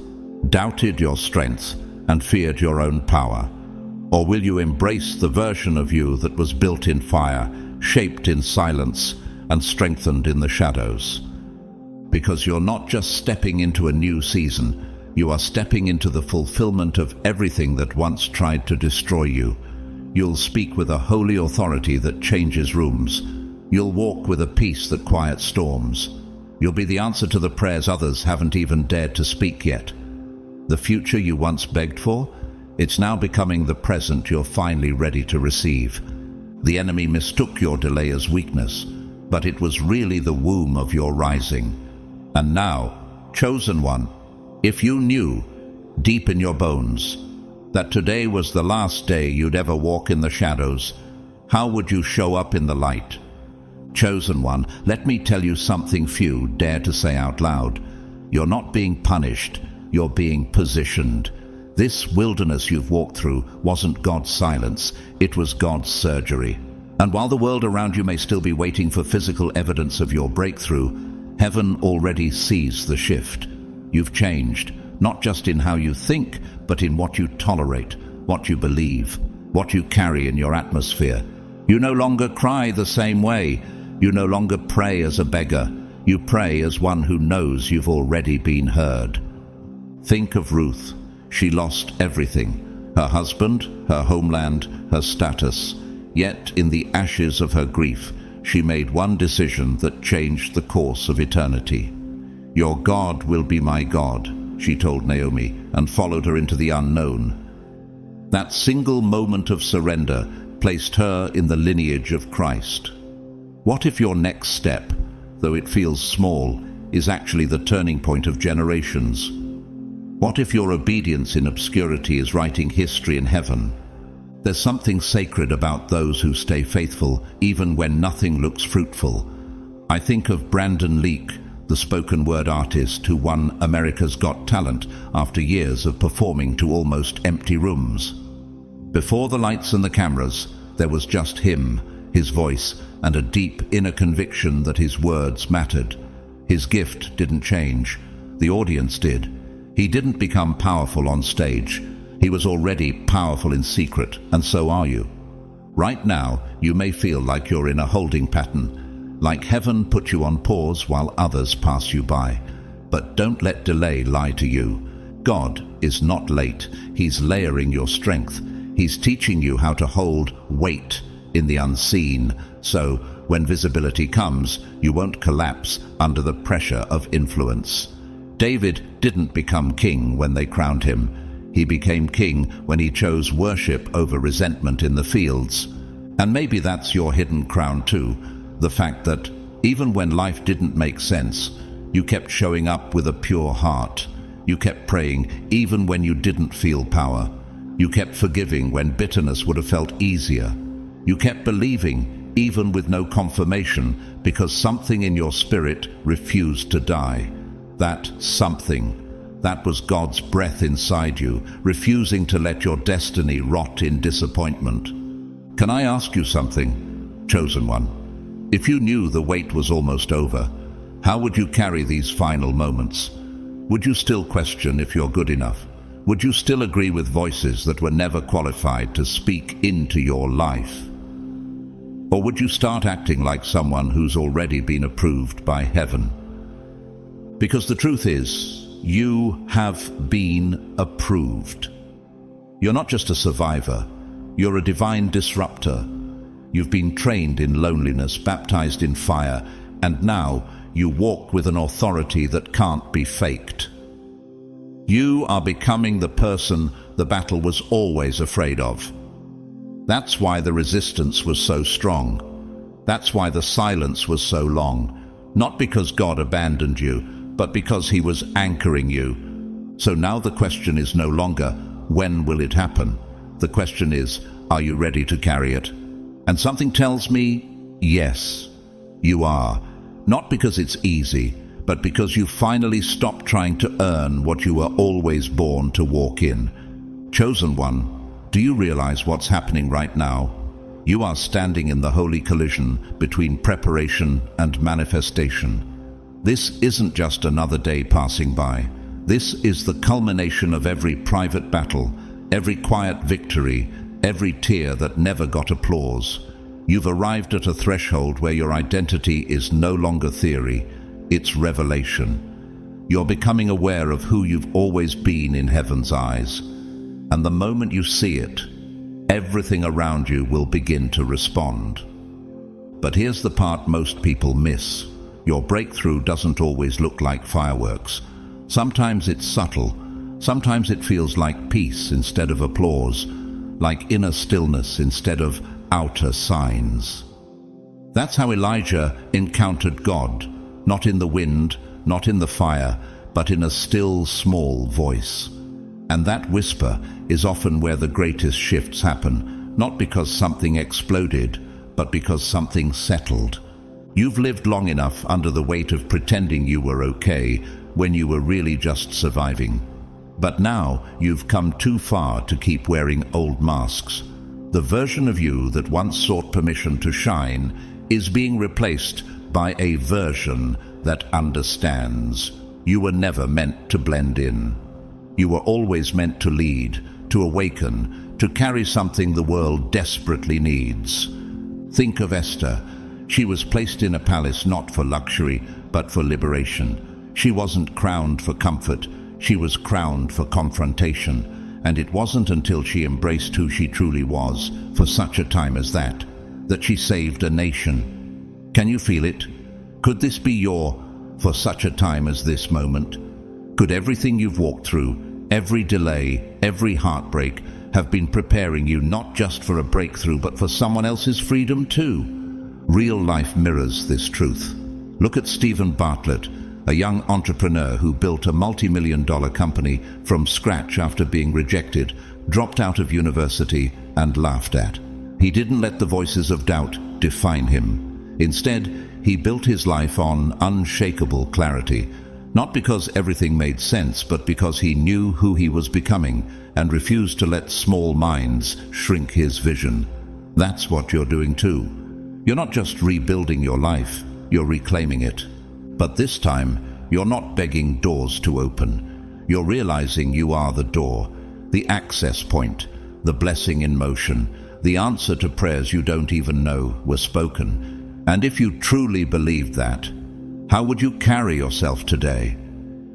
doubted your strength, and feared your own power? Or will you embrace the version of you that was built in fire, shaped in silence, and strengthened in the shadows? Because you're not just stepping into a new season, you are stepping into the fulfillment of everything that once tried to destroy you. You'll speak with a holy authority that changes rooms. You'll walk with a peace that quiets storms. You'll be the answer to the prayers others haven't even dared to speak yet. The future you once begged for, it's now becoming the present you're finally ready to receive. The enemy mistook your delay as weakness, but it was really the womb of your rising. And now, chosen one, if you knew, deep in your bones, that today was the last day you'd ever walk in the shadows, how would you show up in the light? Chosen one, let me tell you something few dare to say out loud. You're not being punished, you're being positioned. This wilderness you've walked through wasn't God's silence, it was God's surgery. And while the world around you may still be waiting for physical evidence of your breakthrough, heaven already sees the shift. You've changed, not just in how you think, but in what you tolerate, what you believe, what you carry in your atmosphere. You no longer cry the same way. You no longer pray as a beggar. You pray as one who knows you've already been heard. Think of Ruth. She lost everything, her husband, her homeland, her status. Yet in the ashes of her grief, she made one decision that changed the course of eternity. Your God will be my God, she told Naomi, and followed her into the unknown. That single moment of surrender placed her in the lineage of Christ. What if your next step, though it feels small, is actually the turning point of generations? What if your obedience in obscurity is writing history in heaven? There's something sacred about those who stay faithful even when nothing looks fruitful. I think of Brandon Leake, the spoken word artist who won America's Got Talent after years of performing to almost empty rooms. Before the lights and the cameras, there was just him, his voice, and a deep inner conviction that his words mattered. His gift didn't change. The audience did. He didn't become powerful on stage. He was already powerful in secret, and so are you. Right now, you may feel like you're in a holding pattern, like heaven put you on pause while others pass you by. But don't let delay lie to you. God is not late. He's layering your strength. He's teaching you how to hold weight in the unseen, so when visibility comes, you won't collapse under the pressure of influence. David didn't become king when they crowned him. He became king when he chose worship over resentment in the fields. And maybe that's your hidden crown too, the fact that even when life didn't make sense, you kept showing up with a pure heart. You kept praying even when you didn't feel power. You kept forgiving when bitterness would have felt easier. You kept believing even with no confirmation because something in your spirit refused to die. That something, that was God's breath inside you, refusing to let your destiny rot in disappointment. Can I ask you something, chosen one? If you knew the wait was almost over, how would you carry these final moments? Would you still question if you're good enough? Would you still agree with voices that were never qualified to speak into your life? Or would you start acting like someone who's already been approved by heaven? Because the truth is, you have been approved. You're not just a survivor, you're a divine disruptor. You've been trained in loneliness, baptized in fire, and now you walk with an authority that can't be faked. You are becoming the person the battle was always afraid of. That's why the resistance was so strong. That's why the silence was so long. Not because God abandoned you, but because he was anchoring you. So now the question is no longer, when will it happen? The question is, are you ready to carry it? And something tells me, yes, you are. Not because it's easy, but because you finally stopped trying to earn what you were always born to walk in. Chosen one, do you realize what's happening right now? You are standing in the holy collision between preparation and manifestation. This isn't just another day passing by. This is the culmination of every private battle, every quiet victory, every tear that never got applause. You've arrived at a threshold where your identity is no longer theory, it's revelation. You're becoming aware of who you've always been in heaven's eyes. And the moment you see it, everything around you will begin to respond. But here's the part most people miss. Your breakthrough doesn't always look like fireworks. Sometimes it's subtle. Sometimes it feels like peace instead of applause, like inner stillness instead of outer signs. That's how Elijah encountered God, not in the wind, not in the fire, but in a still, small voice. And that whisper is often where the greatest shifts happen, not because something exploded, but because something settled. You've lived long enough under the weight of pretending you were okay when you were really just surviving. But now you've come too far to keep wearing old masks. The version of you that once sought permission to shine is being replaced by a version that understands. You were never meant to blend in. You were always meant to lead, to awaken, to carry something the world desperately needs. Think of Esther. She was placed in a palace not for luxury, but for liberation. She wasn't crowned for comfort. She was crowned for confrontation. And it wasn't until she embraced who she truly was, for such a time as that she saved a nation. Can you feel it? Could this be your "for such a time as this" moment? Could everything you've walked through, every delay, every heartbreak, have been preparing you not just for a breakthrough, but for someone else's freedom too? Real life mirrors this truth. Look at Stephen Bartlett, a young entrepreneur who built a multi-million-dollar company from scratch after being rejected, dropped out of university, and laughed at. He didn't let the voices of doubt define him. Instead, he built his life on unshakable clarity, not because everything made sense, but because he knew who he was becoming and refused to let small minds shrink his vision. That's what you're doing too. You're not just rebuilding your life, you're reclaiming it. But this time, you're not begging doors to open. You're realizing you are the door, the access point, the blessing in motion, the answer to prayers you don't even know were spoken. And if you truly believed that, how would you carry yourself today?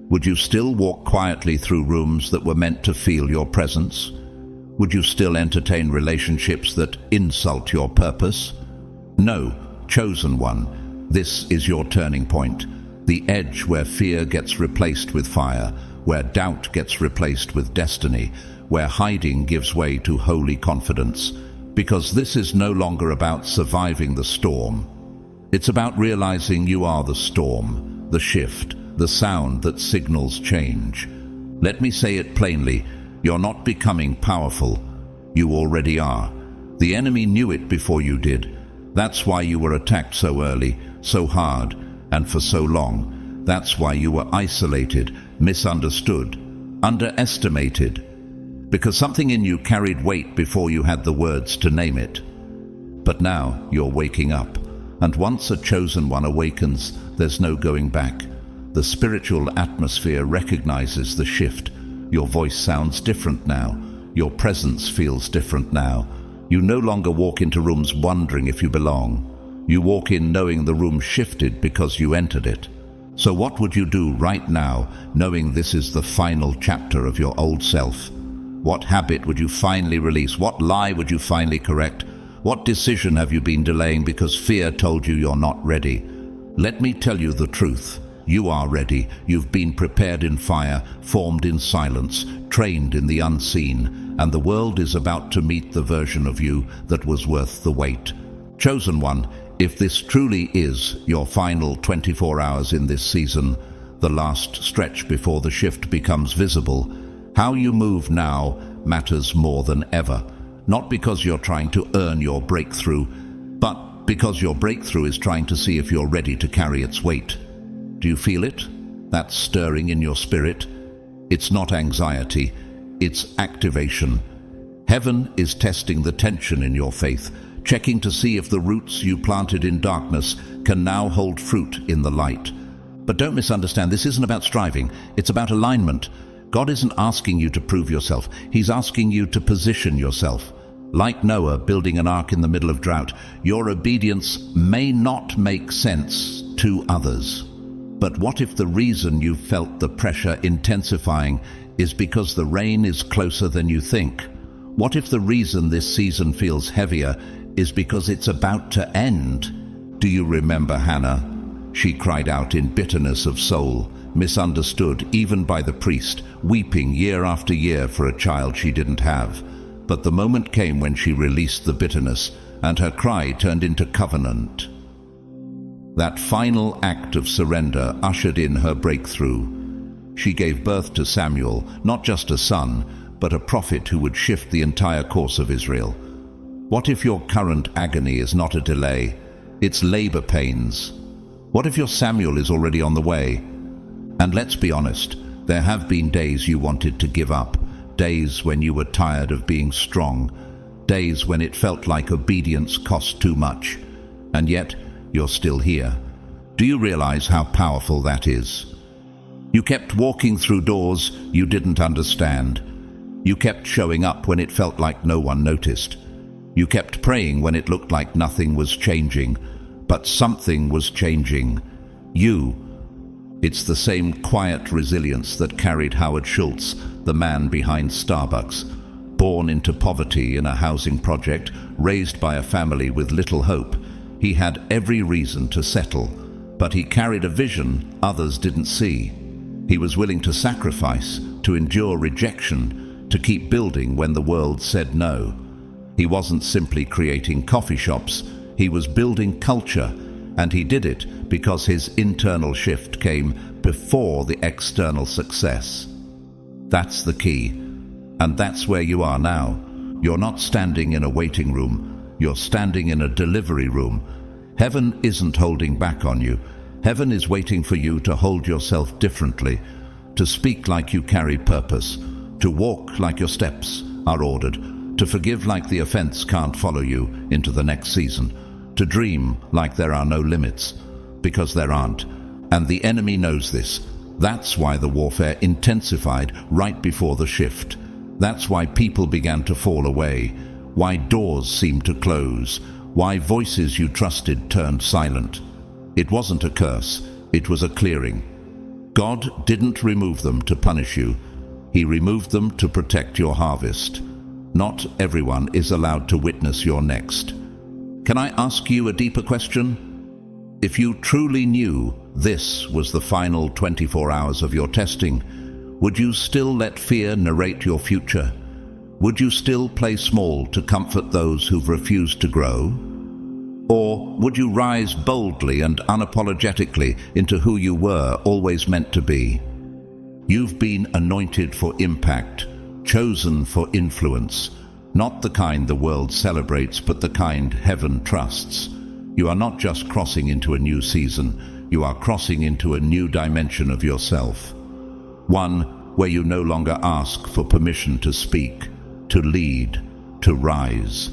Would you still walk quietly through rooms that were meant to feel your presence? Would you still entertain relationships that insult your purpose? No, chosen one, this is your turning point. The edge where fear gets replaced with fire, where doubt gets replaced with destiny, where hiding gives way to holy confidence. Because this is no longer about surviving the storm. It's about realizing you are the storm, the shift, the sound that signals change. Let me say it plainly, you're not becoming powerful. You already are. The enemy knew it before you did. That's why you were attacked so early, so hard, and for so long. That's why you were isolated, misunderstood, underestimated. Because something in you carried weight before you had the words to name it. But now you're waking up. And once a chosen one awakens, there's no going back. The spiritual atmosphere recognizes the shift. Your voice sounds different now. Your presence feels different now. You no longer walk into rooms wondering if you belong. You walk in knowing the room shifted because you entered it. So what would you do right now, knowing this is the final chapter of your old self? What habit would you finally release? What lie would you finally correct? What decision have you been delaying because fear told you you're not ready? Let me tell you the truth. You are ready. You've been prepared in fire, formed in silence, trained in the unseen, and the world is about to meet the version of you that was worth the wait. Chosen one, if this truly is your final 24 hours in this season, the last stretch before the shift becomes visible, how you move now matters more than ever. Not because you're trying to earn your breakthrough, but because your breakthrough is trying to see if you're ready to carry its weight. Do you feel it? That stirring in your spirit? It's not anxiety, it's activation. Heaven is testing the tension in your faith, checking to see if the roots you planted in darkness can now hold fruit in the light. But don't misunderstand, this isn't about striving, it's about alignment. God isn't asking you to prove yourself. He's asking you to position yourself. Like Noah building an ark in the middle of drought, your obedience may not make sense to others. But what if the reason you've felt the pressure intensifying is because the rain is closer than you think? What if the reason this season feels heavier is because it's about to end? Do you remember Hannah? She cried out in bitterness of soul, misunderstood even by the priest, weeping year after year for a child she didn't have. But the moment came when she released the bitterness, and her cry turned into covenant. That final act of surrender ushered in her breakthrough. She gave birth to Samuel, not just a son, but a prophet who would shift the entire course of Israel. What if your current agony is not a delay? It's labor pains. What if your Samuel is already on the way? And let's be honest, there have been days you wanted to give up, days when you were tired of being strong, days when it felt like obedience cost too much, and yet you're still here. Do you realize how powerful that is? You kept walking through doors you didn't understand. You kept showing up when it felt like no one noticed. You kept praying when it looked like nothing was changing, but something was changing. You. It's the same quiet resilience that carried Howard Schultz, the man behind Starbucks. Born into poverty in a housing project, raised by a family with little hope, he had every reason to settle, but he carried a vision others didn't see. He was willing to sacrifice, to endure rejection, to keep building when the world said no. He wasn't simply creating coffee shops, he was building culture, and he did it because his internal shift came before the external success. That's the key, and that's where you are now. You're not standing in a waiting room, you're standing in a delivery room. Heaven isn't holding back on you. Heaven is waiting for you to hold yourself differently, to speak like you carry purpose, to walk like your steps are ordered, to forgive like the offense can't follow you into the next season, to dream like there are no limits, because there aren't. And the enemy knows this. That's why the warfare intensified right before the shift. That's why people began to fall away, why doors seemed to close, why voices you trusted turned silent. It wasn't a curse, it was a clearing. God didn't remove them to punish you. He removed them to protect your harvest. Not everyone is allowed to witness your next. Can I ask you a deeper question? If you truly knew this was the final 24 hours of your testing, would you still let fear narrate your future? Would you still play small to comfort those who've refused to grow? Or would you rise boldly and unapologetically into who you were always meant to be? You've been anointed for impact, chosen for influence, not the kind the world celebrates, but the kind heaven trusts. You are not just crossing into a new season, you are crossing into a new dimension of yourself. One where you no longer ask for permission to speak, to lead, to rise.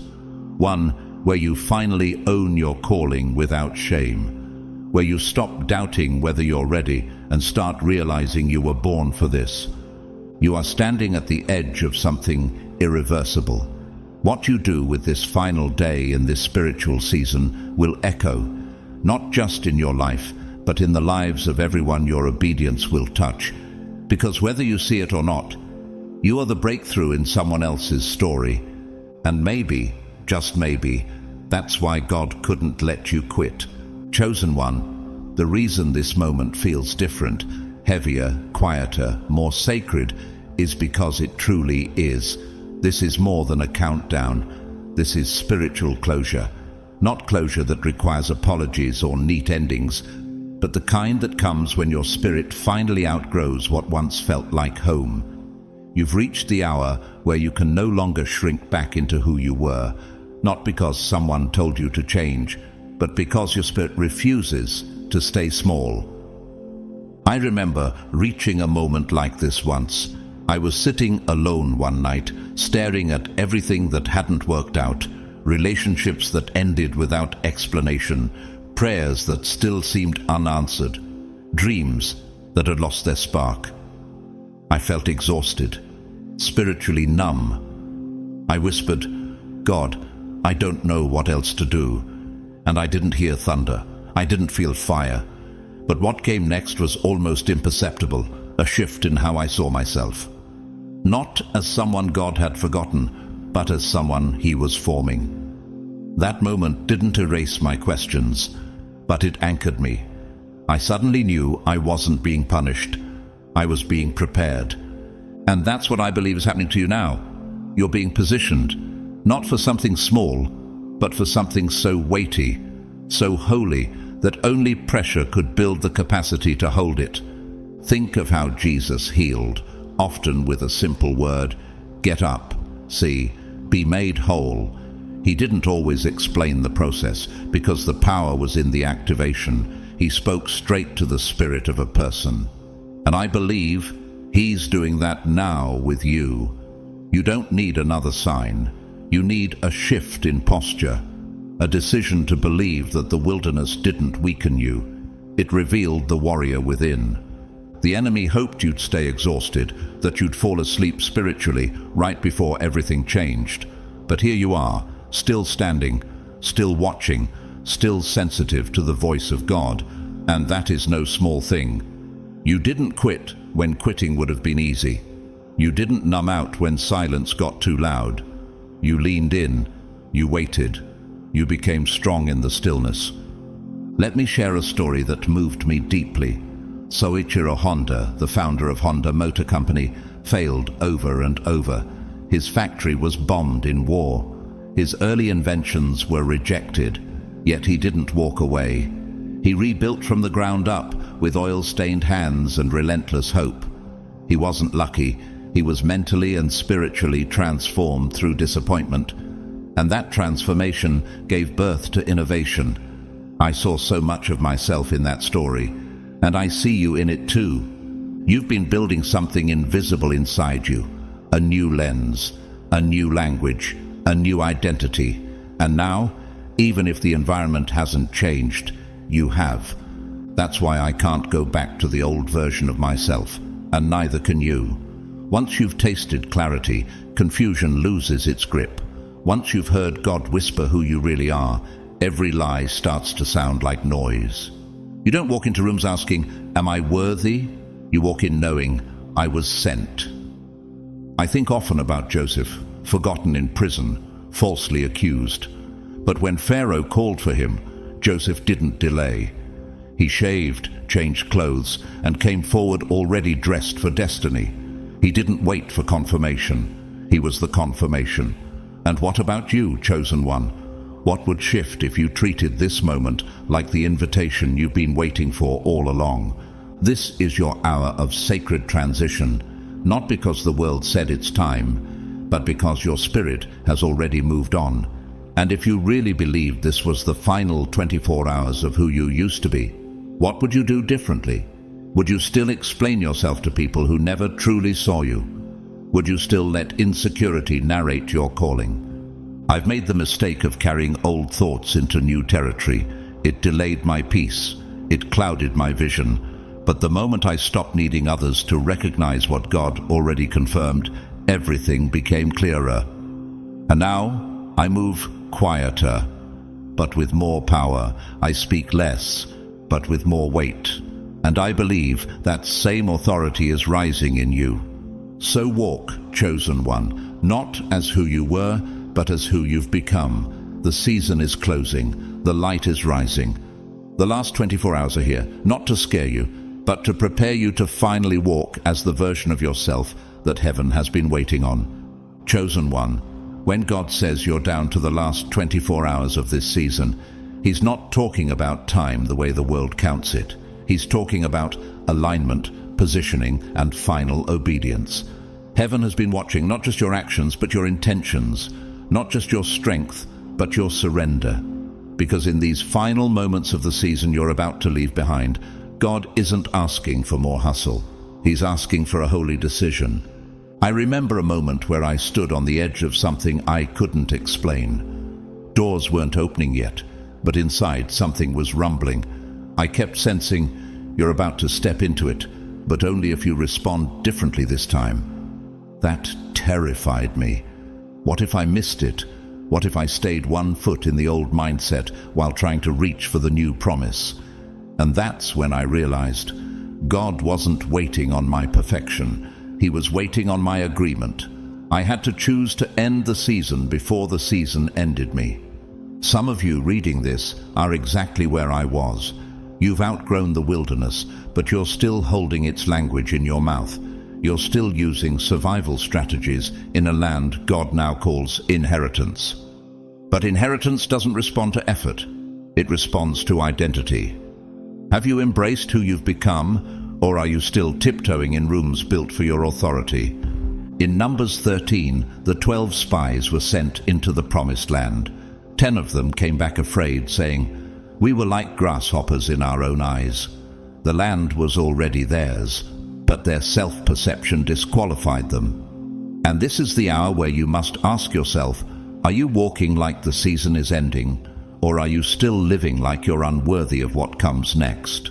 One where you finally own your calling without shame, where you stop doubting whether you're ready and start realizing you were born for this. You are standing at the edge of something irreversible. What you do with this final day in this spiritual season will echo, not just in your life, but in the lives of everyone your obedience will touch. Because whether you see it or not, you are the breakthrough in someone else's story. And maybe, just maybe, that's why God couldn't let you quit. Chosen one, the reason this moment feels different, heavier, quieter, more sacred, is because it truly is. This is more than a countdown. This is spiritual closure. Not closure that requires apologies or neat endings, but the kind that comes when your spirit finally outgrows what once felt like home. You've reached the hour where you can no longer shrink back into who you were, not because someone told you to change, but because your spirit refuses to stay small. I remember reaching a moment like this once. I was sitting alone one night, staring at everything that hadn't worked out, relationships that ended without explanation, prayers that still seemed unanswered, dreams that had lost their spark. I felt exhausted, spiritually numb. I whispered, "God, I don't know what else to do." And I didn't hear thunder. I didn't feel fire. But what came next was almost imperceptible, a shift in how I saw myself. Not as someone God had forgotten, but as someone He was forming. That moment didn't erase my questions, but it anchored me. I suddenly knew I wasn't being punished. I was being prepared. And that's what I believe is happening to you now. You're being positioned, not for something small, but for something so weighty, so holy, that only pressure could build the capacity to hold it. Think of how Jesus healed, often with a simple word: get up, see, be made whole. He didn't always explain the process, because the power was in the activation. He spoke straight to the spirit of a person. And I believe He's doing that now with you. You don't need another sign. You need a shift in posture, a decision to believe that the wilderness didn't weaken you. It revealed the warrior within. The enemy hoped you'd stay exhausted, that you'd fall asleep spiritually right before everything changed. But here you are, still standing, still watching, still sensitive to the voice of God, and that is no small thing. You didn't quit when quitting would have been easy. You didn't numb out when silence got too loud. You leaned in, you waited, you became strong in the stillness. Let me share a story that moved me deeply. Soichiro Honda, the founder of Honda Motor Company, failed over and over. His factory was bombed in war. His early inventions were rejected, yet he didn't walk away. He rebuilt from the ground up with oil-stained hands and relentless hope. He wasn't lucky. He was mentally and spiritually transformed through disappointment, and that transformation gave birth to innovation. I saw so much of myself in that story, and I see you in it too. You've been building something invisible inside you, a new lens, a new language, a new identity, and now, even if the environment hasn't changed, you have. That's why I can't go back to the old version of myself, and neither can you. Once you've tasted clarity, confusion loses its grip. Once you've heard God whisper who you really are, every lie starts to sound like noise. You don't walk into rooms asking, "Am I worthy?" You walk in knowing, "I was sent." I think often about Joseph, forgotten in prison, falsely accused. But when Pharaoh called for him, Joseph didn't delay. He shaved, changed clothes, and came forward already dressed for destiny. He didn't wait for confirmation. He was the confirmation. And what about you, chosen one? What would shift if you treated this moment like the invitation you've been waiting for all along? This is your hour of sacred transition, not because the world said it's time, but because your spirit has already moved on. And if you really believed this was the final 24 hours of who you used to be, what would you do differently? Would you still explain yourself to people who never truly saw you? Would you still let insecurity narrate your calling? I've made the mistake of carrying old thoughts into new territory. It delayed my peace. It clouded my vision. But the moment I stopped needing others to recognize what God already confirmed, everything became clearer. And now I move quieter, but with more power. I speak less, but with more weight. And I believe that same authority is rising in you. So walk, chosen one, not as who you were, but as who you've become. The season is closing. The light is rising. The last 24 hours are here, not to scare you, but to prepare you to finally walk as the version of yourself that heaven has been waiting on. Chosen one, when God says you're down to the last 24 hours of this season, He's not talking about time the way the world counts it. He's talking about alignment, positioning, and final obedience. Heaven has been watching not just your actions, but your intentions, not just your strength, but your surrender. Because in these final moments of the season you're about to leave behind, God isn't asking for more hustle. He's asking for a holy decision. I remember a moment where I stood on the edge of something I couldn't explain. Doors weren't opening yet, but inside something was rumbling. I kept sensing, you're about to step into it, but only if you respond differently this time. That terrified me. What if I missed it? What if I stayed 1 foot in the old mindset while trying to reach for the new promise? And that's when I realized God wasn't waiting on my perfection. He was waiting on my agreement. I had to choose to end the season before the season ended me. Some of you reading this are exactly where I was. You've outgrown the wilderness, but you're still holding its language in your mouth. You're still using survival strategies in a land God now calls inheritance. But inheritance doesn't respond to effort. It responds to identity. Have you embraced who you've become, or are you still tiptoeing in rooms built for your authority? In Numbers 13, the 12 spies were sent into the promised land. 10 of them came back afraid, saying, "We were like grasshoppers in our own eyes." The land was already theirs, but their self-perception disqualified them. And this is the hour where you must ask yourself, are you walking like the season is ending, or are you still living like you're unworthy of what comes next?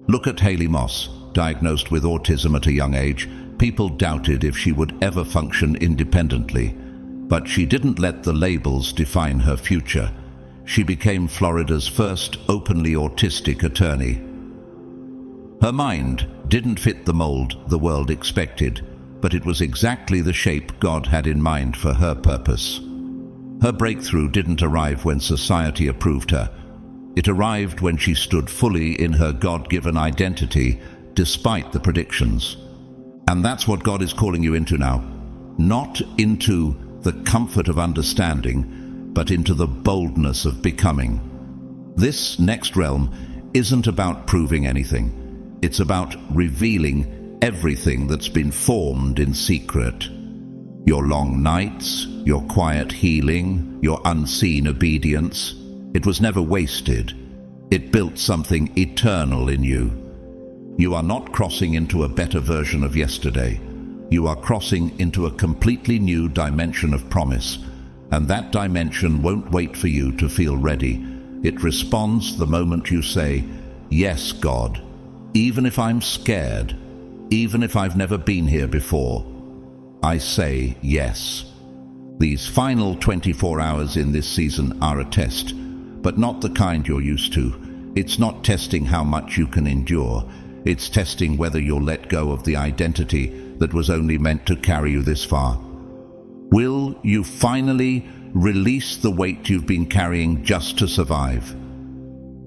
Look at Haley Moss, diagnosed with autism at a young age. People doubted if she would ever function independently, but she didn't let the labels define her future. She became Florida's first openly autistic attorney. Her mind didn't fit the mold the world expected, but it was exactly the shape God had in mind for her purpose. Her breakthrough didn't arrive when society approved her. It arrived when she stood fully in her God-given identity despite the predictions. And that's what God is calling you into now. Not into the comfort of understanding, but into the boldness of becoming. This next realm isn't about proving anything. It's about revealing everything that's been formed in secret. Your long nights, your quiet healing, your unseen obedience. It was never wasted. It built something eternal in you. You are not crossing into a better version of yesterday. You are crossing into a completely new dimension of promise, and that dimension won't wait for you to feel ready. It responds the moment you say, "Yes, God," even if I'm scared, even if I've never been here before. I say yes. These final 24 hours in this season are a test, but not the kind you're used to. It's not testing how much you can endure. It's testing whether you'll let go of the identity that was only meant to carry you this far. Will you finally release the weight you've been carrying just to survive?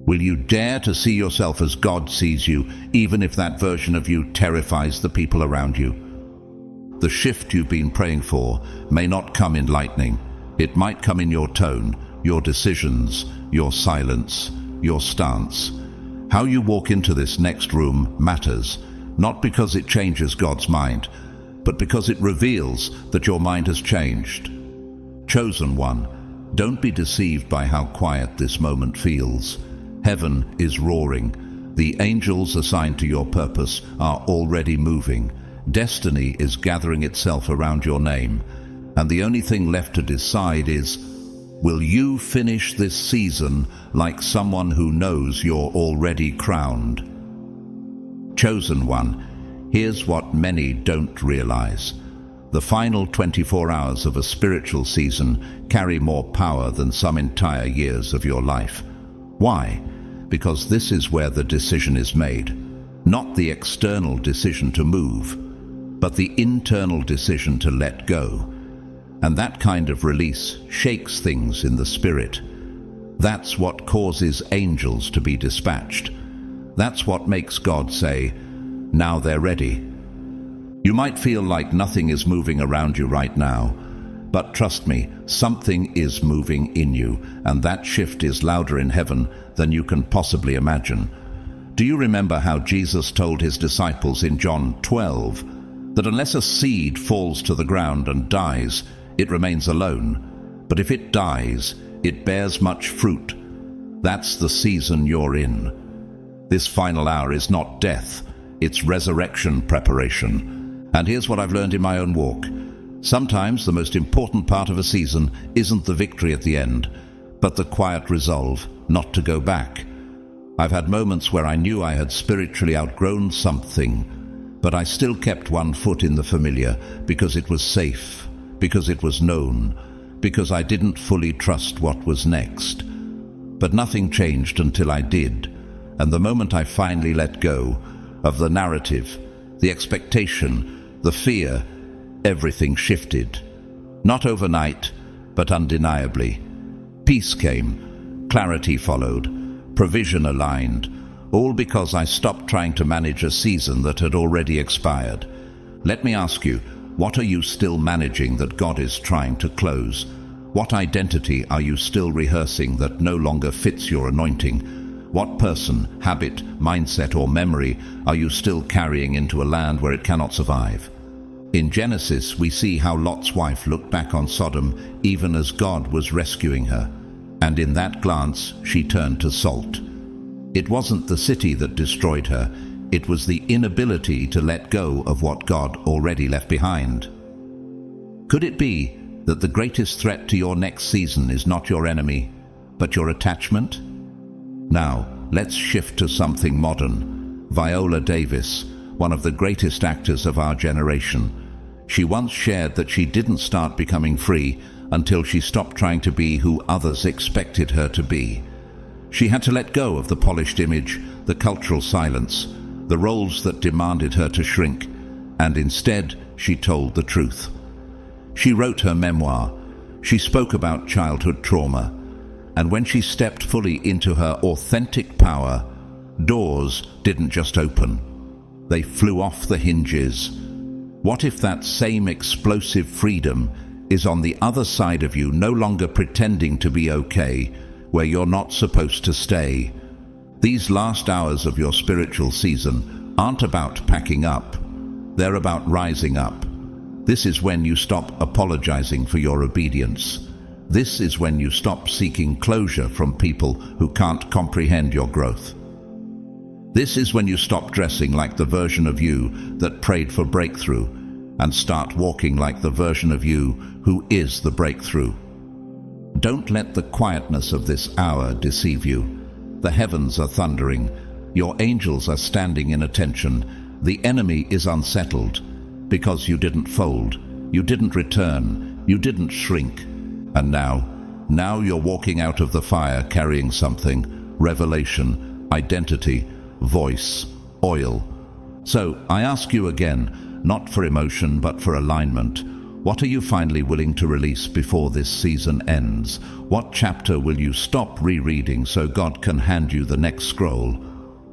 Will you dare to see yourself as God sees you, even if that version of you terrifies the people around you? The shift you've been praying for may not come in lightning. It might come in your tone, your decisions, your silence, your stance. How you walk into this next room matters, not because it changes God's mind, but because it reveals that your mind has changed. Chosen one, don't be deceived by how quiet this moment feels. Heaven is roaring. The angels assigned to your purpose are already moving. Destiny is gathering itself around your name, and the only thing left to decide is, will you finish this season like someone who knows you're already crowned? Chosen one, here's what many don't realize. The final 24 hours of a spiritual season carry more power than some entire years of your life. Why? Because this is where the decision is made. Not the external decision to move, but the internal decision to let go. And that kind of release shakes things in the spirit. That's what causes angels to be dispatched. That's what makes God say, "Now they're ready." You might feel like nothing is moving around you right now, but trust me, something is moving in you, and that shift is louder in heaven than you can possibly imagine. Do you remember how Jesus told his disciples in John 12 that unless a seed falls to the ground and dies, it remains alone, but if it dies, it bears much fruit? That's the season you're in. This final hour is not death, it's resurrection preparation. And here's what I've learned in my own walk. Sometimes the most important part of a season isn't the victory at the end, but the quiet resolve not to go back. I've had moments where I knew I had spiritually outgrown something, but I still kept one foot in the familiar because it was safe, because it was known, because I didn't fully trust what was next. But nothing changed until I did, and the moment I finally let go of the narrative, the expectation, the fear, everything shifted. Not overnight, but undeniably. Peace came, clarity followed, provision aligned, all because I stopped trying to manage a season that had already expired. Let me ask you, what are you still managing that God is trying to close? What identity are you still rehearsing that no longer fits your anointing? What person, habit, mindset, or memory are you still carrying into a land where it cannot survive? In Genesis, we see how Lot's wife looked back on Sodom even as God was rescuing her. And in that glance, she turned to salt. It wasn't the city that destroyed her. It was the inability to let go of what God already left behind. Could it be that the greatest threat to your next season is not your enemy, but your attachment? Now, let's shift to something modern. Viola Davis, one of the greatest actors of our generation. She once shared that she didn't start becoming free until she stopped trying to be who others expected her to be. She had to let go of the polished image, the cultural silence, the roles that demanded her to shrink, and instead she told the truth. She wrote her memoir. She spoke about childhood trauma. And when she stepped fully into her authentic power, doors didn't just open. They flew off the hinges. What if that same explosive freedom is on the other side of you, no longer pretending to be okay, where you're not supposed to stay? These last hours of your spiritual season aren't about packing up. They're about rising up. This is when you stop apologizing for your obedience. This is when you stop seeking closure from people who can't comprehend your growth. This is when you stop dressing like the version of you that prayed for breakthrough and start walking like the version of you who is the breakthrough. Don't let the quietness of this hour deceive you. The heavens are thundering. Your angels are standing in attention. The enemy is unsettled because you didn't fold, you didn't return, you didn't shrink. And now you're walking out of the fire carrying something: revelation, identity, voice, oil. So I ask you again, not for emotion but for alignment, what are you finally willing to release before this season ends? What chapter will you stop rereading so God can hand you the next scroll?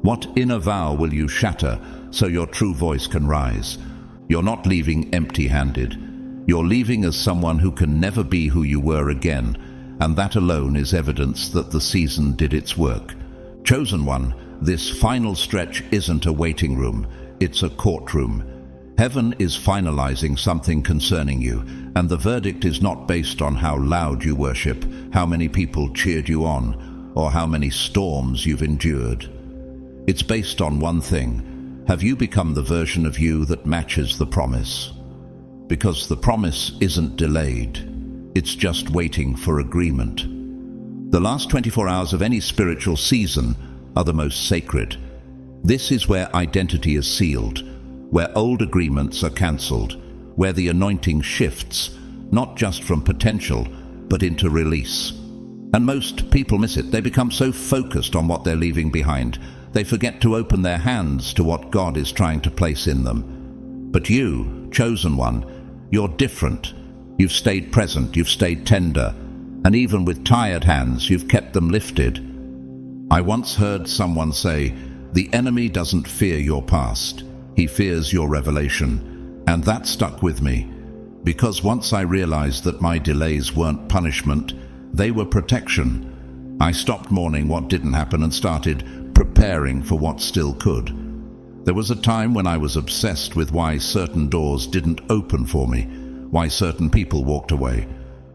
What inner vow will you shatter so your true voice can rise? You're not leaving empty-handed. You're leaving as someone who can never be who you were again, and that alone is evidence that the season did its work. Chosen one, this final stretch isn't a waiting room, it's a courtroom. Heaven is finalizing something concerning you, and the verdict is not based on how loud you worship, how many people cheered you on, or how many storms you've endured. It's based on one thing: have you become the version of you that matches the promise? Because the promise isn't delayed, it's just waiting for agreement. The last 24 hours of any spiritual season are the most sacred. This is where identity is sealed, where old agreements are cancelled, where the anointing shifts, not just from potential, but into release. And most people miss it. They become so focused on what they're leaving behind, they forget to open their hands to what God is trying to place in them. But you, chosen one, you're different. You've stayed present, you've stayed tender, and even with tired hands, you've kept them lifted. I once heard someone say, "The enemy doesn't fear your past. He fears your revelation." And that stuck with me, because once I realized that my delays weren't punishment, they were protection. I stopped mourning what didn't happen and started preparing for what still could. There was a time when I was obsessed with why certain doors didn't open for me, why certain people walked away,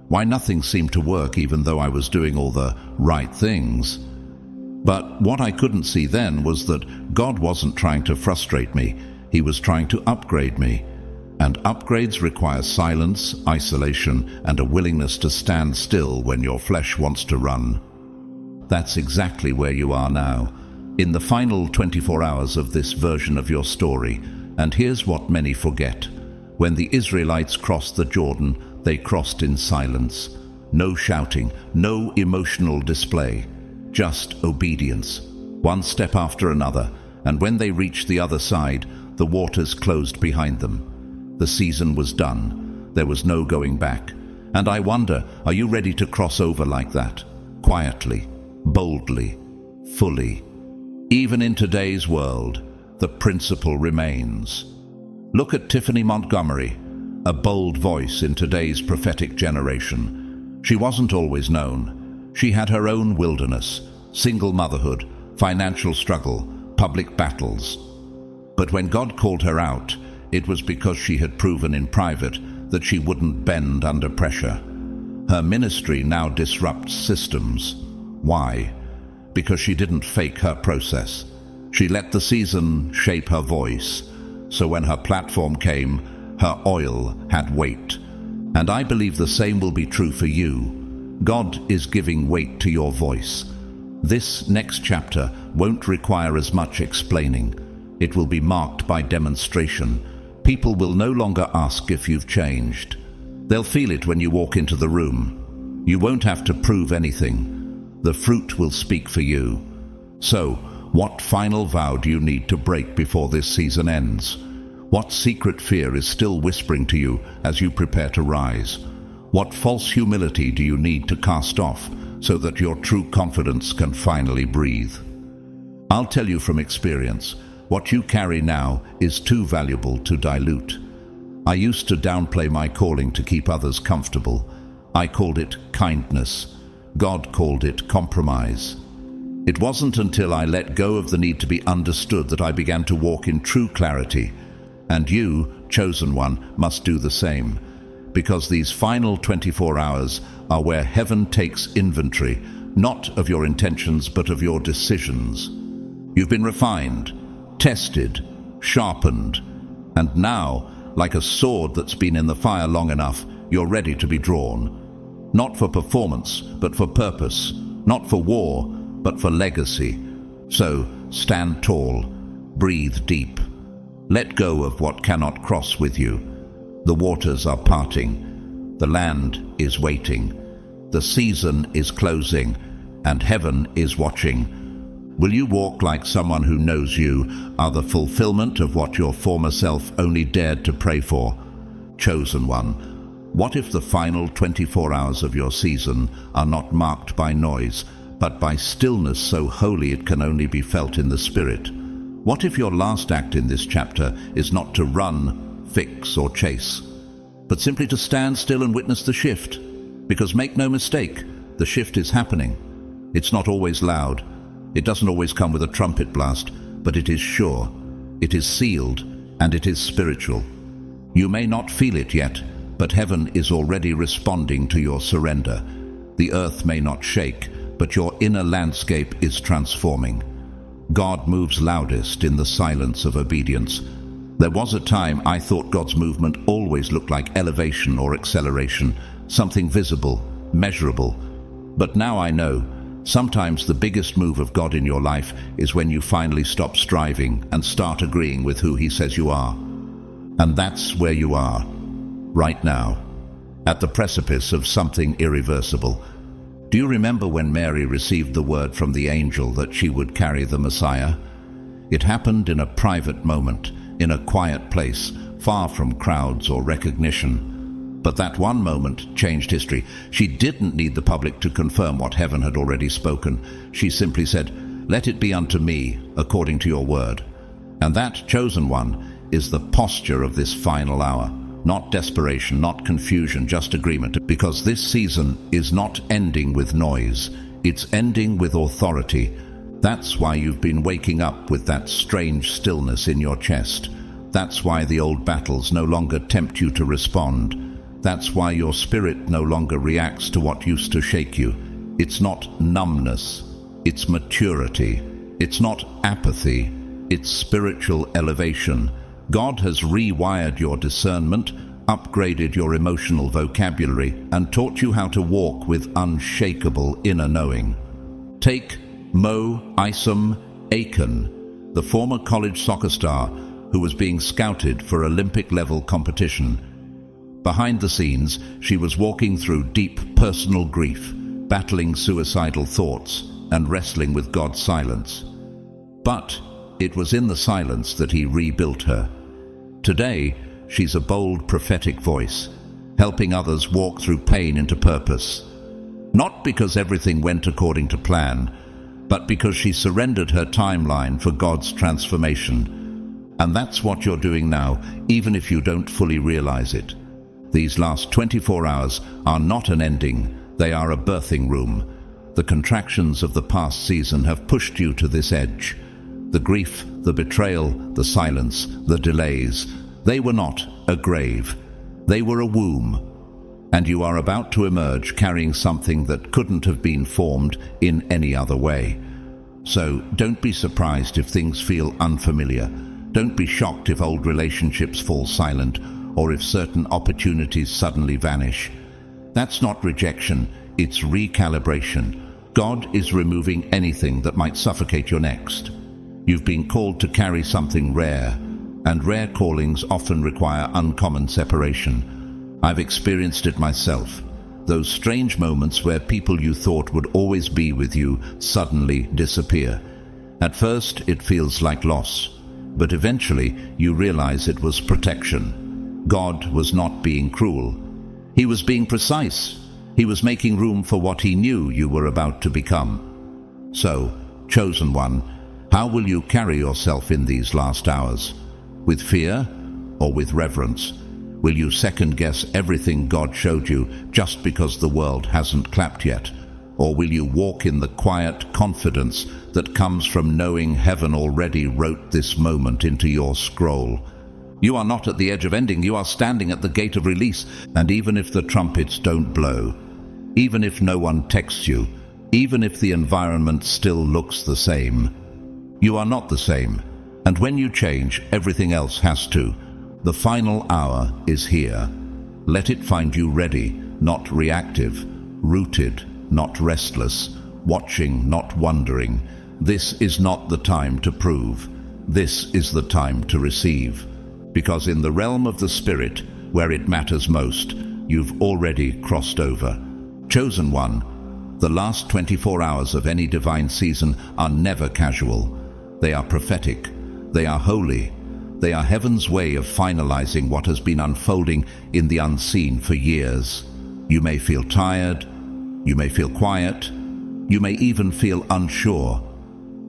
why nothing seemed to work even though I was doing all the right things. But what I couldn't see then was that God wasn't trying to frustrate me. He was trying to upgrade me. And upgrades require silence, isolation, and a willingness to stand still when your flesh wants to run. That's exactly where you are now, in the final 24 hours of this version of your story. And here's what many forget. When the Israelites crossed the Jordan, they crossed in silence. No shouting, no emotional display. Just obedience, one step after another, and when they reached the other side, the waters closed behind them. The season was done. There was no going back. And I wonder, are you ready to cross over like that? Quietly, boldly, fully. Even in today's world, the principle remains. Look at Tiffany Montgomery, a bold voice in today's prophetic generation. She wasn't always known. She had her own wilderness, single motherhood, financial struggle, public battles. But when God called her out, it was because she had proven in private that she wouldn't bend under pressure. Her ministry now disrupts systems. Why? Because she didn't fake her process. She let the season shape her voice. So when her platform came, her oil had weight. And I believe the same will be true for you. God is giving weight to your voice. This next chapter won't require as much explaining. It will be marked by demonstration. People will no longer ask if you've changed. They'll feel it when you walk into the room. You won't have to prove anything. The fruit will speak for you. So, what final vow do you need to break before this season ends? What secret fear is still whispering to you as you prepare to rise? What false humility do you need to cast off so that your true confidence can finally breathe? I'll tell you from experience, What you carry now is too valuable to dilute. I used to downplay my calling to keep others comfortable. I called it kindness. God called it compromise. It wasn't until I let go of the need to be understood that I began to walk in true clarity. And you, chosen one, must do the same. Because these final 24 hours are where heaven takes inventory, not of your intentions, but of your decisions. You've been refined, tested, sharpened, and now, like a sword that's been in the fire long enough, you're ready to be drawn. Not for performance, but for purpose. Not for war, but for legacy. So, stand tall, breathe deep. Let go of what cannot cross with you. The waters are parting. The land is waiting. The season is closing, and heaven is watching. Will you walk like someone who knows you are the fulfillment of what your former self only dared to pray for? Chosen one, what if the final 24 hours of your season are not marked by noise, but by stillness so holy it can only be felt in the spirit? What if your last act in this chapter is not to run, fix, or chase, but simply to stand still and witness the shift? Because make no mistake, the shift is happening. It's not always loud. It doesn't always come with a trumpet blast, but it is sure, it is sealed, and it is spiritual. You may not feel it yet, but heaven is already responding to your surrender. The earth may not shake, but your inner landscape is transforming. God moves loudest in the silence of obedience. There was a time I thought God's movement always looked like elevation or acceleration, something visible, measurable. But now I know, sometimes the biggest move of God in your life is when you finally stop striving and start agreeing with who He says you are. And that's where you are, right now, at the precipice of something irreversible. Do you remember when Mary received the word from the angel that she would carry the Messiah? It happened in a private moment, in a quiet place, far from crowds or recognition. But that one moment changed history. She didn't need the public to confirm what heaven had already spoken. She simply said, "Let it be unto me according to your word." And that, chosen one, is the posture of this final hour. Not desperation, not confusion, just agreement. Because this season is not ending with noise. It's ending with authority. That's why you've been waking up with that strange stillness in your chest. That's why the old battles no longer tempt you to respond. That's why your spirit no longer reacts to what used to shake you. It's not numbness, it's maturity. It's not apathy, it's spiritual elevation. God has rewired your discernment, upgraded your emotional vocabulary, and taught you how to walk with unshakable inner knowing. Take Mo Isom Aiken, the former college soccer star who was being scouted for Olympic-level competition. Behind the scenes, she was walking through deep personal grief, battling suicidal thoughts, and wrestling with God's silence. But it was in the silence that He rebuilt her. Today, she's a bold prophetic voice, helping others walk through pain into purpose. Not because everything went according to plan, but because she surrendered her timeline for God's transformation. And that's what you're doing now, even if you don't fully realize it. These last 24 hours are not an ending, they are a birthing room. The contractions of the past season have pushed you to this edge. The grief, the betrayal, the silence, the delays, they were not a grave. They were a womb. And you are about to emerge carrying something that couldn't have been formed in any other way. So don't be surprised if things feel unfamiliar. Don't be shocked if old relationships fall silent, or if certain opportunities suddenly vanish. That's not rejection, it's recalibration. God is removing anything that might suffocate your next. You've been called to carry something rare, and rare callings often require uncommon separation. I've experienced it myself. Those strange moments where people you thought would always be with you suddenly disappear. At first, it feels like loss, but eventually you realize it was protection. God was not being cruel. He was being precise. He was making room for what He knew you were about to become. So, chosen one, How will you carry yourself in these last hours? With fear or with reverence? Will you second-guess everything God showed you just because the world hasn't clapped yet? Or will you walk in the quiet confidence that comes from knowing heaven already wrote this moment into your scroll? You are not at the edge of ending, you are standing at the gate of release. And even if the trumpets don't blow, even if no one texts you, even if the environment still looks the same, you are not the same. And when you change, everything else has to. The final hour is here. Let it find you ready, not reactive, rooted, not restless, watching, not wondering. This is not the time to prove. This is the time to receive. Because in the realm of the Spirit, where it matters most, you've already crossed over. Chosen one, the last 24 hours of any divine season are never casual. They are prophetic. They are holy. They are heaven's way of finalizing what has been unfolding in the unseen for years. You may feel tired. You may feel quiet. You may even feel unsure.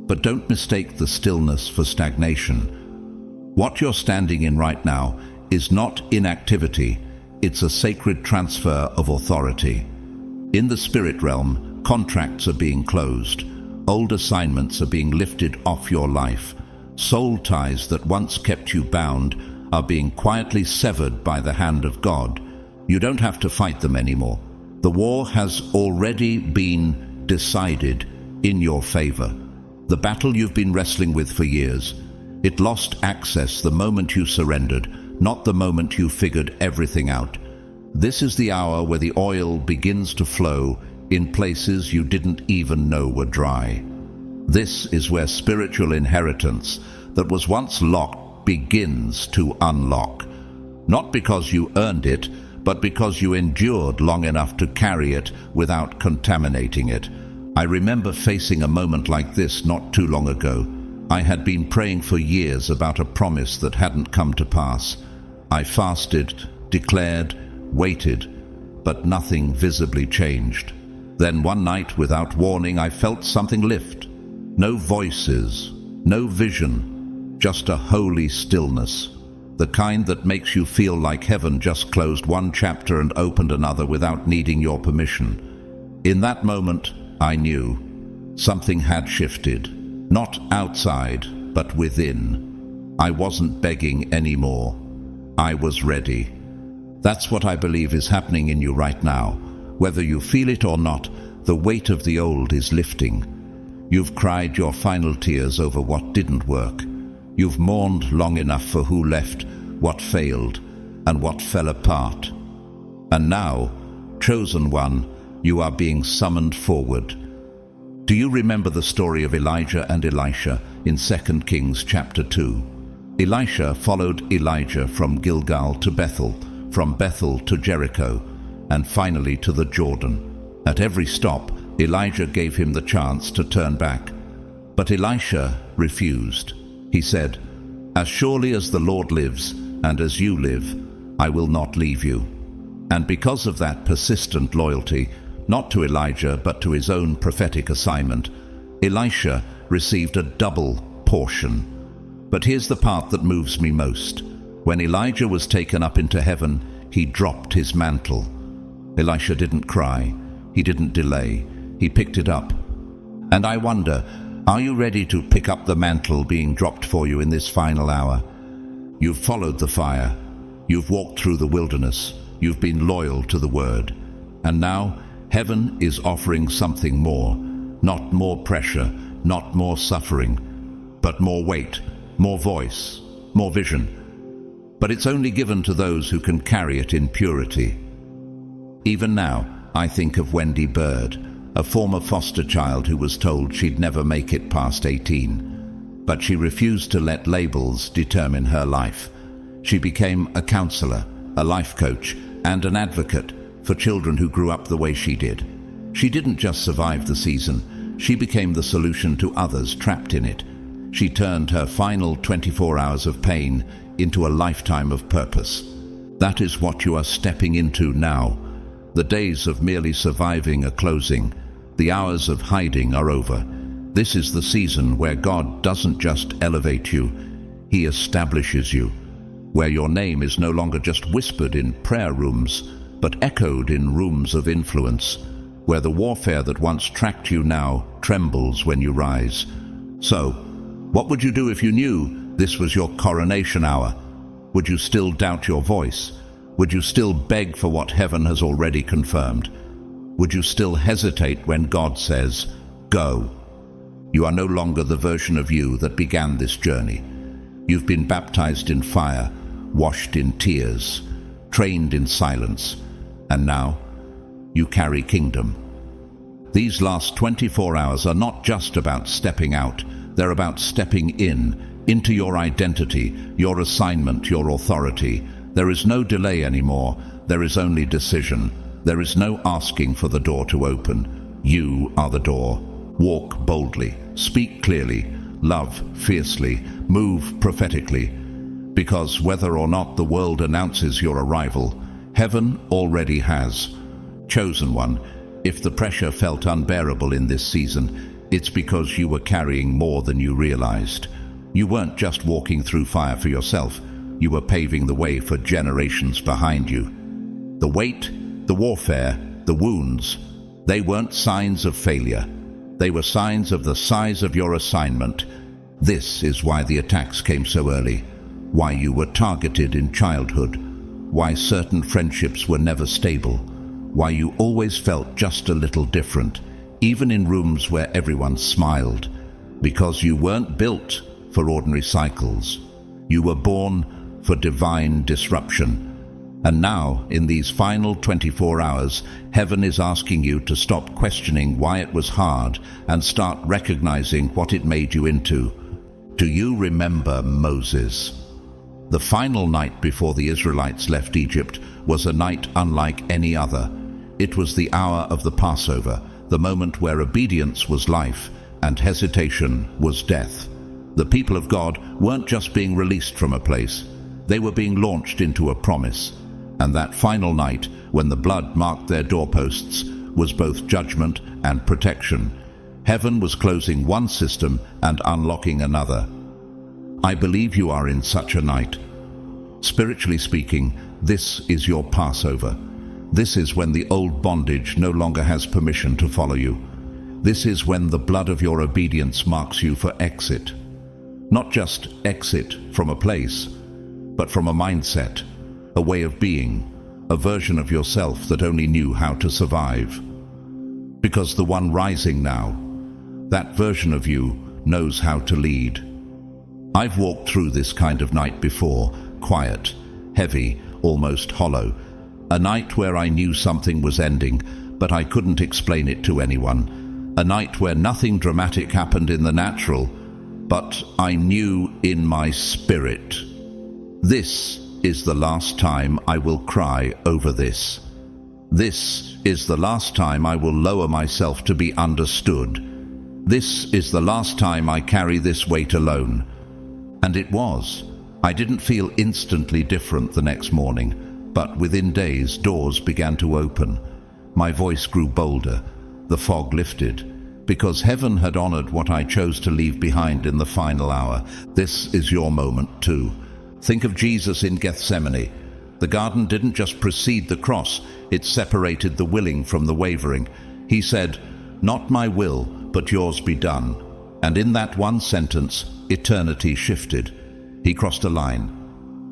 But don't mistake the stillness for stagnation. What you're standing in right now is not inactivity. It's a sacred transfer of authority. In the spirit realm, contracts are being closed. Old assignments are being lifted off your life. Soul ties that once kept you bound are being quietly severed by the hand of God. You don't have to fight them anymore. The war has already been decided in your favor. The battle you've been wrestling with for years, it lost access the moment you surrendered, not the moment you figured everything out. This is the hour where the oil begins to flow in places you didn't even know were dry. This is where spiritual inheritance that was once locked begins to unlock. Not because you earned it, but because you endured long enough to carry it without contaminating it. I remember facing a moment like this not too long ago. I had been praying for years about a promise that hadn't come to pass. I fasted, declared, waited, but nothing visibly changed. Then one night, without warning, I felt something lift. No voices, no vision, just a holy stillness. The kind that makes you feel like heaven just closed one chapter and opened another without needing your permission. In that moment, I knew something had shifted. Not outside, but within. I wasn't begging anymore. I was ready. That's what I believe is happening in you right now. Whether you feel it or not, the weight of the old is lifting. You've cried your final tears over what didn't work. You've mourned long enough for who left, what failed, and what fell apart. And now, chosen one, you are being summoned forward. Do you remember the story of Elijah and Elisha in 2 Kings chapter 2? Elisha followed Elijah from Gilgal to Bethel, from Bethel to Jericho, and finally to the Jordan. At every stop, Elijah gave him the chance to turn back. But Elisha refused. He said, "As surely as the Lord lives, and as you live, I will not leave you." And because of that persistent loyalty, not to Elijah but to his own prophetic assignment, Elisha received a double portion. But here's the part that moves me most. When Elijah was taken up into heaven, he dropped his mantle. Elisha didn't cry. He didn't delay. He picked it up. And I wonder, are you ready to pick up the mantle being dropped for you in this final hour? You've followed the fire. You've walked through the wilderness. You've been loyal to the word. And now, heaven is offering something more. Not more pressure, not more suffering, but more weight, more voice, more vision. But it's only given to those who can carry it in purity. Even now, I think of Wendy Bird, a former foster child who was told she'd never make it past 18. But she refused to let labels determine her life. She became a counselor, a life coach, and an advocate for children who grew up the way she did. She didn't just survive the season, she became the solution to others trapped in it. She turned her final 24 hours of pain into a lifetime of purpose. That is what you are stepping into now. The days of merely surviving are closing. The hours of hiding are over. This is the season where God doesn't just elevate you, He establishes you, where your name is no longer just whispered in prayer rooms, but echoed in rooms of influence, where the warfare that once tracked you now trembles when you rise. So, what would you do if you knew this was your coronation hour? Would you still doubt your voice? Would you still beg for what heaven has already confirmed? Would you still hesitate when God says, "Go"? You are no longer the version of you that began this journey. You've been baptized in fire, washed in tears, trained in silence, and now you carry kingdom. These last 24 hours are not just about stepping out, they're about stepping into your identity, your assignment, your authority. There is no delay anymore, there is only decision. There is no asking for the door to open. You are the door. Walk boldly, speak clearly, love fiercely, move prophetically, because whether or not the world announces your arrival, heaven already has. Chosen one, if the pressure felt unbearable in this season, it's because you were carrying more than you realized. You weren't just walking through fire for yourself, you were paving the way for generations behind you. The weight, the warfare, the wounds, they weren't signs of failure. They were signs of the size of your assignment. This is why the attacks came so early, why you were targeted in childhood, why certain friendships were never stable, why you always felt just a little different, even in rooms where everyone smiled, because you weren't built for ordinary cycles. You were born for divine disruption. And now, in these final 24 hours, heaven is asking you to stop questioning why it was hard and start recognizing what it made you into. Do you remember Moses? The final night before the Israelites left Egypt was a night unlike any other. It was the hour of the Passover, the moment where obedience was life and hesitation was death. The people of God weren't just being released from a place, they were being launched into a promise. And that final night, when the blood marked their doorposts, was both judgment and protection. Heaven was closing one system and unlocking another. I believe you are in such a night. Spiritually speaking, this is your Passover. This is when the old bondage no longer has permission to follow you. This is when the blood of your obedience marks you for exit. Not just exit from a place, but from a mindset, a way of being, a version of yourself that only knew how to survive. Because the one rising now, that version of you, knows how to lead. I've walked through this kind of night before, quiet, heavy, almost hollow. A night where I knew something was ending, but I couldn't explain it to anyone. A night where nothing dramatic happened in the natural, but I knew in my spirit. This is the last time I will cry over this. This is the last time I will lower myself to be understood. This is the last time I carry this weight alone. And it was. I didn't feel instantly different the next morning, but within days doors began to open. My voice grew bolder. The fog lifted. Because heaven had honored what I chose to leave behind in the final hour. This is your moment too. Think of Jesus in Gethsemane. The garden didn't just precede the cross, it separated the willing from the wavering. He said, "Not my will, but yours be done." And in that one sentence, eternity shifted. He crossed a line,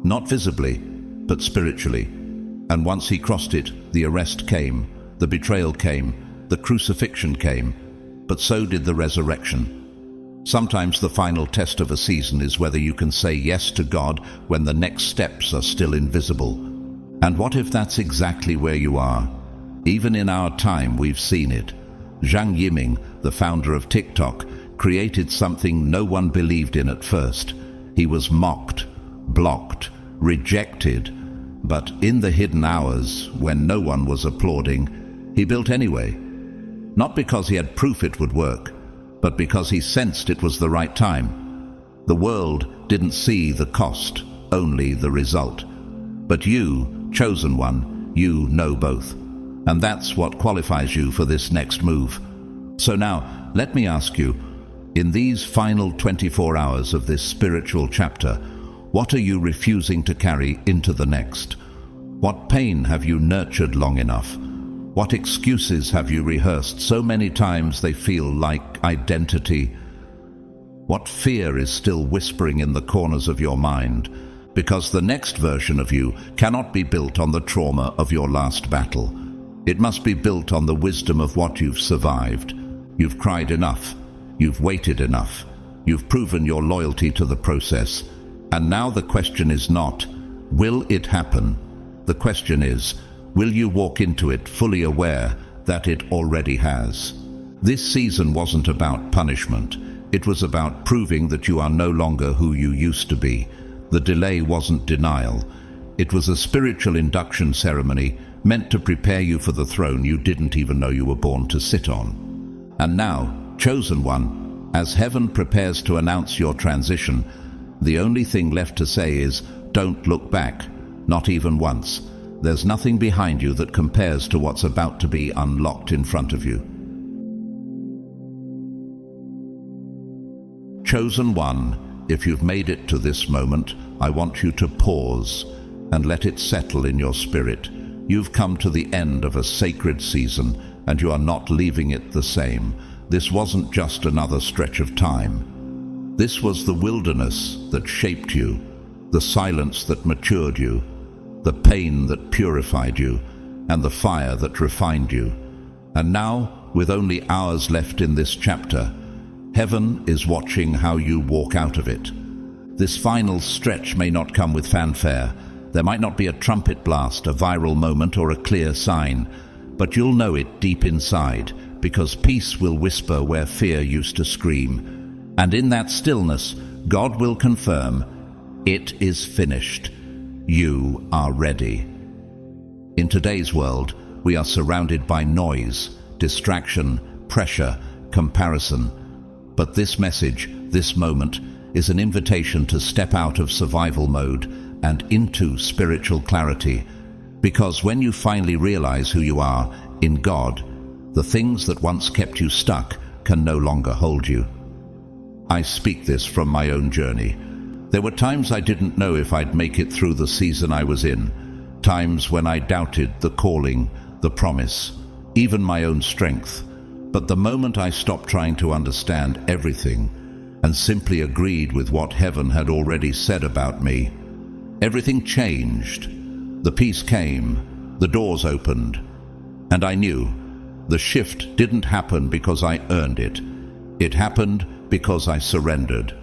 not visibly, but spiritually. And once he crossed it, the arrest came, the betrayal came, the crucifixion came, but so did the resurrection. Sometimes the final test of a season is whether you can say yes to God when the next steps are still invisible. And what if that's exactly where you are? Even in our time, we've seen it. Zhang Yiming, the founder of TikTok, created something no one believed in at first. He was mocked, blocked, rejected, but in the hidden hours, when no one was applauding, he built anyway. Not because he had proof it would work, but because he sensed it was the right time. The world didn't see the cost, only the result. But you, chosen one, you know both. And that's what qualifies you for this next move. So now, let me ask you, In these final 24 hours of this spiritual chapter, what are you refusing to carry into the next? What pain have you nurtured long enough? What excuses have you rehearsed so many times they feel like identity? What fear is still whispering in the corners of your mind? Because the next version of you cannot be built on the trauma of your last battle. It must be built on the wisdom of what you've survived. You've cried enough. You've waited enough. You've proven your loyalty to the process. And now the question is not, will it happen? The question is, will you walk into it fully aware that it already has? This season wasn't about punishment. It was about proving that you are no longer who you used to be. The delay wasn't denial. It was a spiritual induction ceremony meant to prepare you for the throne you didn't even know you were born to sit on. And now, chosen one, as heaven prepares to announce your transition, the only thing left to say is, don't look back, not even once. There's nothing behind you that compares to what's about to be unlocked in front of you. Chosen one, if you've made it to this moment, I want you to pause and let it settle in your spirit. You've come to the end of a sacred season, and you are not leaving it the same. This wasn't just another stretch of time. This was the wilderness that shaped you, the silence that matured you, the pain that purified you, and the fire that refined you. And now, with only hours left in this chapter, heaven is watching how you walk out of it. This final stretch may not come with fanfare. There might not be a trumpet blast, a viral moment, or a clear sign, but you'll know it deep inside, because peace will whisper where fear used to scream. And in that stillness, God will confirm, it is finished. You are ready. In today's world, we are surrounded by noise, distraction, pressure, comparison. But this message, this moment, is an invitation to step out of survival mode and into spiritual clarity. Because when you finally realize who you are in God, the things that once kept you stuck can no longer hold you. I speak this from my own journey. There were times I didn't know if I'd make it through the season I was in, times when I doubted the calling, the promise, even my own strength. But the moment I stopped trying to understand everything and simply agreed with what heaven had already said about me, everything changed. The peace came, the doors opened, and I knew the shift didn't happen because I earned it. It happened because I surrendered.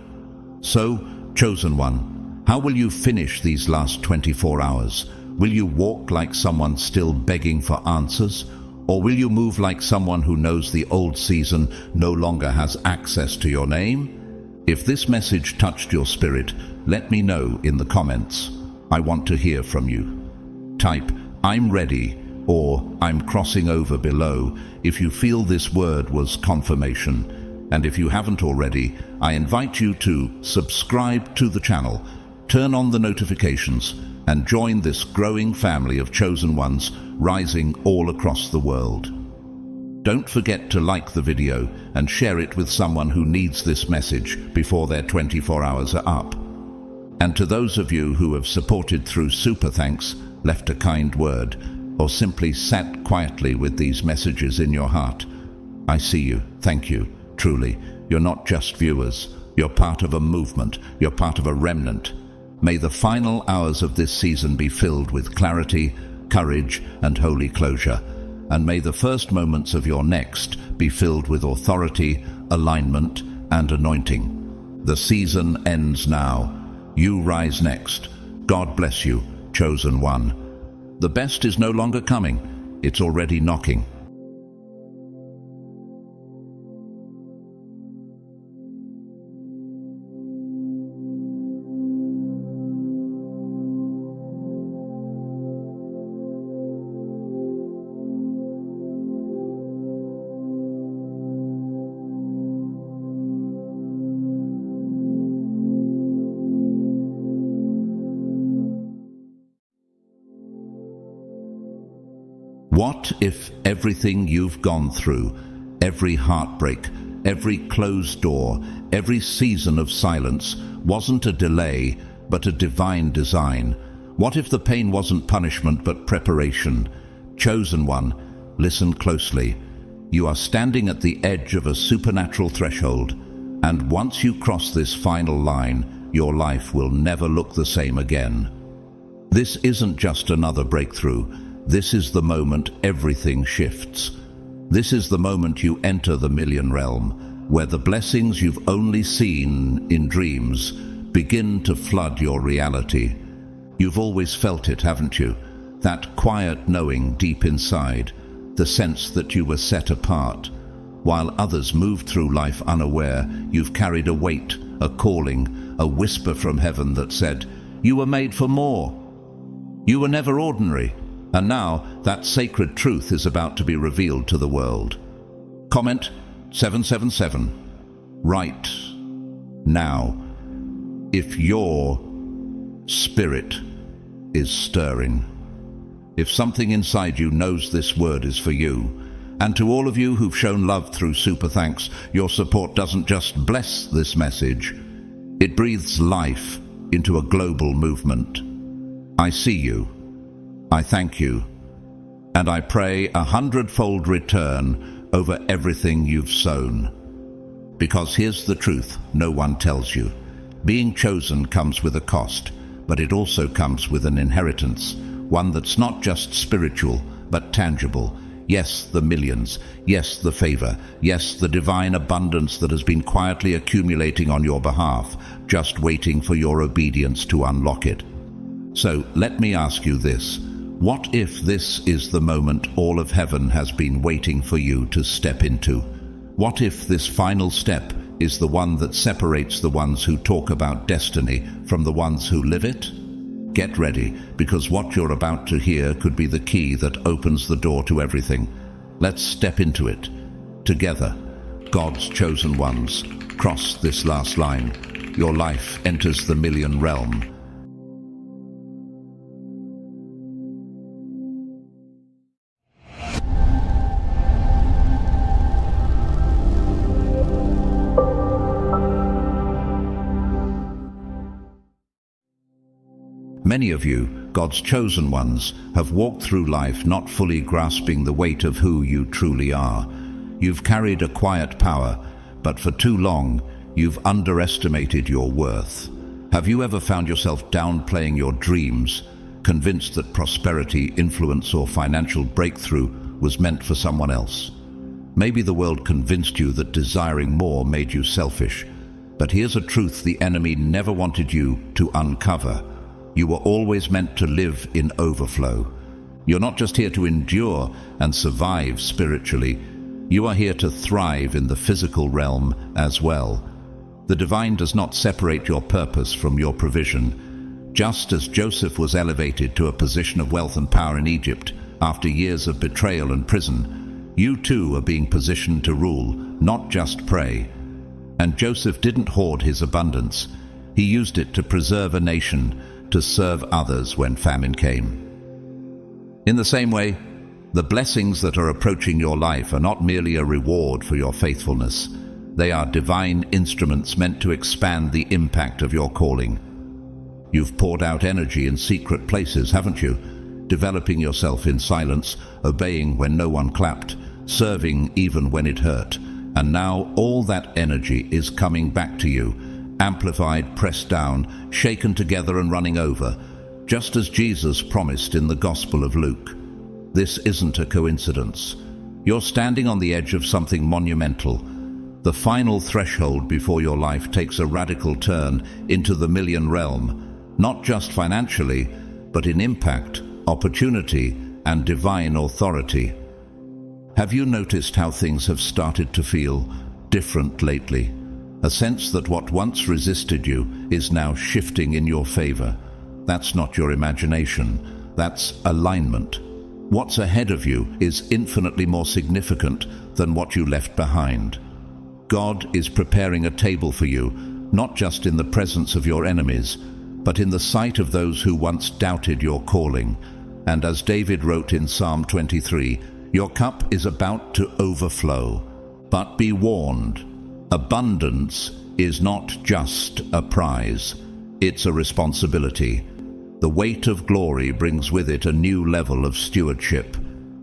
So, chosen one, how will you finish these last 24 hours? Will you walk like someone still begging for answers? Or will you move like someone who knows the old season no longer has access to your name? If this message touched your spirit, let me know in the comments. I want to hear from you. Type, I'm ready, or I'm crossing over below if you feel this word was confirmation. And if you haven't already, I invite you to subscribe to the channel, turn on the notifications, and join this growing family of chosen ones rising all across the world. Don't forget to like the video and share it with someone who needs this message before their 24 hours are up. And to those of you who have supported through super thanks, left a kind word, or simply sat quietly with these messages in your heart, I see you. Thank you. Truly, you're not just viewers. You're part of a movement. You're part of a remnant. May the final hours of this season be filled with clarity, courage, and holy closure. And may the first moments of your next be filled with authority, alignment, and anointing. The season ends now. You rise next. God bless you, chosen one. The best is no longer coming. It's already knocking. What if everything you've gone through, every heartbreak, every closed door, every season of silence wasn't a delay, but a divine design? What if the pain wasn't punishment, but preparation? Chosen one, listen closely. You are standing at the edge of a supernatural threshold, and once you cross this final line, your life will never look the same again. This isn't just another breakthrough. This is the moment everything shifts. This is the moment you enter the million realm, where the blessings you've only seen in dreams begin to flood your reality. You've always felt it, haven't you? That quiet knowing deep inside, the sense that you were set apart. While others moved through life unaware, you've carried a weight, a calling, a whisper from heaven that said, "You were made for more. You were never ordinary." And now that sacred truth is about to be revealed to the world. Comment 777. Right now, if your spirit is stirring. If something inside you knows this word is for you. And to all of you who've shown love through Super Thanks, your support doesn't just bless this message, it breathes life into a global movement. I see you, I thank you, and I pray 100-fold return over everything you've sown. Because here's the truth no one tells you. Being chosen comes with a cost, but it also comes with an inheritance, one that's not just spiritual, but tangible. Yes, the millions. Yes, the favor. Yes, the divine abundance that has been quietly accumulating on your behalf, just waiting for your obedience to unlock it. So let me ask you this. What if this is the moment all of heaven has been waiting for you to step into? What if this final step is the one that separates the ones who talk about destiny from the ones who live it? Get ready, because what you're about to hear could be the key that opens the door to everything. Let's step into it. Together, God's chosen ones, cross this last line. Your life enters the million realm. Many of you, God's chosen ones, have walked through life not fully grasping the weight of who you truly are. You've carried a quiet power, but for too long, you've underestimated your worth. Have you ever found yourself downplaying your dreams, convinced that prosperity, influence, or financial breakthrough was meant for someone else? Maybe the world convinced you that desiring more made you selfish. But here's a truth the enemy never wanted you to uncover. You were always meant to live in overflow. You're not just here to endure and survive spiritually. You are here to thrive in the physical realm as well. The divine does not separate your purpose from your provision. Just as Joseph was elevated to a position of wealth and power in Egypt after years of betrayal and prison, you too are being positioned to rule, not just pray. And Joseph didn't hoard his abundance. He used it to preserve a nation, to serve others when famine came. In the same way, the blessings that are approaching your life are not merely a reward for your faithfulness. They are divine instruments meant to expand the impact of your calling. You've poured out energy in secret places, haven't you? Developing yourself in silence, obeying when no one clapped, serving even when it hurt. And now all that energy is coming back to you, amplified, pressed down, shaken together and running over, just as Jesus promised in the Gospel of Luke. This isn't a coincidence. You're standing on the edge of something monumental. The final threshold before your life takes a radical turn into the million realm, not just financially, but in impact, opportunity, and divine authority. Have you noticed how things have started to feel different lately? A sense that what once resisted you is now shifting in your favor. That's not your imagination. That's alignment. What's ahead of you is infinitely more significant than what you left behind. God is preparing a table for you, not just in the presence of your enemies, but in the sight of those who once doubted your calling. And as David wrote in Psalm 23, your cup is about to overflow. But be warned, Abundance is not just a prize, it's a responsibility. The weight of glory brings with it a new level of stewardship.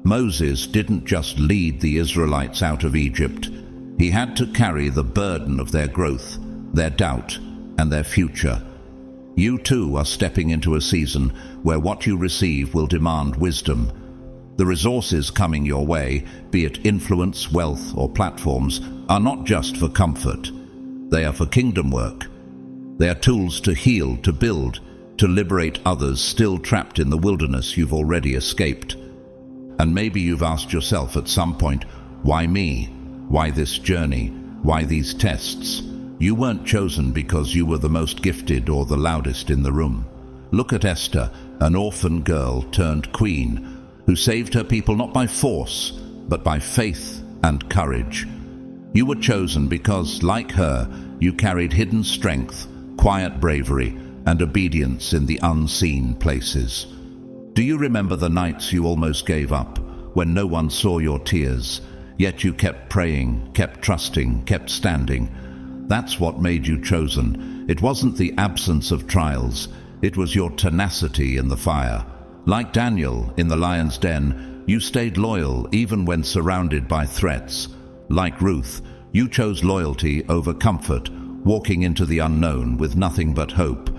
Moses didn't just lead the Israelites out of Egypt. He had to carry the burden of their growth, their doubt, and their future. You too are stepping into a season where what you receive will demand wisdom. The resources coming your way, be it influence, wealth, or platforms, are not just for comfort. They are for kingdom work. They are tools to heal, to build, to liberate others still trapped in the wilderness you've already escaped. And maybe you've asked yourself at some point, why me? Why this journey? Why these tests? You weren't chosen because you were the most gifted or the loudest in the room. Look at Esther, an orphan girl turned queen, who saved her people not by force, but by faith and courage. You were chosen because, like her, you carried hidden strength, quiet bravery, and obedience in the unseen places. Do you remember the nights you almost gave up, when no one saw your tears, yet you kept praying, kept trusting, kept standing? That's what made you chosen. It wasn't the absence of trials, it was your tenacity in the fire. Like Daniel in the lion's den, you stayed loyal even when surrounded by threats. Like Ruth, you chose loyalty over comfort, walking into the unknown with nothing but hope.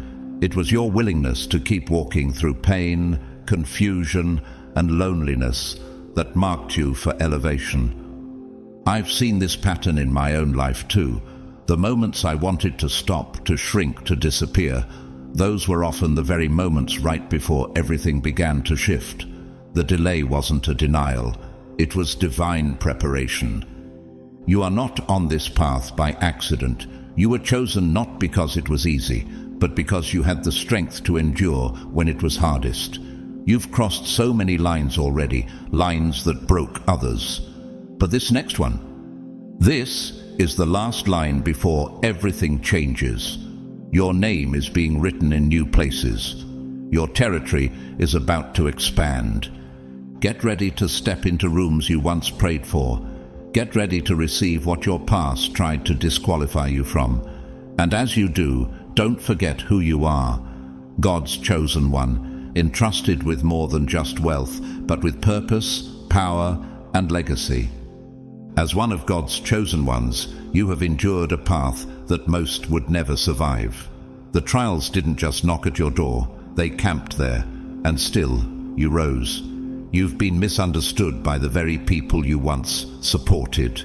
It was your willingness to keep walking through pain, confusion, and loneliness that marked you for elevation. I've seen this pattern in my own life too. The moments I wanted to stop, to shrink, to disappear, those were often the very moments right before everything began to shift. The delay wasn't a denial, it was divine preparation. You are not on this path by accident. You were chosen not because it was easy, but because you had the strength to endure when it was hardest. You've crossed so many lines already, lines that broke others. But this next one, this is the last line before everything changes. Your name is being written in new places. Your territory is about to expand. Get ready to step into rooms you once prayed for. Get ready to receive what your past tried to disqualify you from. And as you do, don't forget who you are. God's chosen one, entrusted with more than just wealth, but with purpose, power, and legacy. As one of God's chosen ones, you have endured a path that most would never survive. The trials didn't just knock at your door, they camped there, and still you rose. You've been misunderstood by the very people you once supported,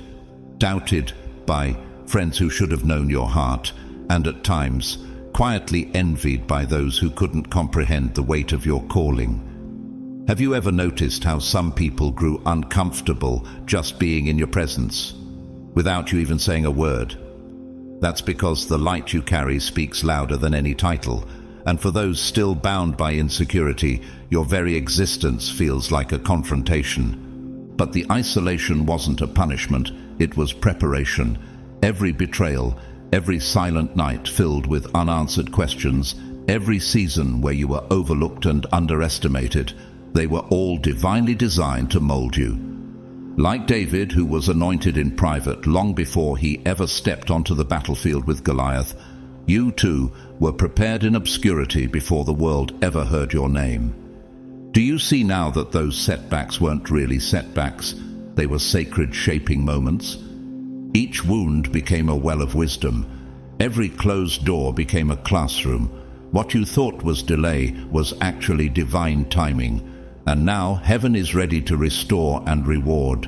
doubted by friends who should have known your heart, and at times quietly envied by those who couldn't comprehend the weight of your calling. Have you ever noticed how some people grew uncomfortable just being in your presence, without you even saying a word? That's because the light you carry speaks louder than any title, and for those still bound by insecurity, your very existence feels like a confrontation. But the isolation wasn't a punishment, it was preparation. Every betrayal, every silent night filled with unanswered questions, every season where you were overlooked and underestimated, they were all divinely designed to mold you. Like David, who was anointed in private long before he ever stepped onto the battlefield with Goliath, you too were prepared in obscurity before the world ever heard your name. Do you see now that those setbacks weren't really setbacks? They were sacred shaping moments. Each wound became a well of wisdom. Every closed door became a classroom. What you thought was delay was actually divine timing. And now heaven is ready to restore and reward.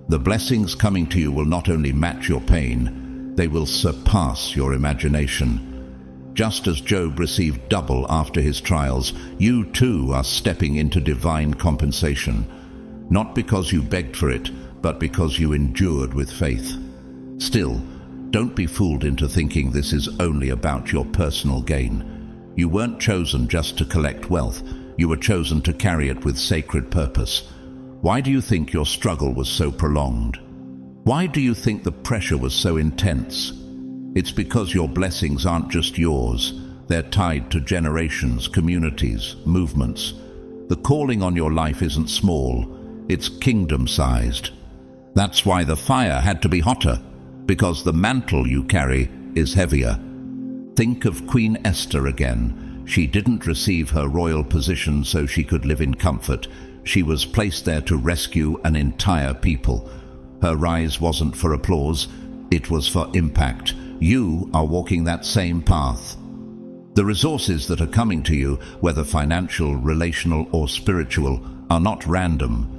The blessings coming to you will not only match your pain, they will surpass your imagination. Just as Job received double after his trials, you too are stepping into divine compensation. Not because you begged for it, but because you endured with faith. Still, don't be fooled into thinking this is only about your personal gain. You weren't chosen just to collect wealth. You were chosen to carry it with sacred purpose. Why do you think your struggle was so prolonged? Why do you think the pressure was so intense? It's because your blessings aren't just yours. They're tied to generations, communities, movements. The calling on your life isn't small. It's kingdom-sized. That's why the fire had to be hotter. because the mantle you carry is heavier. Think of Queen Esther again. She didn't receive her royal position so she could live in comfort. She was placed there to rescue an entire people. Her rise wasn't for applause, it was for impact. You are walking that same path. The resources that are coming to you, whether financial, relational, or spiritual, are not random.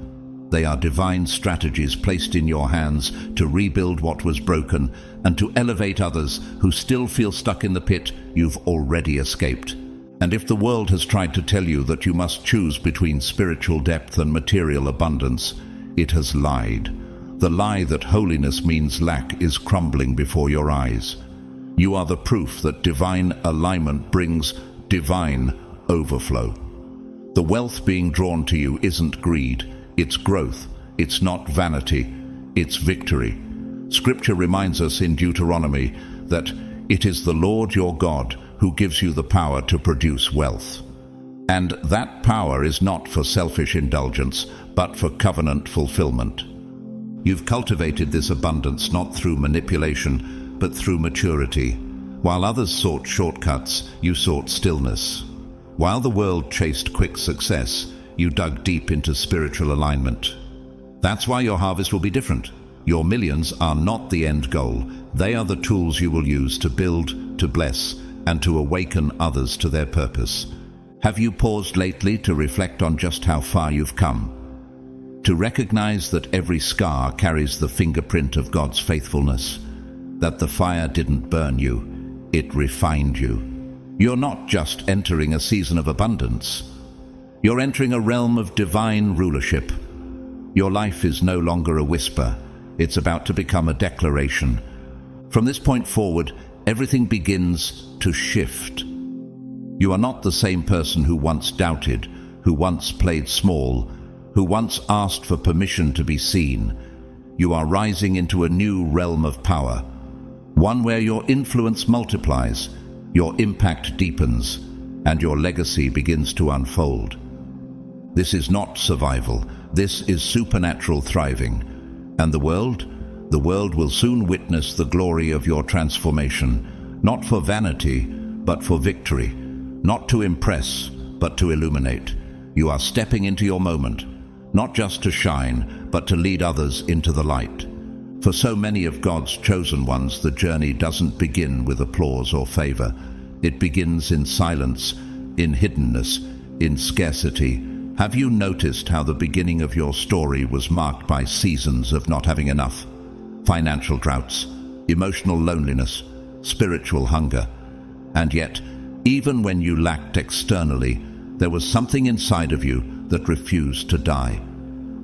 They are divine strategies placed in your hands to rebuild what was broken and to elevate others who still feel stuck in the pit you've already escaped. And if the world has tried to tell you that you must choose between spiritual depth and material abundance, it has lied. The lie that holiness means lack is crumbling before your eyes. You are the proof that divine alignment brings divine overflow. The wealth being drawn to you isn't greed, it's growth. It's not vanity, it's victory. Scripture reminds us in Deuteronomy that it is the Lord your God who gives you the power to produce wealth. And that power is not for selfish indulgence, but for covenant fulfillment. You've cultivated this abundance not through manipulation, but through maturity. While others sought shortcuts, you sought stillness. While the world chased quick success, you dug deep into spiritual alignment. That's why your harvest will be different. Your millions are not the end goal. They are the tools you will use to build, to bless, and to awaken others to their purpose. Have you paused lately to reflect on just how far you've come? To recognize that every scar carries the fingerprint of God's faithfulness, that the fire didn't burn you, it refined you. You're not just entering a season of abundance. You're entering a realm of divine rulership. Your life is no longer a whisper. It's about to become a declaration. From this point forward, everything begins to shift. You are not the same person who once doubted, who once played small, who once asked for permission to be seen. You are rising into a new realm of power, one where your influence multiplies, your impact deepens, and your legacy begins to unfold. This is not survival, this is supernatural thriving. And the world will soon witness the glory of your transformation, not for vanity, but for victory, not to impress, but to illuminate. You are stepping into your moment, not just to shine, but to lead others into the light. For so many of God's chosen ones, the journey doesn't begin with applause or favor. It begins in silence, in hiddenness, in scarcity. Have you noticed how the beginning of your story was marked by seasons of not having enough? Financial droughts, emotional loneliness, spiritual hunger. And yet, even when you lacked externally, there was something inside of you that refused to die.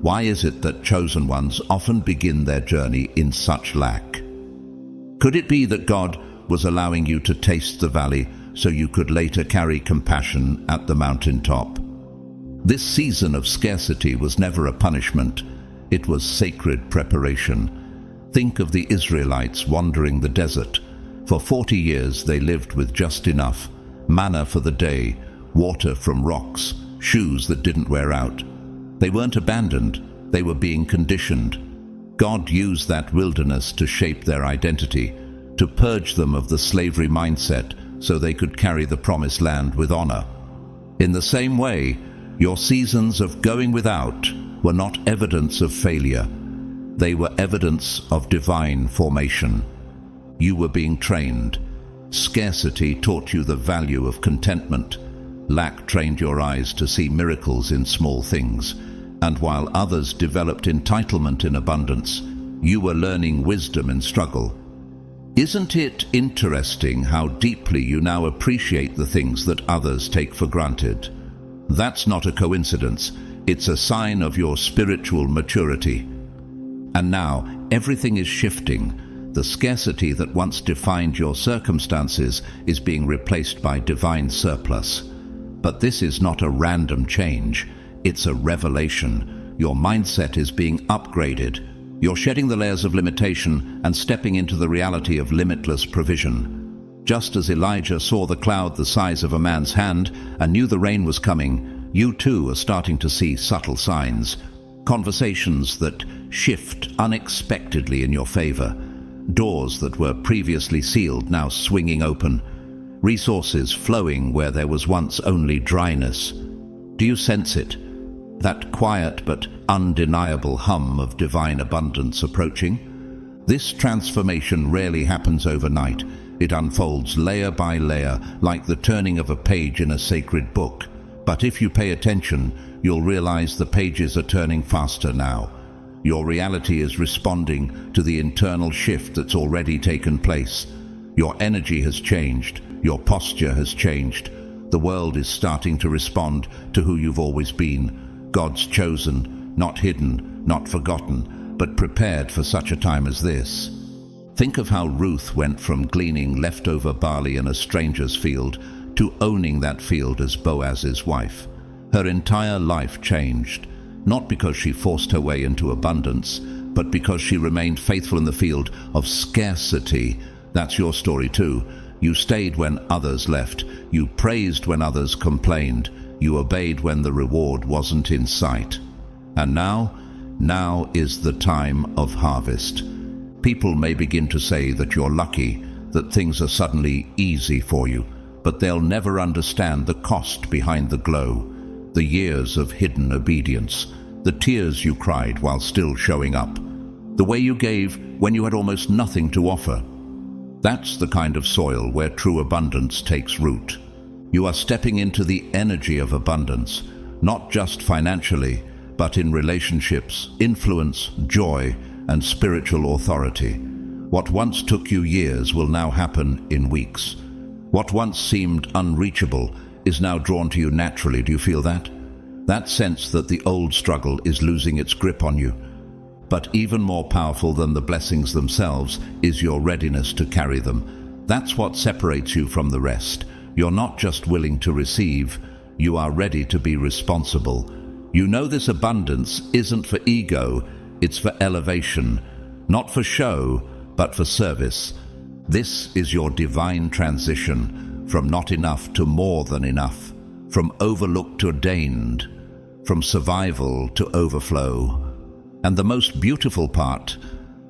Why is it that chosen ones often begin their journey in such lack? Could it be that God was allowing you to taste the valley so you could later carry compassion at the mountaintop? This season of scarcity was never a punishment. It was sacred preparation. Think of the Israelites wandering the desert. For 40 years they lived with just enough. Manna for the day, water from rocks, shoes that didn't wear out. They weren't abandoned, they were being conditioned. God used that wilderness to shape their identity, to purge them of the slavery mindset so they could carry the promised land with honor. In the same way, your seasons of going without were not evidence of failure. They were evidence of divine formation. You were being trained. Scarcity taught you the value of contentment. Lack trained your eyes to see miracles in small things. And while others developed entitlement in abundance, you were learning wisdom in struggle. Isn't it interesting how deeply you now appreciate the things that others take for granted? That's not a coincidence. It's a sign of your spiritual maturity. And now, everything is shifting. The scarcity that once defined your circumstances is being replaced by divine surplus. But this is not a random change. It's a revelation. Your mindset is being upgraded. You're shedding the layers of limitation and stepping into the reality of limitless provision. Just as Elijah saw the cloud the size of a man's hand and knew the rain was coming, you too are starting to see subtle signs, conversations that shift unexpectedly in your favor, doors that were previously sealed now swinging open, resources flowing where there was once only dryness. Do you sense it? That quiet but undeniable hum of divine abundance approaching? This transformation rarely happens overnight. It unfolds layer by layer, like the turning of a page in a sacred book. But if you pay attention, you'll realize the pages are turning faster now. Your reality is responding to the internal shift that's already taken place. Your energy has changed. Your posture has changed. The world is starting to respond to who you've always been. God's chosen, not hidden, not forgotten, but prepared for such a time as this. Think of how Ruth went from gleaning leftover barley in a stranger's field to owning that field as Boaz's wife. Her entire life changed, not because she forced her way into abundance, but because she remained faithful in the field of scarcity. That's your story too. You stayed when others left. You praised when others complained. You obeyed when the reward wasn't in sight. And now is the time of harvest. People may begin to say that you're lucky, that things are suddenly easy for you, but they'll never understand the cost behind the glow, the years of hidden obedience, the tears you cried while still showing up, the way you gave when you had almost nothing to offer. That's the kind of soil where true abundance takes root. You are stepping into the energy of abundance, not just financially, but in relationships, influence, joy, and spiritual authority. What once took you years will now happen in weeks. What once seemed unreachable is now drawn to you naturally. Do you feel that? That sense that the old struggle is losing its grip on you. But even more powerful than the blessings themselves is your readiness to carry them. That's what separates you from the rest. You're not just willing to receive, you are ready to be responsible. You know this abundance isn't for ego, it's for elevation, not for show, but for service. This is your divine transition, from not enough to more than enough, from overlooked to ordained, from survival to overflow. And the most beautiful part,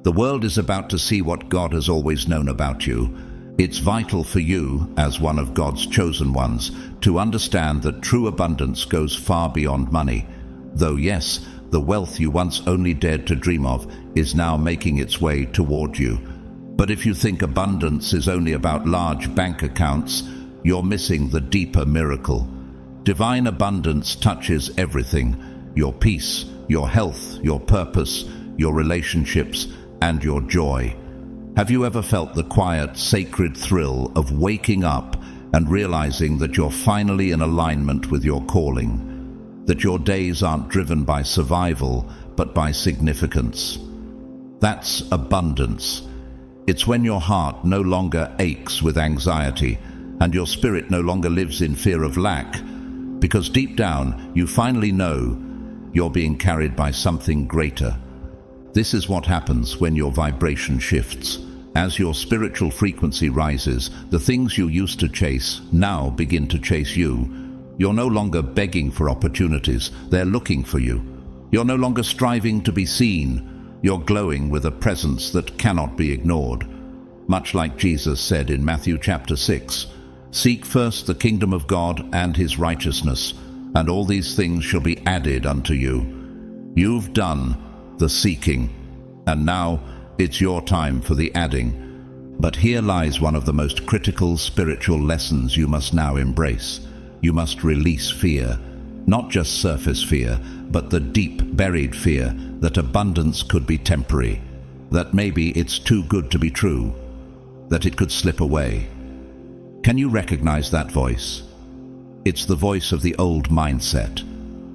the world is about to see what God has always known about you. It's vital for you, as one of God's chosen ones, to understand that true abundance goes far beyond money. Though yes, the wealth you once only dared to dream of is now making its way toward you. But if you think abundance is only about large bank accounts, you're missing the deeper miracle. Divine abundance touches everything: your peace, your health, your purpose, your relationships, and your joy. Have you ever felt the quiet, sacred thrill of waking up and realizing that you're finally in alignment with your calling? That your days aren't driven by survival, but by significance? That's abundance. It's when your heart no longer aches with anxiety and your spirit no longer lives in fear of lack, because deep down you finally know you're being carried by something greater. This is what happens when your vibration shifts. As your spiritual frequency rises, the things you used to chase now begin to chase you. You're no longer begging for opportunities, they're looking for you. You're no longer striving to be seen, you're glowing with a presence that cannot be ignored. Much like Jesus said in Matthew chapter 6, "Seek first the kingdom of God and his righteousness, and all these things shall be added unto you." You've done the seeking, and now it's your time for the adding. But here lies one of the most critical spiritual lessons you must now embrace. You must release fear, not just surface fear, but the deep buried fear that abundance could be temporary, that maybe it's too good to be true, that it could slip away. Can you recognize that voice? It's the voice of the old mindset,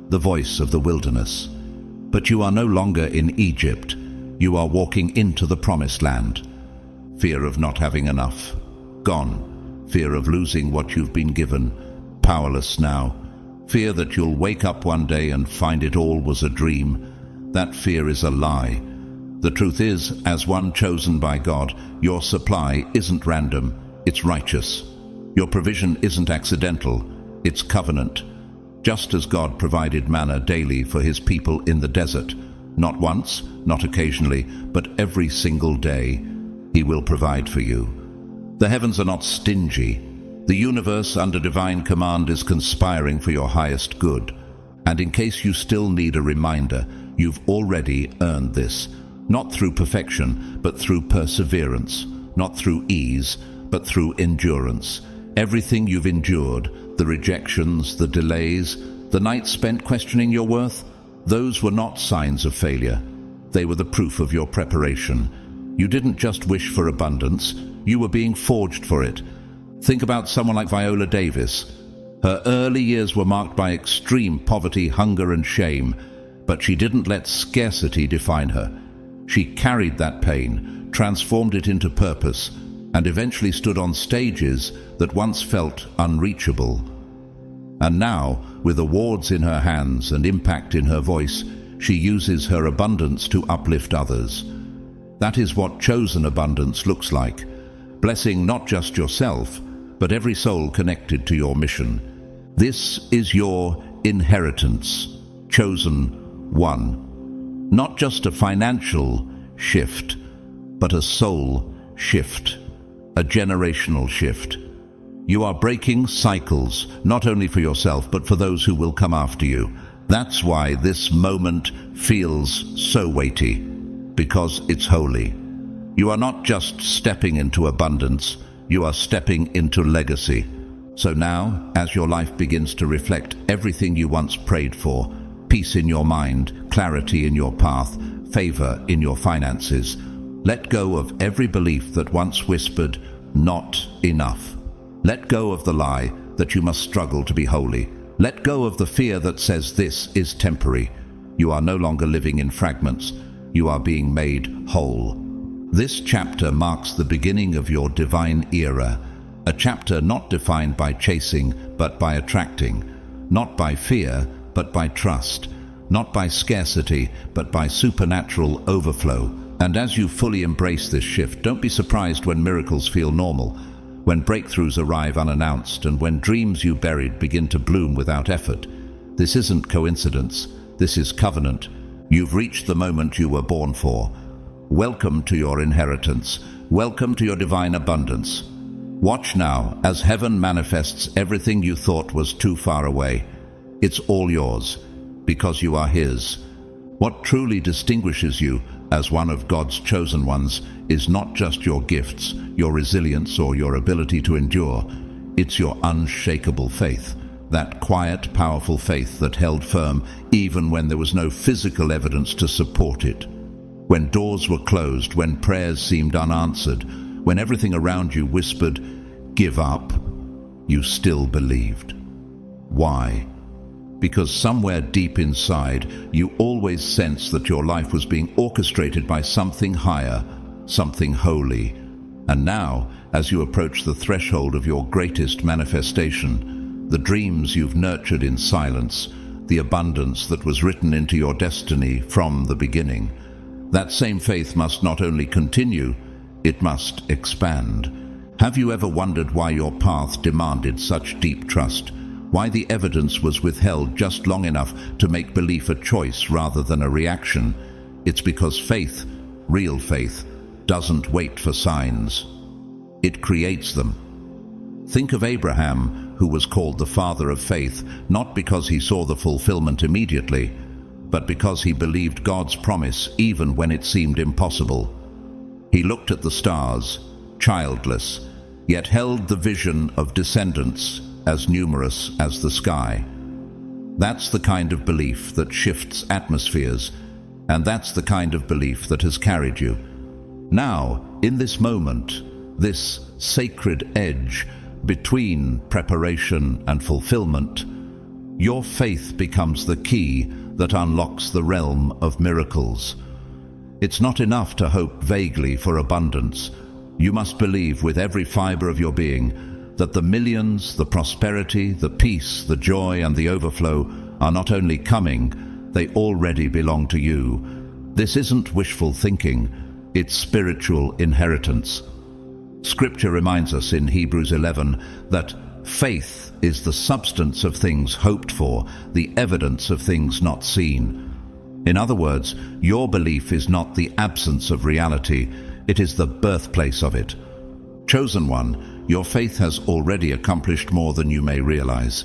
the voice of the wilderness. But you are no longer in Egypt. You are walking into the promised land. Fear of not having enough, gone. Fear of losing what you've been given, powerless now. Fear that you'll wake up one day and find it all was a dream. That fear is a lie. The truth is, as one chosen by God, your supply isn't random, it's righteous. Your provision isn't accidental, it's covenant. Just as God provided manna daily for his people in the desert, not once, not occasionally, but every single day. He will provide for you. The heavens are not stingy. The universe under divine command is conspiring for your highest good. And in case you still need a reminder, you've already earned this, not through perfection, but through perseverance, not through ease, but through endurance. Everything you've endured, the rejections, the delays, the nights spent questioning your worth, those were not signs of failure. They were the proof of your preparation. You didn't just wish for abundance, you were being forged for it. Think about someone like Viola Davis. Her early years were marked by extreme poverty, hunger, and shame, but she didn't let scarcity define her. She carried that pain, transformed it into purpose, and eventually stood on stages that once felt unreachable. And now, with awards in her hands and impact in her voice, she uses her abundance to uplift others. That is what chosen abundance looks like, blessing not just yourself, but every soul connected to your mission. This is your inheritance, chosen one. Not just a financial shift, but a soul shift, a generational shift. You are breaking cycles, not only for yourself, but for those who will come after you. That's why this moment feels so weighty, because it's holy. You are not just stepping into abundance, you are stepping into legacy. So now, as your life begins to reflect everything you once prayed for, peace in your mind, clarity in your path, favor in your finances, let go of every belief that once whispered, "Not enough." Let go of the lie that you must struggle to be holy. Let go of the fear that says this is temporary. You are no longer living in fragments. You are being made whole. This chapter marks the beginning of your divine era, a chapter not defined by chasing, but by attracting, not by fear, but by trust, not by scarcity, but by supernatural overflow. And as you fully embrace this shift, don't be surprised when miracles feel normal, when breakthroughs arrive unannounced, and when dreams you buried begin to bloom without effort. This isn't coincidence. This is covenant. You've reached the moment you were born for. Welcome to your inheritance. Welcome to your divine abundance. Watch now as heaven manifests everything you thought was too far away. It's all yours, because you are His. What truly distinguishes you as one of God's chosen ones is not just your gifts, your resilience, or your ability to endure. It's your unshakable faith, that quiet, powerful faith that held firm even when there was no physical evidence to support it. When doors were closed, when prayers seemed unanswered, when everything around you whispered, "Give up," you still believed. Why? Because somewhere deep inside, you always sensed that your life was being orchestrated by something higher, something holy. And now, as you approach the threshold of your greatest manifestation, the dreams you've nurtured in silence, the abundance that was written into your destiny from the beginning, that same faith must not only continue, it must expand. Have you ever wondered why your path demanded such deep trust? Why the evidence was withheld just long enough to make belief a choice rather than a reaction? It's because faith, real faith, doesn't wait for signs. It creates them. Think of Abraham, who was called the father of faith, not because he saw the fulfillment immediately, but because he believed God's promise even when it seemed impossible. He looked at the stars, childless, yet held the vision of descendants as numerous as the sky. That's the kind of belief that shifts atmospheres, and that's the kind of belief that has carried you. Now, in this moment, this sacred edge between preparation and fulfillment, your faith becomes the key that unlocks the realm of miracles. It's not enough to hope vaguely for abundance. You must believe with every fiber of your being that the millions, the prosperity, the peace, the joy, and the overflow are not only coming, they already belong to you. This isn't wishful thinking, it's spiritual inheritance. Scripture reminds us in Hebrews 11 that faith is the substance of things hoped for, the evidence of things not seen. In other words, your belief is not the absence of reality, It is the birthplace of it. Chosen one, your faith has already accomplished more than you may realize.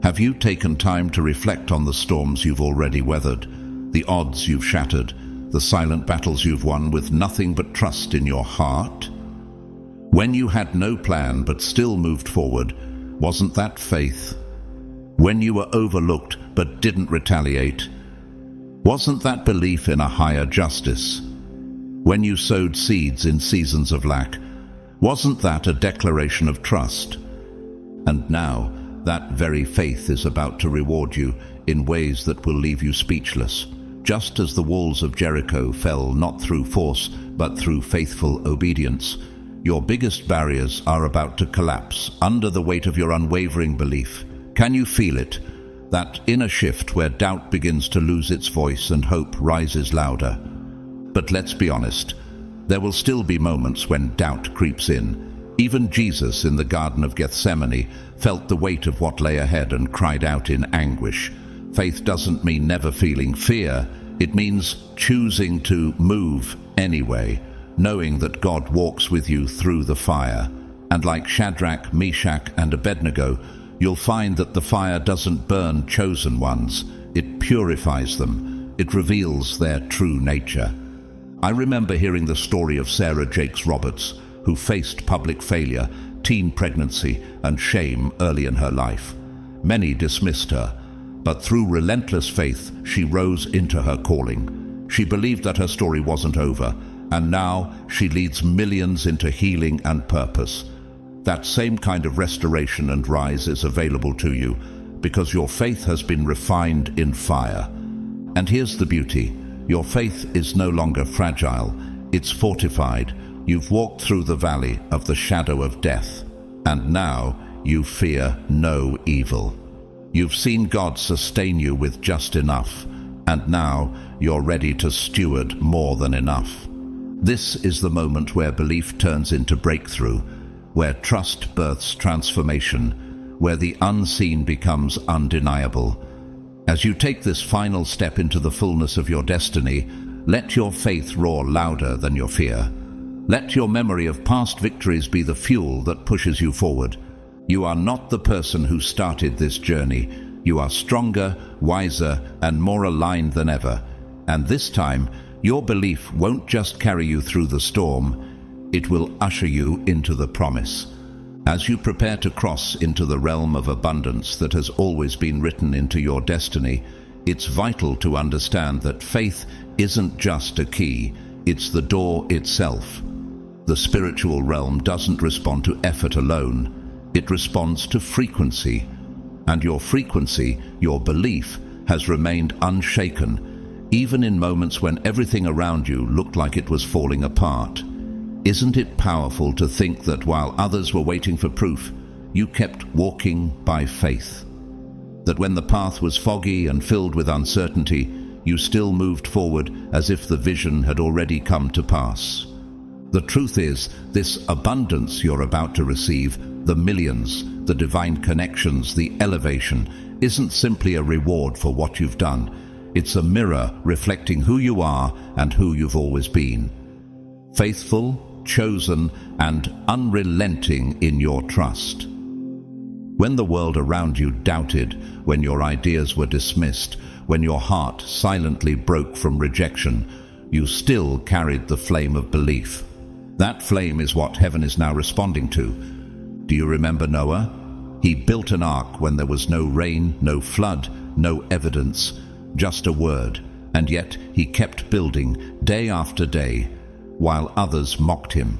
Have you taken time to reflect on the storms you've already weathered, the odds you've shattered, the silent battles you've won with nothing but trust in your heart? When you had no plan but still moved forward, wasn't that faith? When you were overlooked but didn't retaliate, wasn't that belief in a higher justice? When you sowed seeds in seasons of lack, wasn't that a declaration of trust? And now, that very faith is about to reward you in ways that will leave you speechless. Just as the walls of Jericho fell not through force, but through faithful obedience, your biggest barriers are about to collapse under the weight of your unwavering belief. Can you feel it? That inner shift where doubt begins to lose its voice and hope rises louder. But let's be honest, there will still be moments when doubt creeps in. Even Jesus in the Garden of Gethsemane felt the weight of what lay ahead and cried out in anguish. Faith doesn't mean never feeling fear. It means choosing to move anyway, knowing that God walks with you through the fire. And like Shadrach, Meshach, and Abednego, you'll find that the fire doesn't burn chosen ones. It purifies them. It reveals their true nature. I remember hearing the story of Sarah Jakes Roberts, who faced public failure, teen pregnancy, and shame early in her life. Many dismissed her, but through relentless faith, she rose into her calling. She believed that her story wasn't over, and now she leads millions into healing and purpose. That same kind of restoration and rise is available to you because your faith has been refined in fire. And here's the beauty. Your faith is no longer fragile. It's fortified. You've walked through the valley of the shadow of death, and now you fear no evil. You've seen God sustain you with just enough, and now you're ready to steward more than enough. This is the moment where belief turns into breakthrough, where trust births transformation, where the unseen becomes undeniable. As you take this final step into the fullness of your destiny, let your faith roar louder than your fear. Let your memory of past victories be the fuel that pushes you forward. You are not the person who started this journey. You are stronger, wiser, and more aligned than ever. And this time, your belief won't just carry you through the storm, it will usher you into the promise. As you prepare to cross into the realm of abundance that has always been written into your destiny, it's vital to understand that faith isn't just a key, it's the door itself. The spiritual realm doesn't respond to effort alone, it responds to frequency. And your frequency, your belief, has remained unshaken, even in moments when everything around you looked like it was falling apart. Isn't it powerful to think that while others were waiting for proof, you kept walking by faith? That when the path was foggy and filled with uncertainty, you still moved forward as if the vision had already come to pass. The truth is, this abundance you're about to receive, the millions, the divine connections, the elevation, isn't simply a reward for what you've done. It's a mirror reflecting who you are and who you've always been. Faithful, chosen, and unrelenting in your trust. When the world around you doubted, when your ideas were dismissed, when your heart silently broke from rejection, you still carried the flame of belief. That flame is what heaven is now responding to. Do you remember Noah? He built an ark when there was no rain, no flood, no evidence, just a word, and yet he kept building day after day, while others mocked him.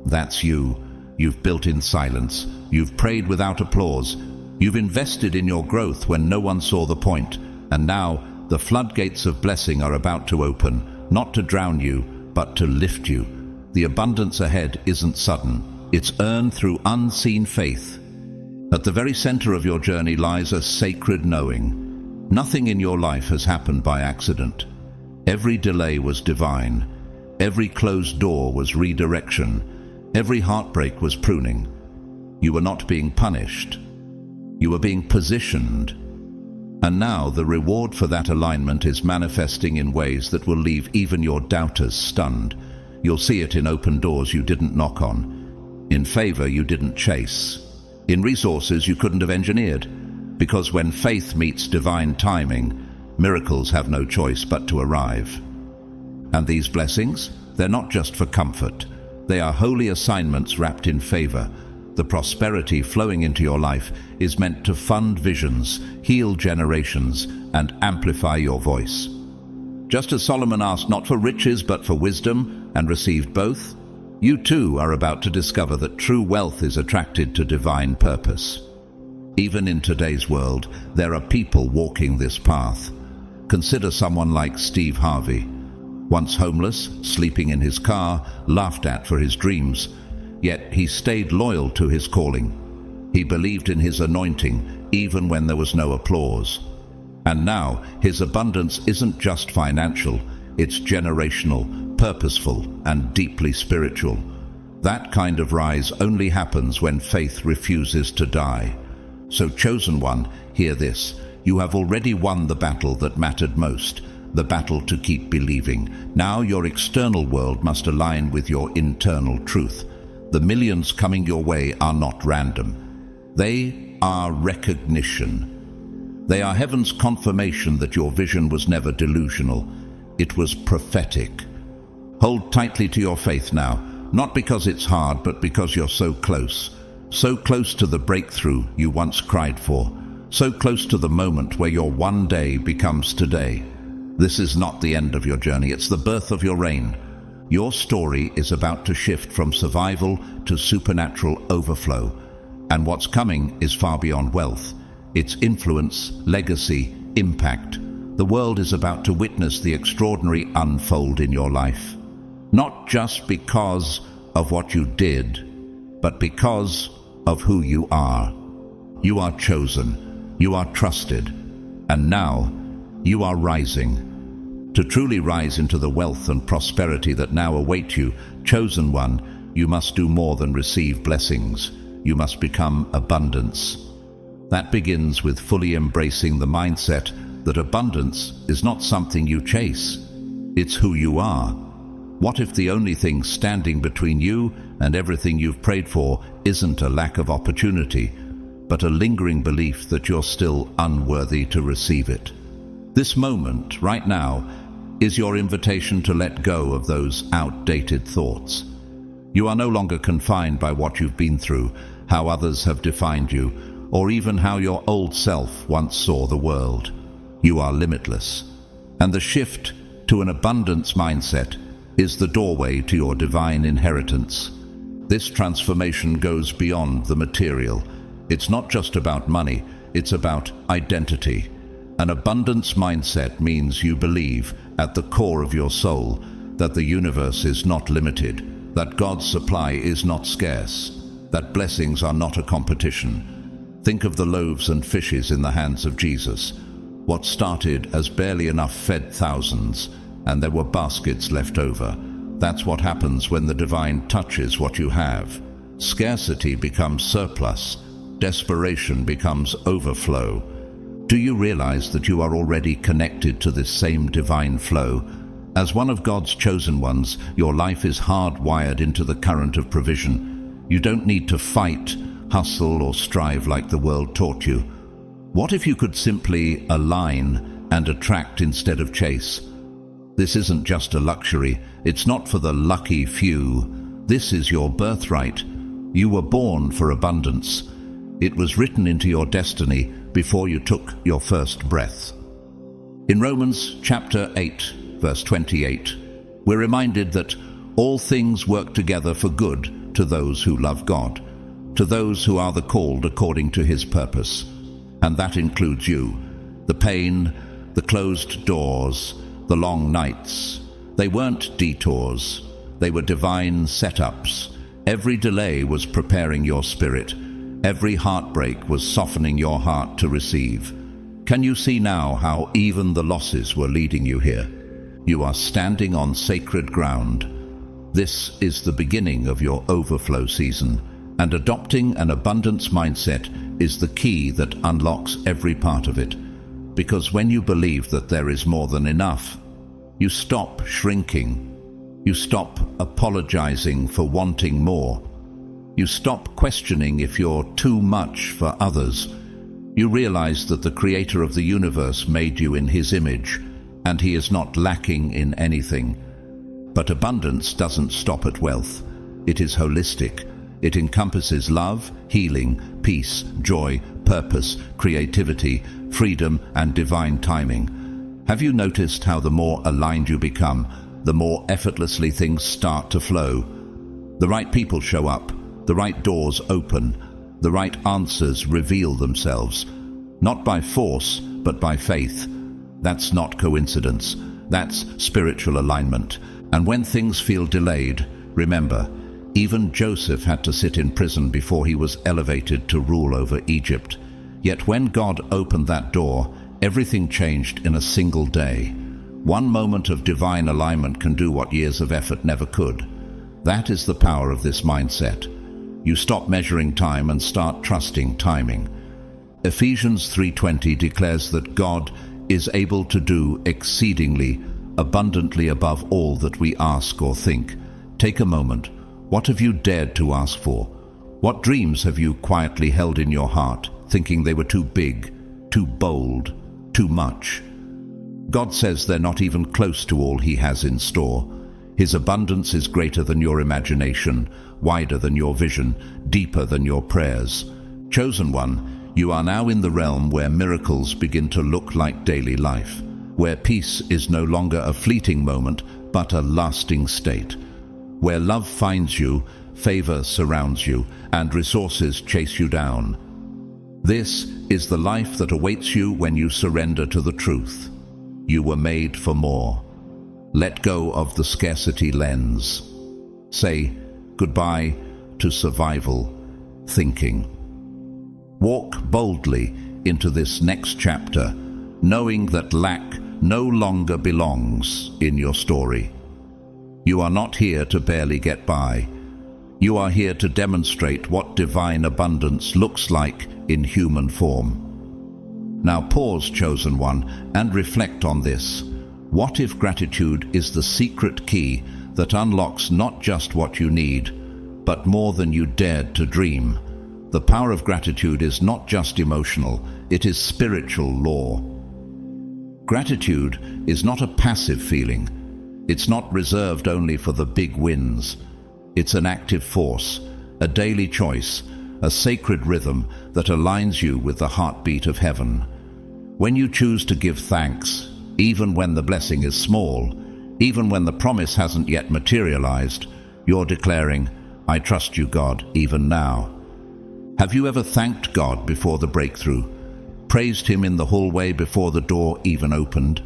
That's you. You've built in silence. You've prayed without applause. You've invested in your growth when no one saw the point. And now the floodgates of blessing are about to open, not to drown you, but to lift you. The abundance ahead isn't sudden. It's earned through unseen faith. At the very center of your journey lies a sacred knowing. Nothing in your life has happened by accident. Every delay was divine. Every closed door was redirection. Every heartbreak was pruning. You were not being punished. You were being positioned. And now the reward for that alignment is manifesting in ways that will leave even your doubters stunned. You'll see it in open doors you didn't knock on, in favor you didn't chase, in resources you couldn't have engineered. Because when faith meets divine timing, miracles have no choice but to arrive. And these blessings, they're not just for comfort. They are holy assignments wrapped in favor. The prosperity flowing into your life is meant to fund visions, heal generations, and amplify your voice. Just as Solomon asked not for riches but for wisdom and received both, you too are about to discover that true wealth is attracted to divine purpose. Even in today's world, there are people walking this path. Consider someone like Steve Harvey. Once homeless, sleeping in his car, laughed at for his dreams, yet he stayed loyal to his calling. He believed in his anointing, even when there was no applause. And now, his abundance isn't just financial, it's generational, purposeful, and deeply spiritual. That kind of rise only happens when faith refuses to die. So, chosen one, hear this. You have already won the battle that mattered most, the battle to keep believing. Now your external world must align with your internal truth. The millions coming your way are not random. They are recognition. They are heaven's confirmation that your vision was never delusional. It was prophetic. Hold tightly to your faith now, not because it's hard, but because you're so close to the breakthrough you once cried for, so close to the moment where your one day becomes today. This is not the end of your journey, it's the birth of your reign. Your story is about to shift from survival to supernatural overflow, and what's coming is far beyond wealth. It's influence, legacy, impact. The world is about to witness the extraordinary unfold in your life. Not just because of what you did, but because of who you are. You are chosen, you are trusted, and now you are rising. To truly rise into the wealth and prosperity that now await you, chosen one, you must do more than receive blessings. You must become abundance. That begins with fully embracing the mindset that abundance is not something you chase. It's who you are. What if the only thing standing between you and everything you've prayed for isn't a lack of opportunity, but a lingering belief that you're still unworthy to receive it? This moment, right now, is your invitation to let go of those outdated thoughts. You are no longer confined by what you've been through, how others have defined you, or even how your old self once saw the world. You are limitless, and the shift to an abundance mindset is the doorway to your divine inheritance. This transformation goes beyond the material. It's not just about money, it's about identity. An abundance mindset means you believe, at the core of your soul, that the universe is not limited, that God's supply is not scarce, that blessings are not a competition. Think of the loaves and fishes in the hands of Jesus. What started as barely enough fed thousands, and there were baskets left over. That's what happens when the divine touches what you have. Scarcity becomes surplus. Desperation becomes overflow. Do you realize that you are already connected to this same divine flow? As one of God's chosen ones, your life is hardwired into the current of provision. You don't need to fight, hustle, or strive like the world taught you. What if you could simply align and attract instead of chase? This isn't just a luxury. It's not for the lucky few. This is your birthright. You were born for abundance. It was written into your destiny before you took your first breath. In Romans chapter 8, verse 28, we're reminded that all things work together for good to those who love God, to those who are the called according to his purpose. And that includes you. The pain, the closed doors, the long nights. They weren't detours. They were divine setups. Every delay was preparing your spirit. Every heartbreak was softening your heart to receive. Can you see now how even the losses were leading you here? You are standing on sacred ground. This is the beginning of your overflow season, and adopting an abundance mindset is the key that unlocks every part of it. Because when you believe that there is more than enough, you stop shrinking. You stop apologizing for wanting more. You stop questioning if you're too much for others. You realize that the Creator of the universe made you in His image, and He is not lacking in anything. But abundance doesn't stop at wealth. It is holistic. It encompasses love, healing, peace, joy, purpose, creativity, freedom, and divine timing. Have you noticed how the more aligned you become, the more effortlessly things start to flow? The right people show up, the right doors open, the right answers reveal themselves, not by force, but by faith. That's not coincidence. That's spiritual alignment. And when things feel delayed, remember, even Joseph had to sit in prison before he was elevated to rule over Egypt. Yet when God opened that door, everything changed in a single day. One moment of divine alignment can do what years of effort never could. That is the power of this mindset. You stop measuring time and start trusting timing. Ephesians 3:20 declares that God is able to do exceedingly abundantly above all that we ask or think. Take a moment. What have you dared to ask for? What dreams have you quietly held in your heart, thinking they were too big, too bold, too much? God says they're not even close to all He has in store. His abundance is greater than your imagination, wider than your vision, deeper than your prayers. Chosen one, you are now in the realm where miracles begin to look like daily life, where peace is no longer a fleeting moment, but a lasting state, where love finds you, favor surrounds you, and resources chase you down. This is the life that awaits you when you surrender to the truth. You were made for more. Let go of the scarcity lens. Say goodbye to survival thinking. Walk boldly into this next chapter, knowing that lack no longer belongs in your story. You are not here to barely get by. You are here to demonstrate what divine abundance looks like in human form. Now pause, chosen one, and reflect on this. What if gratitude is the secret key that unlocks not just what you need, but more than you dared to dream? The power of gratitude is not just emotional, it is spiritual law. Gratitude is not a passive feeling. It's not reserved only for the big wins. It's an active force, a daily choice, a sacred rhythm that aligns you with the heartbeat of heaven. When you choose to give thanks, even when the blessing is small, even when the promise hasn't yet materialized, you're declaring, "I trust you, God, even now." Have you ever thanked God before the breakthrough? Praised Him in the hallway before the door even opened?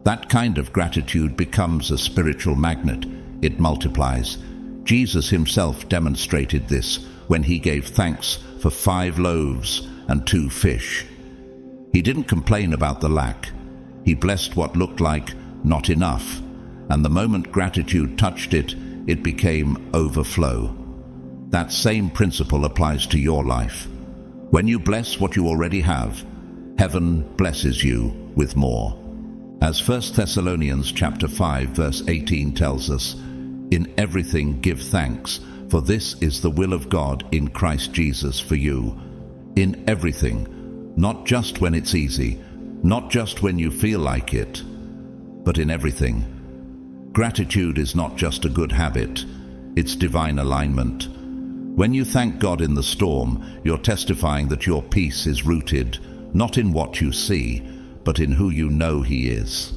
That kind of gratitude becomes a spiritual magnet. It multiplies. Jesus Himself demonstrated this when He gave thanks for 5 loaves and 2 fish. He didn't complain about the lack. He blessed what looked like not enough, and the moment gratitude touched it, it became overflow. That same principle applies to your life. When you bless what you already have, heaven blesses you with more. As 1 Thessalonians chapter 5 verse 18 tells us, "In everything give thanks, for this is the will of God in Christ Jesus for you." In everything, not just when it's easy, not just when you feel like it, but in everything. Gratitude is not just a good habit, it's divine alignment. When you thank God in the storm, you're testifying that your peace is rooted not in what you see, but in who you know He is.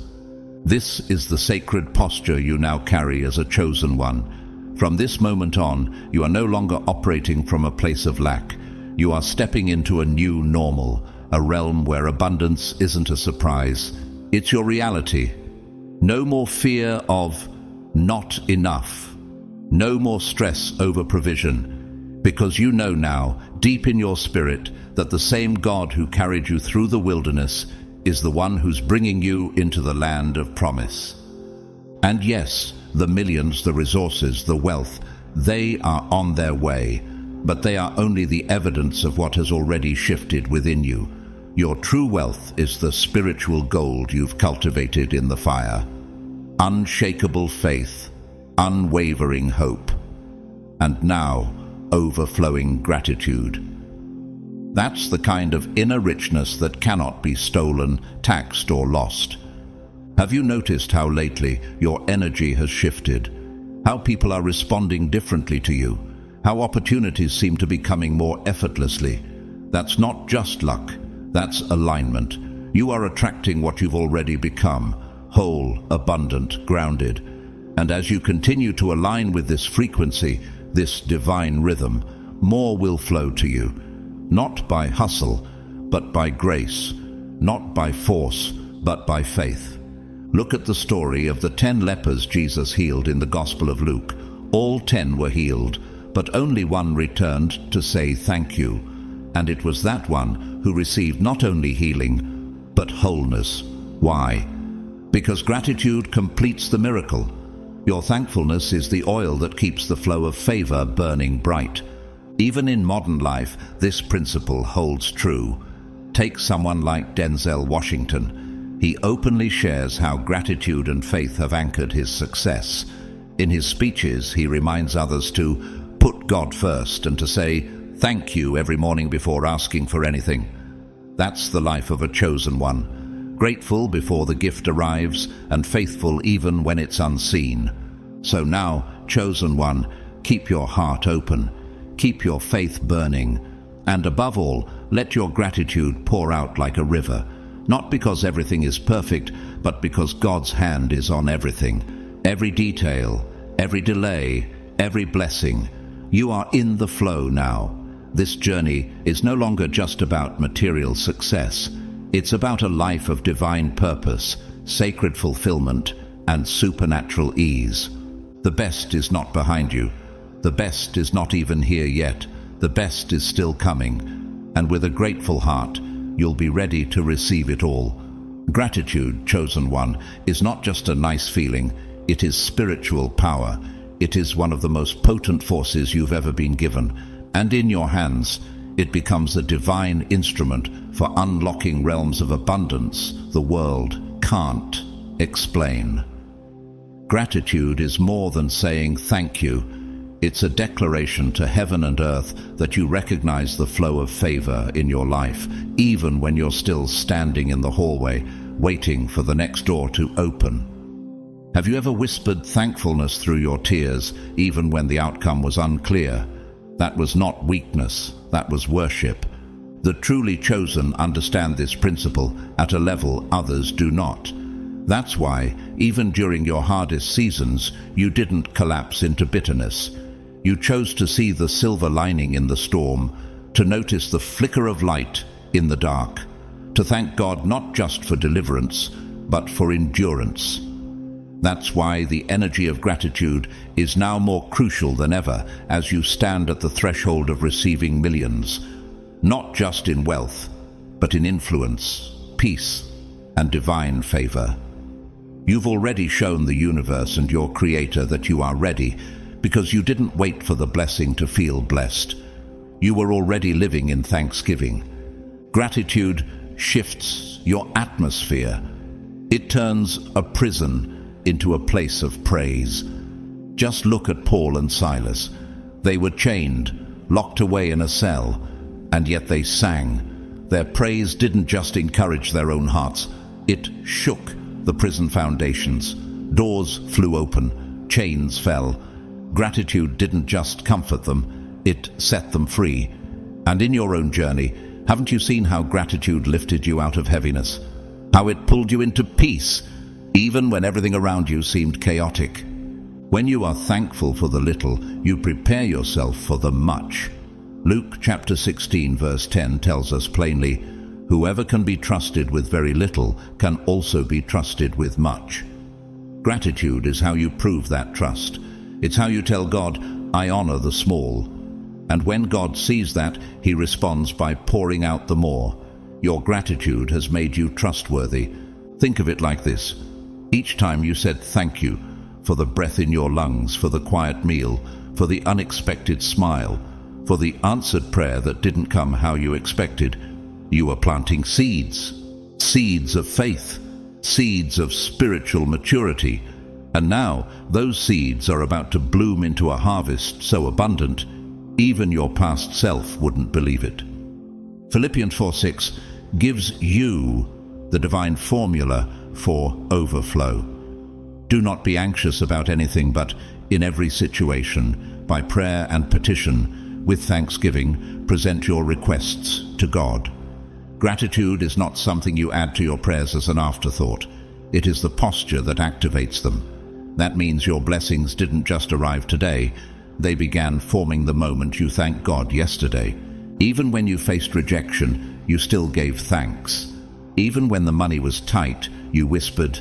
This is the sacred posture you now carry as a chosen one. From this moment on, you are no longer operating from a place of lack. You are stepping into a new normal, a realm where abundance isn't a surprise. It's your reality. No more fear of not enough. No more stress over provision. Because you know now, deep in your spirit, that the same God who carried you through the wilderness is the one who's bringing you into the land of promise. And yes, the millions, the resources, the wealth, they are on their way, but they are only the evidence of what has already shifted within you. Your true wealth is the spiritual gold you've cultivated in the fire. Unshakable faith, unwavering hope, and now overflowing gratitude. That's the kind of inner richness that cannot be stolen, taxed, or lost. Have you noticed how lately your energy has shifted? How people are responding differently to you? How opportunities seem to be coming more effortlessly? That's not just luck, that's alignment. You are attracting what you've already become, whole, abundant, grounded. And as you continue to align with this frequency, this divine rhythm, more will flow to you. Not by hustle, but by grace. Not by force, but by faith. Look at the story of the 10 lepers Jesus healed in the Gospel of Luke. All 10 were healed, but only one returned to say thank you. And it was that one who received not only healing, but wholeness. Why? Because gratitude completes the miracle. Your thankfulness is the oil that keeps the flow of favor burning bright. Even in modern life, this principle holds true. Take someone like Denzel Washington. He openly shares how gratitude and faith have anchored his success. In his speeches, he reminds others to put God first and to say thank you every morning before asking for anything. That's the life of a chosen one. Grateful before the gift arrives and faithful even when it's unseen. So now, chosen one, keep your heart open. Keep your faith burning, and above all, let your gratitude pour out like a river, not because everything is perfect, but because God's hand is on everything. Every detail, every delay, every blessing. You are in the flow now. This journey is no longer just about material success. It's about a life of divine purpose, sacred fulfillment, and supernatural ease. The best is not behind you. The best is not even here yet. The best is still coming. And with a grateful heart, you'll be ready to receive it all. Gratitude, chosen one, is not just a nice feeling. It is spiritual power. It is one of the most potent forces you've ever been given. And in your hands, it becomes a divine instrument for unlocking realms of abundance the world can't explain. Gratitude is more than saying thank you. It's a declaration to heaven and earth that you recognize the flow of favor in your life, even when you're still standing in the hallway, waiting for the next door to open. Have you ever whispered thankfulness through your tears, even when the outcome was unclear? That was not weakness, that was worship. The truly chosen understand this principle at a level others do not. That's why, even during your hardest seasons, you didn't collapse into bitterness. You chose to see the silver lining in the storm, to notice the flicker of light in the dark, to thank God not just for deliverance, but for endurance. That's why the energy of gratitude is now more crucial than ever as you stand at the threshold of receiving millions, not just in wealth, but in influence, peace, and divine favor. You've already shown the universe and your Creator that you are ready, because you didn't wait for the blessing to feel blessed. You were already living in thanksgiving. Gratitude shifts your atmosphere. It turns a prison into a place of praise. Just look at Paul and Silas. They were chained, locked away in a cell, and yet they sang. Their praise didn't just encourage their own hearts, it shook the prison foundations. Doors flew open, chains fell. Gratitude didn't just comfort them, it set them free. And in your own journey, haven't you seen how gratitude lifted you out of heaviness? How it pulled you into peace, even when everything around you seemed chaotic? When you are thankful for the little, you prepare yourself for the much. Luke chapter 16 verse 10 tells us plainly, "Whoever can be trusted with very little can also be trusted with much." Gratitude is how you prove that trust. It's how you tell God, "I honor the small." And when God sees that, He responds by pouring out the more. Your gratitude has made you trustworthy. Think of it like this. Each time you said thank you for the breath in your lungs, for the quiet meal, for the unexpected smile, for the answered prayer that didn't come how you expected, you are planting seeds. Seeds of faith, seeds of spiritual maturity. And now those seeds are about to bloom into a harvest so abundant, even your past self wouldn't believe it. Philippians 4:6 gives you the divine formula for overflow. Do not be anxious about anything, but in every situation, by prayer and petition, with thanksgiving, present your requests to God. Gratitude is not something you add to your prayers as an afterthought. It is the posture that activates them. That means your blessings didn't just arrive today. They began forming the moment you thanked God yesterday. Even when you faced rejection, you still gave thanks. Even when the money was tight, you whispered,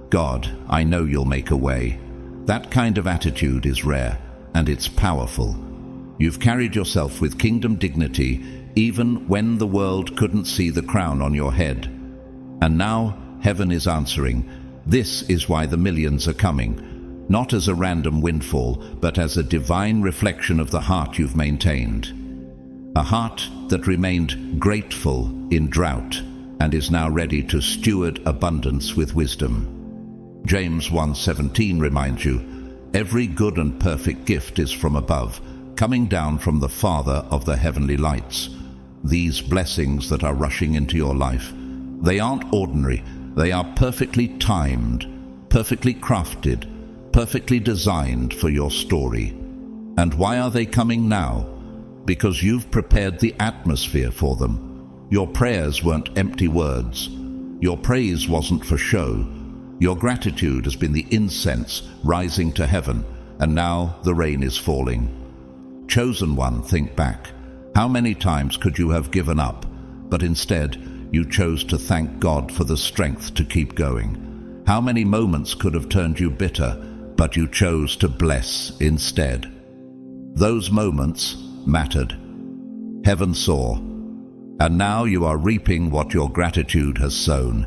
"God, I know you'll make a way." That kind of attitude is rare, and it's powerful. You've carried yourself with kingdom dignity, even when the world couldn't see the crown on your head. And now heaven is answering. This is why the millions are coming, not as a random windfall, but as a divine reflection of the heart you've maintained. A heart that remained grateful in drought and is now ready to steward abundance with wisdom. James 1:17 reminds you, every good and perfect gift is from above, coming down from the Father of the heavenly lights. These blessings that are rushing into your life, they aren't ordinary. They are perfectly timed, perfectly crafted, perfectly designed for your story. And why are they coming now? Because you've prepared the atmosphere for them. Your prayers weren't empty words. Your praise wasn't for show. Your gratitude has been the incense rising to heaven, and now the rain is falling. Chosen one, think back. How many times could you have given up, but instead you chose to thank God for the strength to keep going? How many moments could have turned you bitter, but you chose to bless instead? Those moments mattered. Heaven saw. And now you are reaping what your gratitude has sown.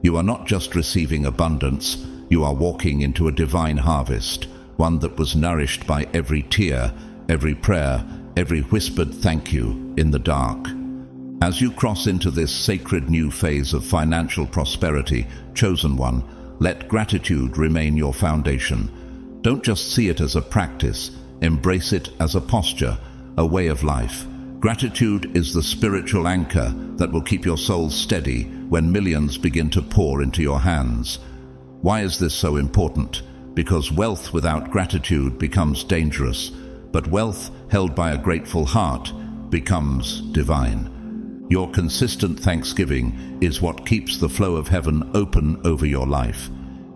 You are not just receiving abundance, you are walking into a divine harvest, one that was nourished by every tear, every prayer, every whispered thank you in the dark. As you cross into this sacred new phase of financial prosperity, chosen one, let gratitude remain your foundation. Don't just see it as a practice, embrace it as a posture, a way of life. Gratitude is the spiritual anchor that will keep your soul steady when millions begin to pour into your hands. Why is this so important? Because wealth without gratitude becomes dangerous, but wealth held by a grateful heart becomes divine. Your consistent thanksgiving is what keeps the flow of heaven open over your life.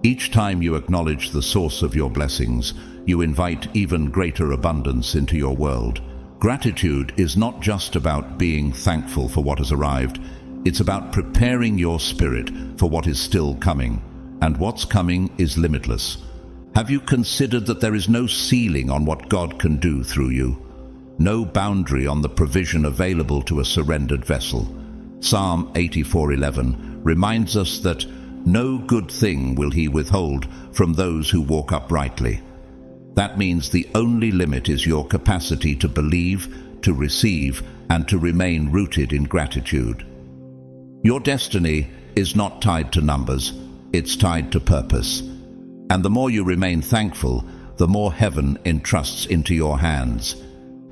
Each time you acknowledge the source of your blessings, you invite even greater abundance into your world. Gratitude is not just about being thankful for what has arrived. It's about preparing your spirit for what is still coming. And what's coming is limitless. Have you considered that there is no ceiling on what God can do through you? No boundary on the provision available to a surrendered vessel. Psalm 84:11 reminds us that no good thing will he withhold from those who walk uprightly. That means the only limit is your capacity to believe, to receive, and to remain rooted in gratitude. Your destiny is not tied to numbers, it's tied to purpose. And the more you remain thankful, the more heaven entrusts into your hands.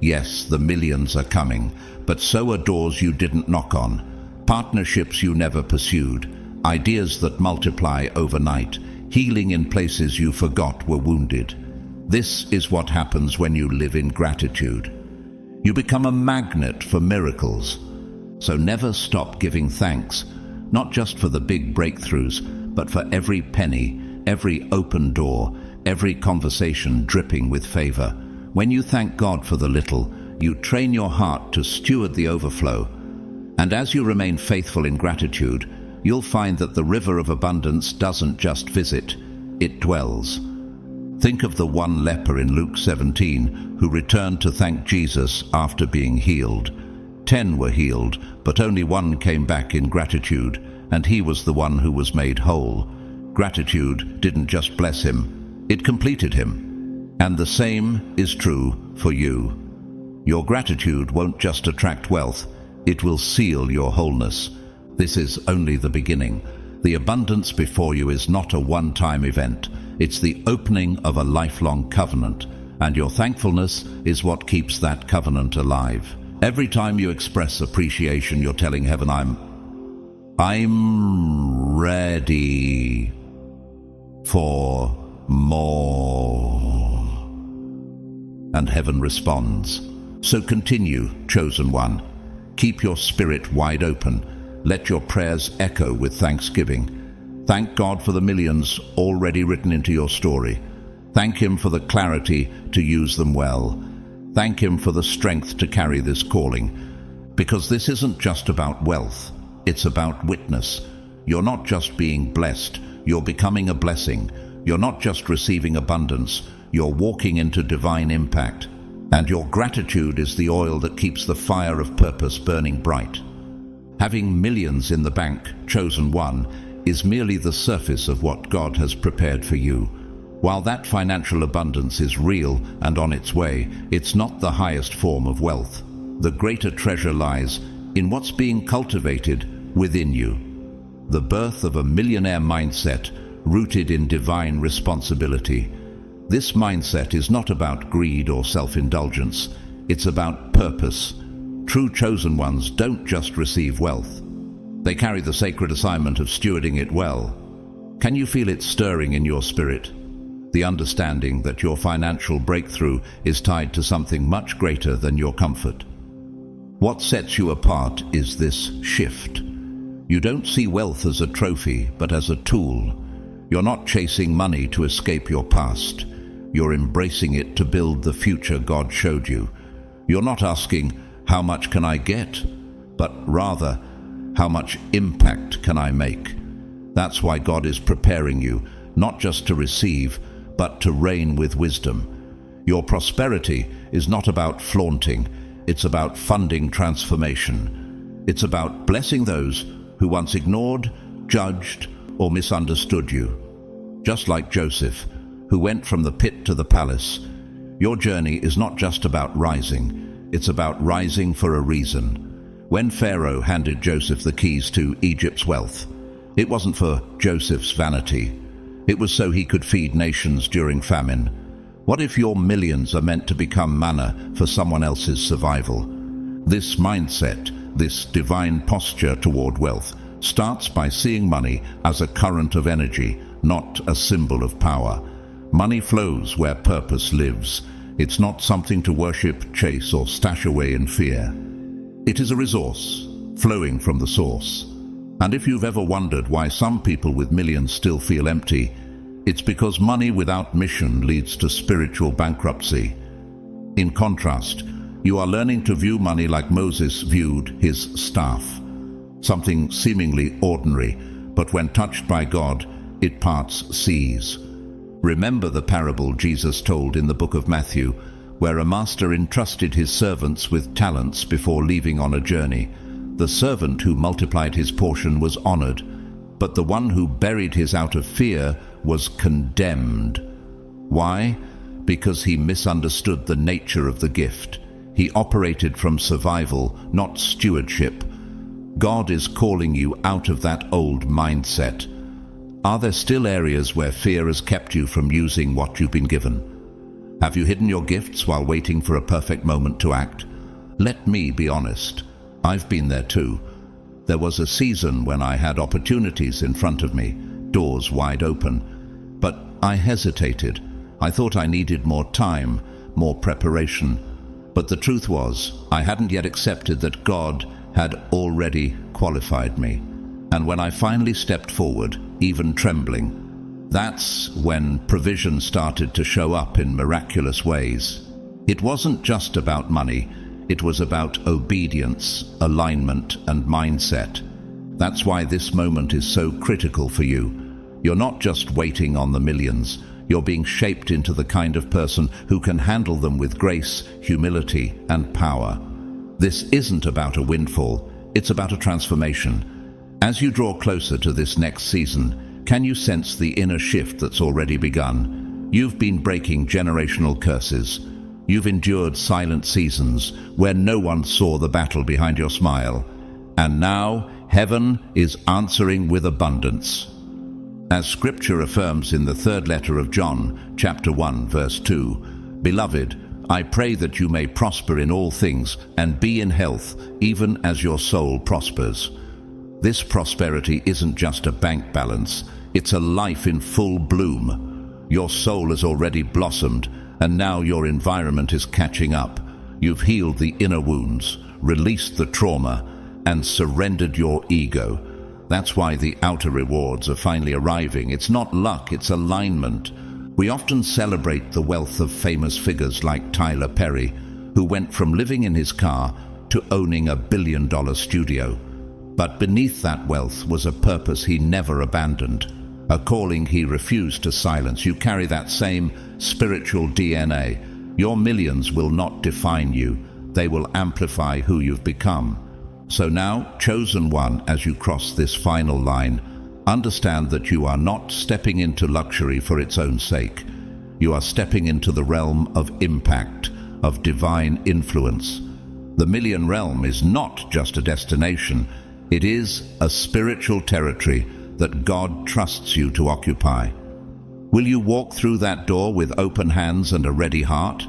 Yes, the millions are coming, but so are doors you didn't knock on, partnerships you never pursued, ideas that multiply overnight, healing in places you forgot were wounded. This is what happens when you live in gratitude. You become a magnet for miracles. So never stop giving thanks, not just for the big breakthroughs, but for every penny, every open door, every conversation dripping with favor. When you thank God for the little, you train your heart to steward the overflow. And as you remain faithful in gratitude, you'll find that the river of abundance doesn't just visit, it dwells. Think of the one leper in Luke 17 who returned to thank Jesus after being healed. 10 were healed, but only one came back in gratitude, and he was the one who was made whole. Gratitude didn't just bless him, it completed him. And the same is true for you. Your gratitude won't just attract wealth, it will seal your wholeness. This is only the beginning. The abundance before you is not a one-time event. It's the opening of a lifelong covenant, and your thankfulness is what keeps that covenant alive. Every time you express appreciation, you're telling heaven, I'm ready for more. And heaven responds. So continue, chosen one. Keep your spirit wide open. Let your prayers echo with thanksgiving. Thank God for the millions already written into your story. Thank Him for the clarity to use them well. Thank Him for the strength to carry this calling. Because this isn't just about wealth, it's about witness. You're not just being blessed, you're becoming a blessing. You're not just receiving abundance, you're walking into divine impact. And your gratitude is the oil that keeps the fire of purpose burning bright. Having millions in the bank, chosen one, is merely the surface of what God has prepared for you. While that financial abundance is real and on its way, it's not the highest form of wealth. The greater treasure lies in what's being cultivated within you. The birth of a millionaire mindset rooted in divine responsibility. This mindset is not about greed or self-indulgence. It's about purpose. True chosen ones don't just receive wealth. They carry the sacred assignment of stewarding it well. Can you feel it stirring in your spirit? The understanding that your financial breakthrough is tied to something much greater than your comfort. What sets you apart is this shift. You don't see wealth as a trophy, but as a tool. You're not chasing money to escape your past. You're embracing it to build the future God showed you. You're not asking, how much can I get? But rather, how much impact can I make? That's why God is preparing you, not just to receive, but to reign with wisdom. Your prosperity is not about flaunting, it's about funding transformation. It's about blessing those who once ignored, judged, or misunderstood you. Just like Joseph, who went from the pit to the palace, your journey is not just about rising, it's about rising for a reason. When Pharaoh handed Joseph the keys to Egypt's wealth, it wasn't for Joseph's vanity. It was so he could feed nations during famine. What if your millions are meant to become manna for someone else's survival? This mindset, this divine posture toward wealth, starts by seeing money as a current of energy, not a symbol of power. Money flows where purpose lives. It's not something to worship, chase, or stash away in fear. It is a resource, flowing from the source. And if you've ever wondered why some people with millions still feel empty, it's because money without mission leads to spiritual bankruptcy. In contrast, you are learning to view money like Moses viewed his staff, something seemingly ordinary, but when touched by God, it parts seas. Remember the parable Jesus told in the book of Matthew, where a master entrusted his servants with talents before leaving on a journey. The servant who multiplied his portion was honored, but the one who buried his out of fear was condemned. Why? Because he misunderstood the nature of the gift. He operated from survival, not stewardship. God is calling you out of that old mindset. Are there still areas where fear has kept you from using what you've been given? Have you hidden your gifts while waiting for a perfect moment to act? Let me be honest. I've been there too. There was a season when I had opportunities in front of me, doors wide open. But I hesitated. I thought I needed more time, more preparation. But the truth was, I hadn't yet accepted that God had already qualified me. And when I finally stepped forward, even trembling, that's when provision started to show up in miraculous ways. It wasn't just about money. It was about obedience, alignment, and mindset. That's why this moment is so critical for you. You're not just waiting on the millions. You're being shaped into the kind of person who can handle them with grace, humility, and power. This isn't about a windfall. It's about a transformation. As you draw closer to this next season, can you sense the inner shift that's already begun? You've been breaking generational curses. You've endured silent seasons where no one saw the battle behind your smile. And now, heaven is answering with abundance. As Scripture affirms in the third letter of John, chapter 1, verse 2, "Beloved, I pray that you may prosper in all things and be in health, even as your soul prospers." This prosperity isn't just a bank balance, it's a life in full bloom. Your soul has already blossomed, and now your environment is catching up. You've healed the inner wounds, released the trauma, and surrendered your ego. That's why the outer rewards are finally arriving. It's not luck, it's alignment. We often celebrate the wealth of famous figures like Tyler Perry, who went from living in his car to owning a billion-dollar studio. But beneath that wealth was a purpose he never abandoned, a calling he refused to silence. You carry that same spiritual DNA. Your millions will not define you. They will amplify who you've become. So now, chosen one, as you cross this final line, understand that you are not stepping into luxury for its own sake. You are stepping into the realm of impact, of divine influence. The million realm is not just a destination. It is a spiritual territory that God trusts you to occupy. Will you walk through that door with open hands and a ready heart?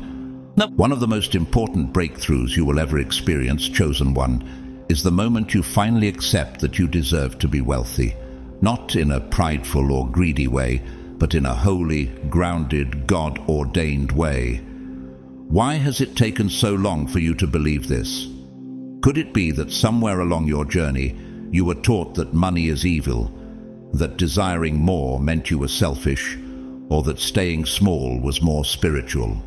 No. One of the most important breakthroughs you will ever experience, chosen one, is the moment you finally accept that you deserve to be wealthy. Not in a prideful or greedy way, but in a holy, grounded, God-ordained way. Why has it taken so long for you to believe this? Could it be that somewhere along your journey you were taught that money is evil, that desiring more meant you were selfish, or that staying small was more spiritual?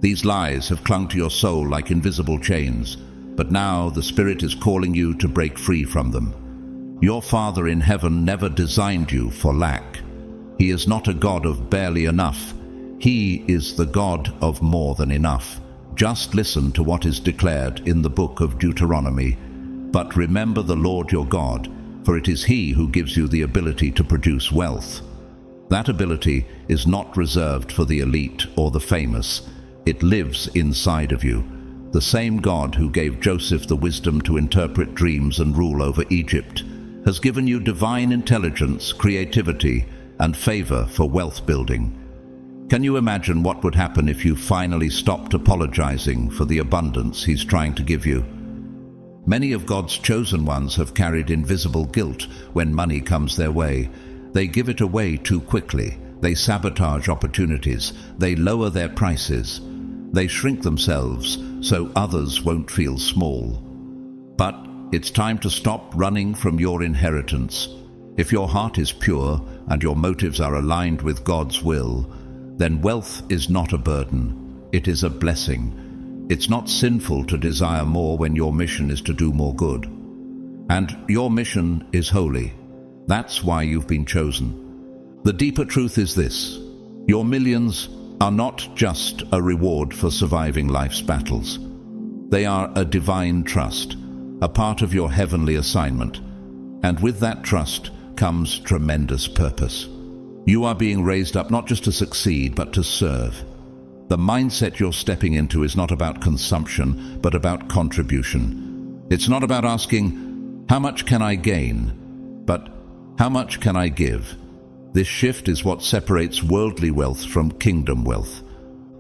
These lies have clung to your soul like invisible chains, but now the Spirit is calling you to break free from them. Your Father in heaven never designed you for lack. He is not a God of barely enough. He is the God of more than enough. Just listen to what is declared in the book of Deuteronomy. But remember the Lord your God, for it is He who gives you the ability to produce wealth. That ability is not reserved for the elite or the famous. It lives inside of you. The same God who gave Joseph the wisdom to interpret dreams and rule over Egypt has given you divine intelligence, creativity, and favor for wealth building. Can you imagine what would happen if you finally stopped apologizing for the abundance He's trying to give you? Many of God's chosen ones have carried invisible guilt when money comes their way. They give it away too quickly. They sabotage opportunities. They lower their prices. They shrink themselves so others won't feel small. But it's time to stop running from your inheritance. If your heart is pure and your motives are aligned with God's will, then wealth is not a burden. It is a blessing. It's not sinful to desire more when your mission is to do more good. And your mission is holy. That's why you've been chosen. The deeper truth is this: your millions are not just a reward for surviving life's battles. They are a divine trust, a part of your heavenly assignment. And with that trust comes tremendous purpose. You are being raised up not just to succeed, but to serve. The mindset you're stepping into is not about consumption, but about contribution. It's not about asking, how much can I gain? But how much can I give? This shift is what separates worldly wealth from kingdom wealth.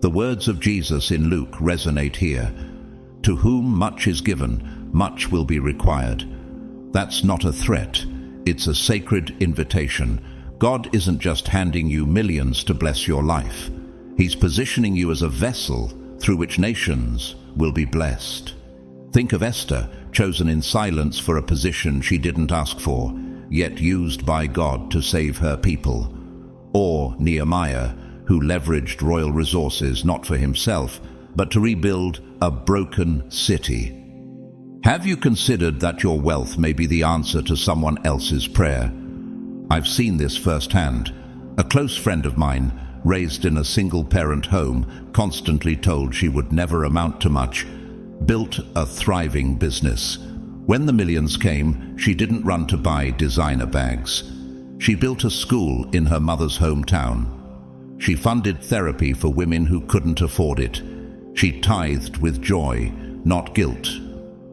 The words of Jesus in Luke resonate here. To whom much is given, much will be required. That's not a threat. It's a sacred invitation. God isn't just handing you millions to bless your life. He's positioning you as a vessel through which nations will be blessed. Think of Esther, chosen in silence for a position she didn't ask for, yet used by God to save her people. Or Nehemiah, who leveraged royal resources not for himself, but to rebuild a broken city. Have you considered that your wealth may be the answer to someone else's prayer? I've seen this firsthand. A close friend of mine, raised in a single-parent home, constantly told she would never amount to much, built a thriving business. When the millions came, she didn't run to buy designer bags. She built a school in her mother's hometown. She funded therapy for women who couldn't afford it. She tithed with joy, not guilt.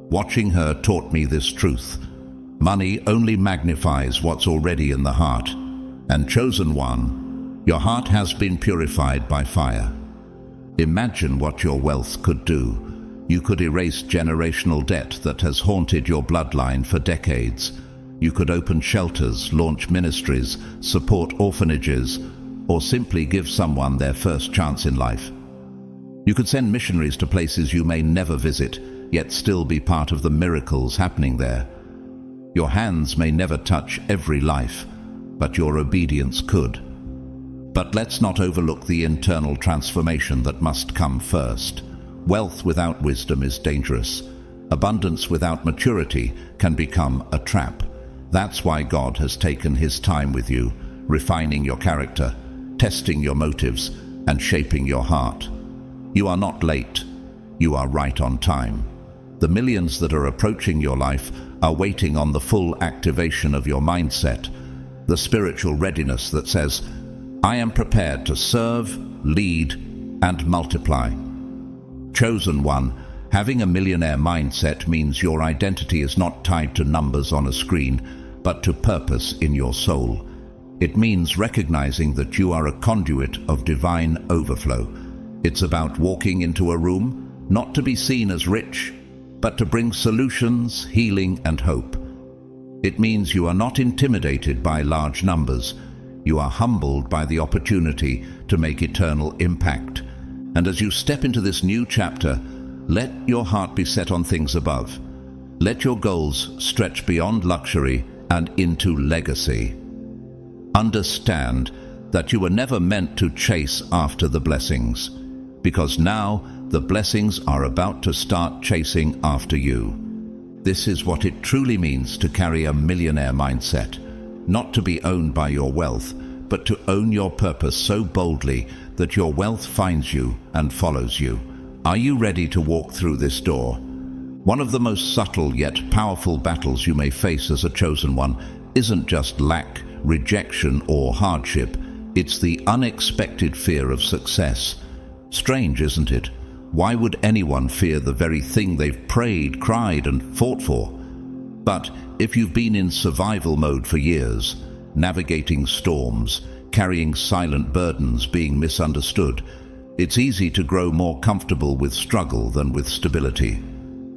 Watching her taught me this truth: money only magnifies what's already in the heart. And chosen one, your heart has been purified by fire. Imagine what your wealth could do. You could erase generational debt that has haunted your bloodline for decades. You could open shelters, launch ministries, support orphanages, or simply give someone their first chance in life. You could send missionaries to places you may never visit, yet still be part of the miracles happening there. Your hands may never touch every life, but your obedience could. But let's not overlook the internal transformation that must come first. Wealth without wisdom is dangerous. Abundance without maturity can become a trap. That's why God has taken His time with you, refining your character, testing your motives, and shaping your heart. You are not late. You are right on time. The millions that are approaching your life are waiting on the full activation of your mindset, the spiritual readiness that says, I am prepared to serve, lead, and multiply. Chosen one, having a millionaire mindset means your identity is not tied to numbers on a screen, but to purpose in your soul. It means recognizing that you are a conduit of divine overflow. It's about walking into a room, not to be seen as rich, but to bring solutions, healing, and hope. It means you are not intimidated by large numbers. You are humbled by the opportunity to make eternal impact. And as you step into this new chapter, let your heart be set on things above. Let your goals stretch beyond luxury and into legacy. Understand that you were never meant to chase after the blessings, because now the blessings are about to start chasing after you. This is what it truly means to carry a millionaire mindset, not to be owned by your wealth, but to own your purpose so boldly that your wealth finds you and follows you. Are you ready to walk through this door? One of the most subtle yet powerful battles you may face as a chosen one isn't just lack, rejection, or hardship. It's the unexpected fear of success. Strange, isn't it? Why would anyone fear the very thing they've prayed, cried, and fought for? But if you've been in survival mode for years, navigating storms, carrying silent burdens, being misunderstood, it's easy to grow more comfortable with struggle than with stability.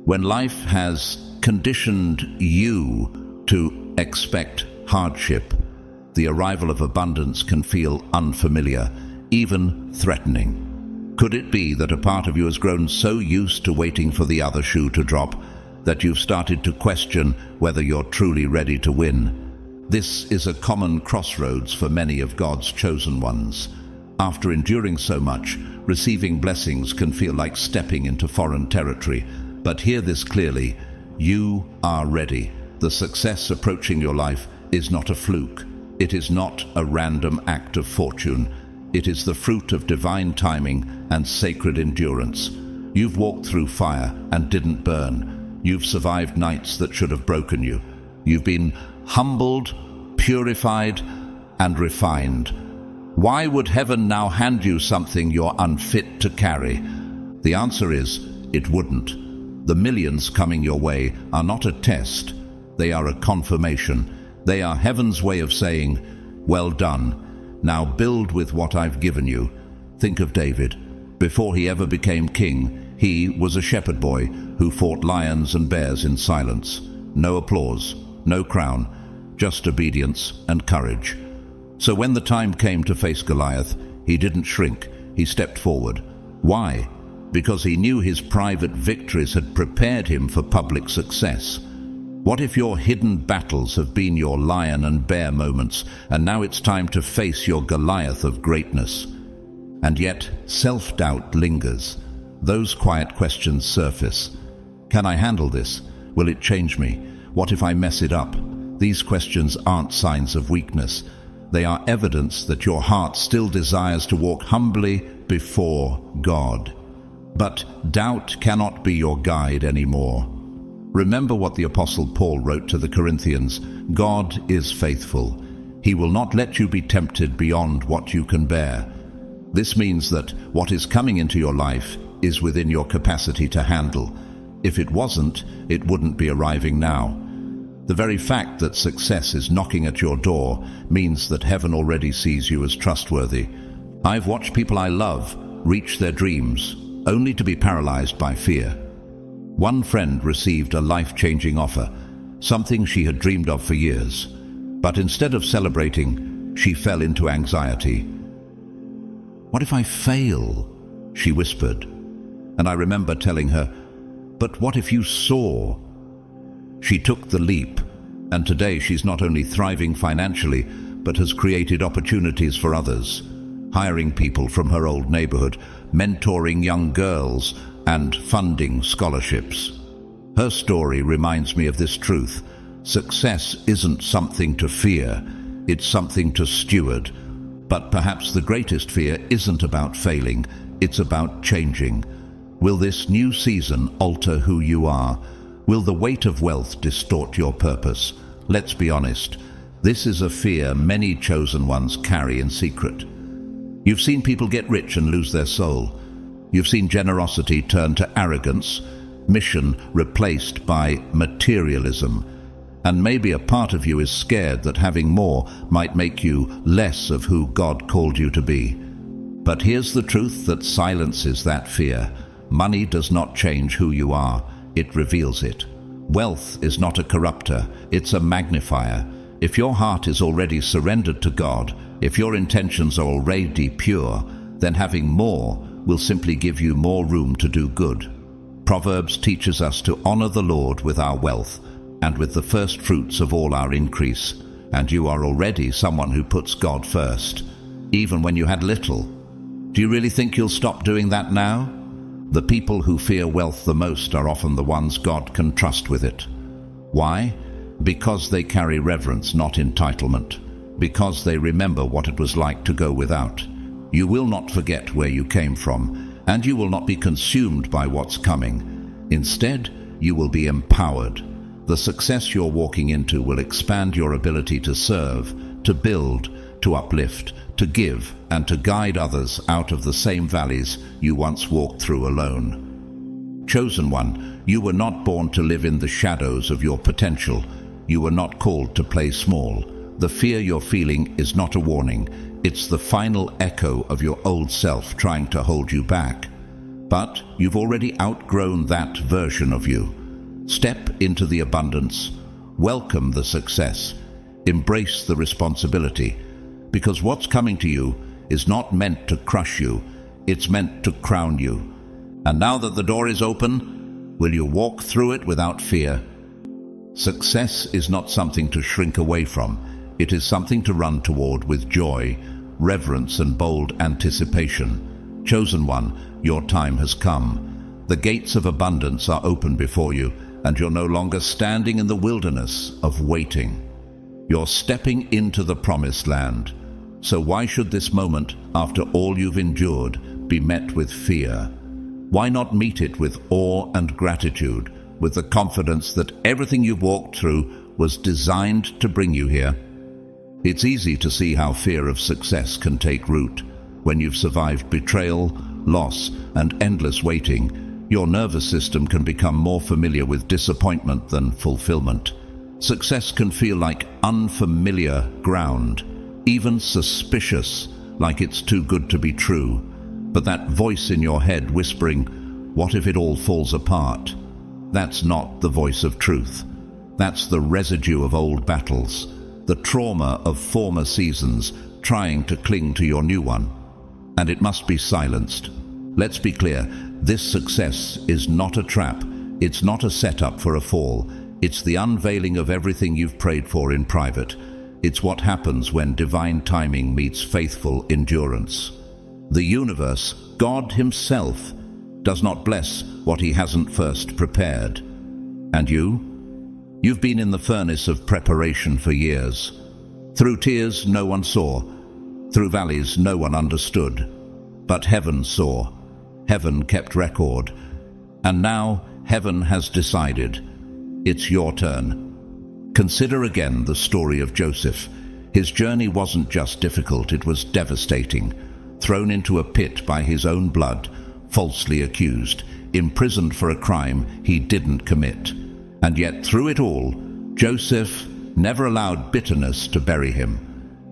When life has conditioned you to expect hardship, the arrival of abundance can feel unfamiliar, even threatening. Could it be that a part of you has grown so used to waiting for the other shoe to drop that you've started to question whether you're truly ready to win? This is a common crossroads for many of God's chosen ones. After enduring so much, receiving blessings can feel like stepping into foreign territory. But hear this clearly: you are ready. The success approaching your life is not a fluke. It is not a random act of fortune. It is the fruit of divine timing and sacred endurance. You've walked through fire and didn't burn. You've survived nights that should have broken you. You've been humbled, purified, and refined. Why would heaven now hand you something you're unfit to carry? The answer is, it wouldn't. The millions coming your way are not a test. They are a confirmation. They are heaven's way of saying, well done. Now build with what I've given you. Think of David. Before he ever became king, he was a shepherd boy who fought lions and bears in silence. No applause, no crown, just obedience and courage. So when the time came to face Goliath, he didn't shrink, he stepped forward. Why? Because he knew his private victories had prepared him for public success. What if your hidden battles have been your lion and bear moments, and now it's time to face your Goliath of greatness? And yet, self-doubt lingers. Those quiet questions surface. Can I handle this? Will it change me? What if I mess it up? These questions aren't signs of weakness. They are evidence that your heart still desires to walk humbly before God. But doubt cannot be your guide anymore. Remember what the Apostle Paul wrote to the Corinthians: God is faithful. He will not let you be tempted beyond what you can bear. This means that what is coming into your life is within your capacity to handle. If it wasn't, it wouldn't be arriving now. The very fact that success is knocking at your door means that heaven already sees you as trustworthy. I've watched people I love reach their dreams, only to be paralyzed by fear. One friend received a life-changing offer, something she had dreamed of for years. But instead of celebrating, she fell into anxiety. "What if I fail?" she whispered. And I remember telling her, "But what if you soar?" She took the leap, and today she's not only thriving financially, but has created opportunities for others, hiring people from her old neighborhood, mentoring young girls, and funding scholarships. Her story reminds me of this truth. Success isn't something to fear, it's something to steward. But perhaps the greatest fear isn't about failing, it's about changing. Will this new season alter who you are? Will the weight of wealth distort your purpose? Let's be honest, this is a fear many chosen ones carry in secret. You've seen people get rich and lose their soul. You've seen generosity turn to arrogance, mission replaced by materialism. And maybe a part of you is scared that having more might make you less of who God called you to be. But here's the truth that silences that fear. Money does not change who you are, it reveals it. Wealth is not a corrupter, it's a magnifier. If your heart is already surrendered to God, if your intentions are already pure, then having more will simply give you more room to do good. Proverbs teaches us to honor the Lord with our wealth and with the first fruits of all our increase. And you are already someone who puts God first, even when you had little. Do you really think you'll stop doing that now? The people who fear wealth the most are often the ones God can trust with it. Why? Because they carry reverence, not entitlement. Because they remember what it was like to go without. You will not forget where you came from, and you will not be consumed by what's coming. Instead, you will be empowered. The success you're walking into will expand your ability to serve, to build, to uplift, to give, and to guide others out of the same valleys you once walked through alone. Chosen one, you were not born to live in the shadows of your potential. You were not called to play small. The fear you're feeling is not a warning. It's the final echo of your old self trying to hold you back. But you've already outgrown that version of you. Step into the abundance, welcome the success, embrace the responsibility, because what's coming to you is not meant to crush you, it's meant to crown you. And now that the door is open, will you walk through it without fear? Success is not something to shrink away from, it is something to run toward with joy, reverence and bold anticipation. Chosen one, your time has come. The gates of abundance are open before you, and you're no longer standing in the wilderness of waiting. You're stepping into the promised land. So why should this moment, after all you've endured, be met with fear? Why not meet it with awe and gratitude, with the confidence that everything you've walked through was designed to bring you here? It's easy to see how fear of success can take root. When you've survived betrayal, loss, and endless waiting, your nervous system can become more familiar with disappointment than fulfillment. Success can feel like unfamiliar ground, even suspicious, like it's too good to be true. But that voice in your head whispering, "What if it all falls apart?" That's not the voice of truth. That's the residue of old battles, the trauma of former seasons trying to cling to your new one. And it must be silenced. Let's be clear, this success is not a trap. It's not a setup for a fall. It's the unveiling of everything you've prayed for in private. It's what happens when divine timing meets faithful endurance. The universe, God Himself, does not bless what He hasn't first prepared. And you? You've been in the furnace of preparation for years. Through tears no one saw. Through valleys no one understood. But heaven saw. Heaven kept record. And now heaven has decided. It's your turn. Consider again the story of Joseph. His journey wasn't just difficult, it was devastating. Thrown into a pit by his own blood, falsely accused, imprisoned for a crime he didn't commit. And yet through it all, Joseph never allowed bitterness to bury him.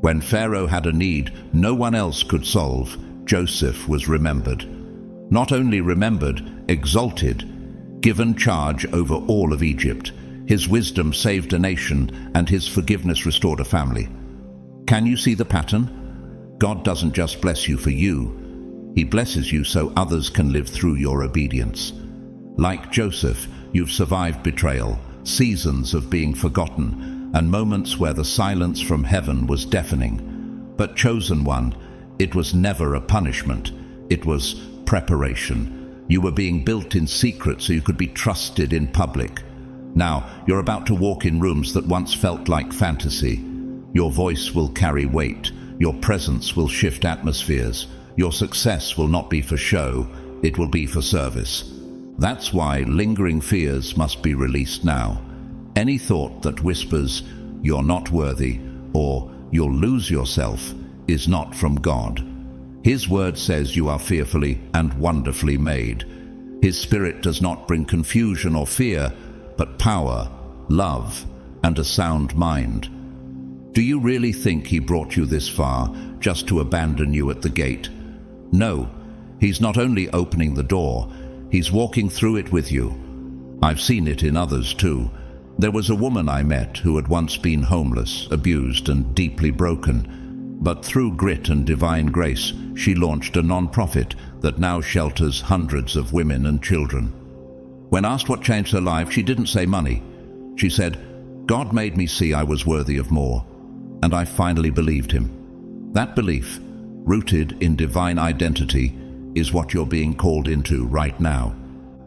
When Pharaoh had a need no one else could solve, Joseph was remembered. Not only remembered, exalted, given charge over all of Egypt. His wisdom saved a nation, and his forgiveness restored a family. Can you see the pattern? God doesn't just bless you for you. He blesses you so others can live through your obedience. Like Joseph, you've survived betrayal, seasons of being forgotten, and moments where the silence from heaven was deafening. But chosen one, it was never a punishment. It was preparation. You were being built in secret so you could be trusted in public. Now, you're about to walk in rooms that once felt like fantasy. Your voice will carry weight. Your presence will shift atmospheres. Your success will not be for show. It will be for service. That's why lingering fears must be released now. Any thought that whispers, "You're not worthy," or "You'll lose yourself," is not from God. His word says you are fearfully and wonderfully made. His Spirit does not bring confusion or fear, but power, love, and a sound mind. Do you really think he brought you this far just to abandon you at the gate? No, he's not only opening the door, he's walking through it with you. I've seen it in others too. There was a woman I met who had once been homeless, abused, and deeply broken. But through grit and divine grace, she launched a non-profit that now shelters hundreds of women and children. When asked what changed her life, she didn't say money. She said, "God made me see I was worthy of more, and I finally believed him." That belief, rooted in divine identity, is what you're being called into right now.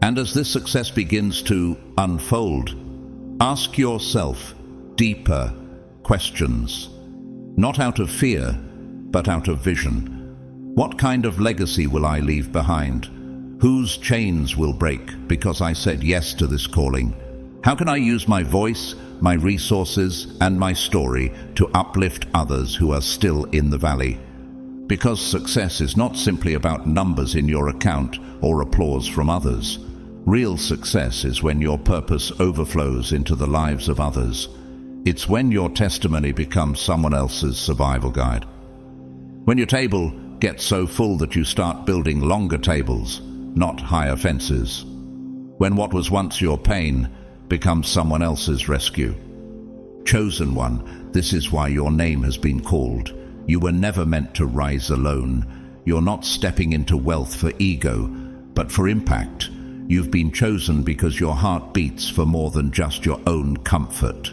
And as this success begins to unfold, ask yourself deeper questions. Not out of fear, but out of vision. What kind of legacy will I leave behind? Whose chains will break because I said yes to this calling? How can I use my voice, my resources, and my story to uplift others who are still in the valley? Because success is not simply about numbers in your account or applause from others. Real success is when your purpose overflows into the lives of others. It's when your testimony becomes someone else's survival guide. When your table gets so full that you start building longer tables, not higher fences. When what was once your pain becomes someone else's rescue. Chosen one, this is why your name has been called. You were never meant to rise alone. You're not stepping into wealth for ego, but for impact. You've been chosen because your heart beats for more than just your own comfort.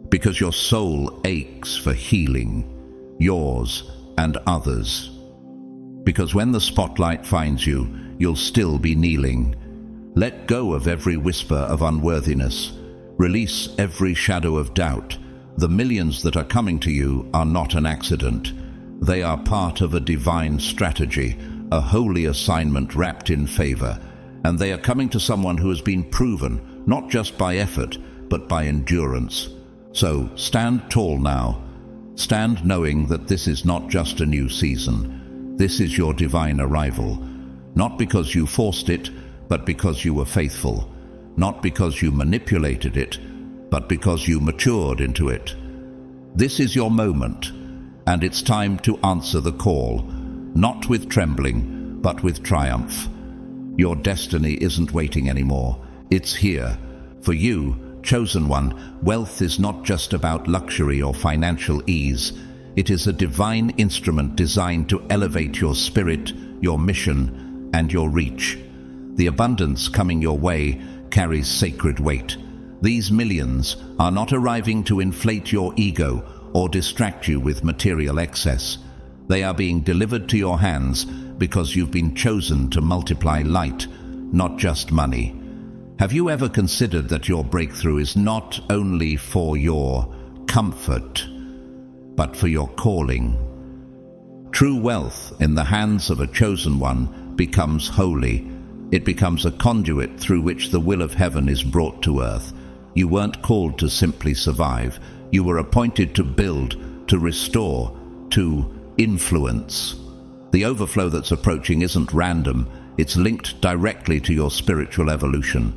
Because your soul aches for healing, yours and others. Because when the spotlight finds you, you'll still be kneeling. Let go of every whisper of unworthiness. Release every shadow of doubt. The millions that are coming to you are not an accident. They are part of a divine strategy, a holy assignment wrapped in favor. And they are coming to someone who has been proven, not just by effort, but by endurance. So stand tall now. Stand knowing that this is not just a new season. This is your divine arrival. Not because you forced it, but because you were faithful. Not because you manipulated it, but because you matured into it. This is your moment, and it's time to answer the call, not with trembling, but with triumph. Your destiny isn't waiting anymore. It's here. For you, chosen one, wealth is not just about luxury or financial ease. It is a divine instrument designed to elevate your spirit, your mission, and your reach. The abundance coming your way carries sacred weight. These millions are not arriving to inflate your ego or distract you with material excess. They are being delivered to your hands because you've been chosen to multiply light, not just money. Have you ever considered that your breakthrough is not only for your comfort, but for your calling? True wealth in the hands of a chosen one becomes holy. It becomes a conduit through which the will of heaven is brought to earth. You weren't called to simply survive. You were appointed to build, to restore, to influence. The overflow that's approaching isn't random. It's linked directly to your spiritual evolution.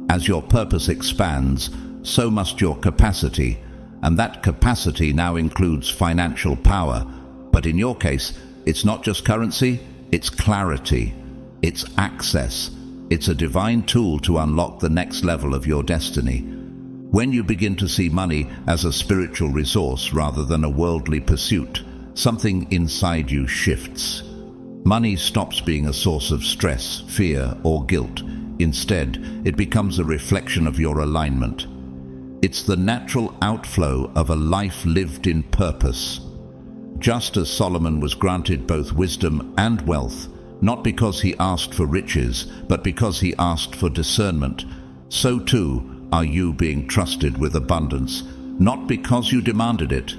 As your purpose expands, so must your capacity, and that capacity now includes financial power. But in your case, it's not just currency, it's clarity, it's access, it's a divine tool to unlock the next level of your destiny. When you begin to see money as a spiritual resource rather than a worldly pursuit, something inside you shifts. Money stops being a source of stress, fear, or guilt. Instead, it becomes a reflection of your alignment. It's the natural outflow of a life lived in purpose. Just as Solomon was granted both wisdom and wealth, not because he asked for riches, but because he asked for discernment, so too are you being trusted with abundance, not because you demanded it,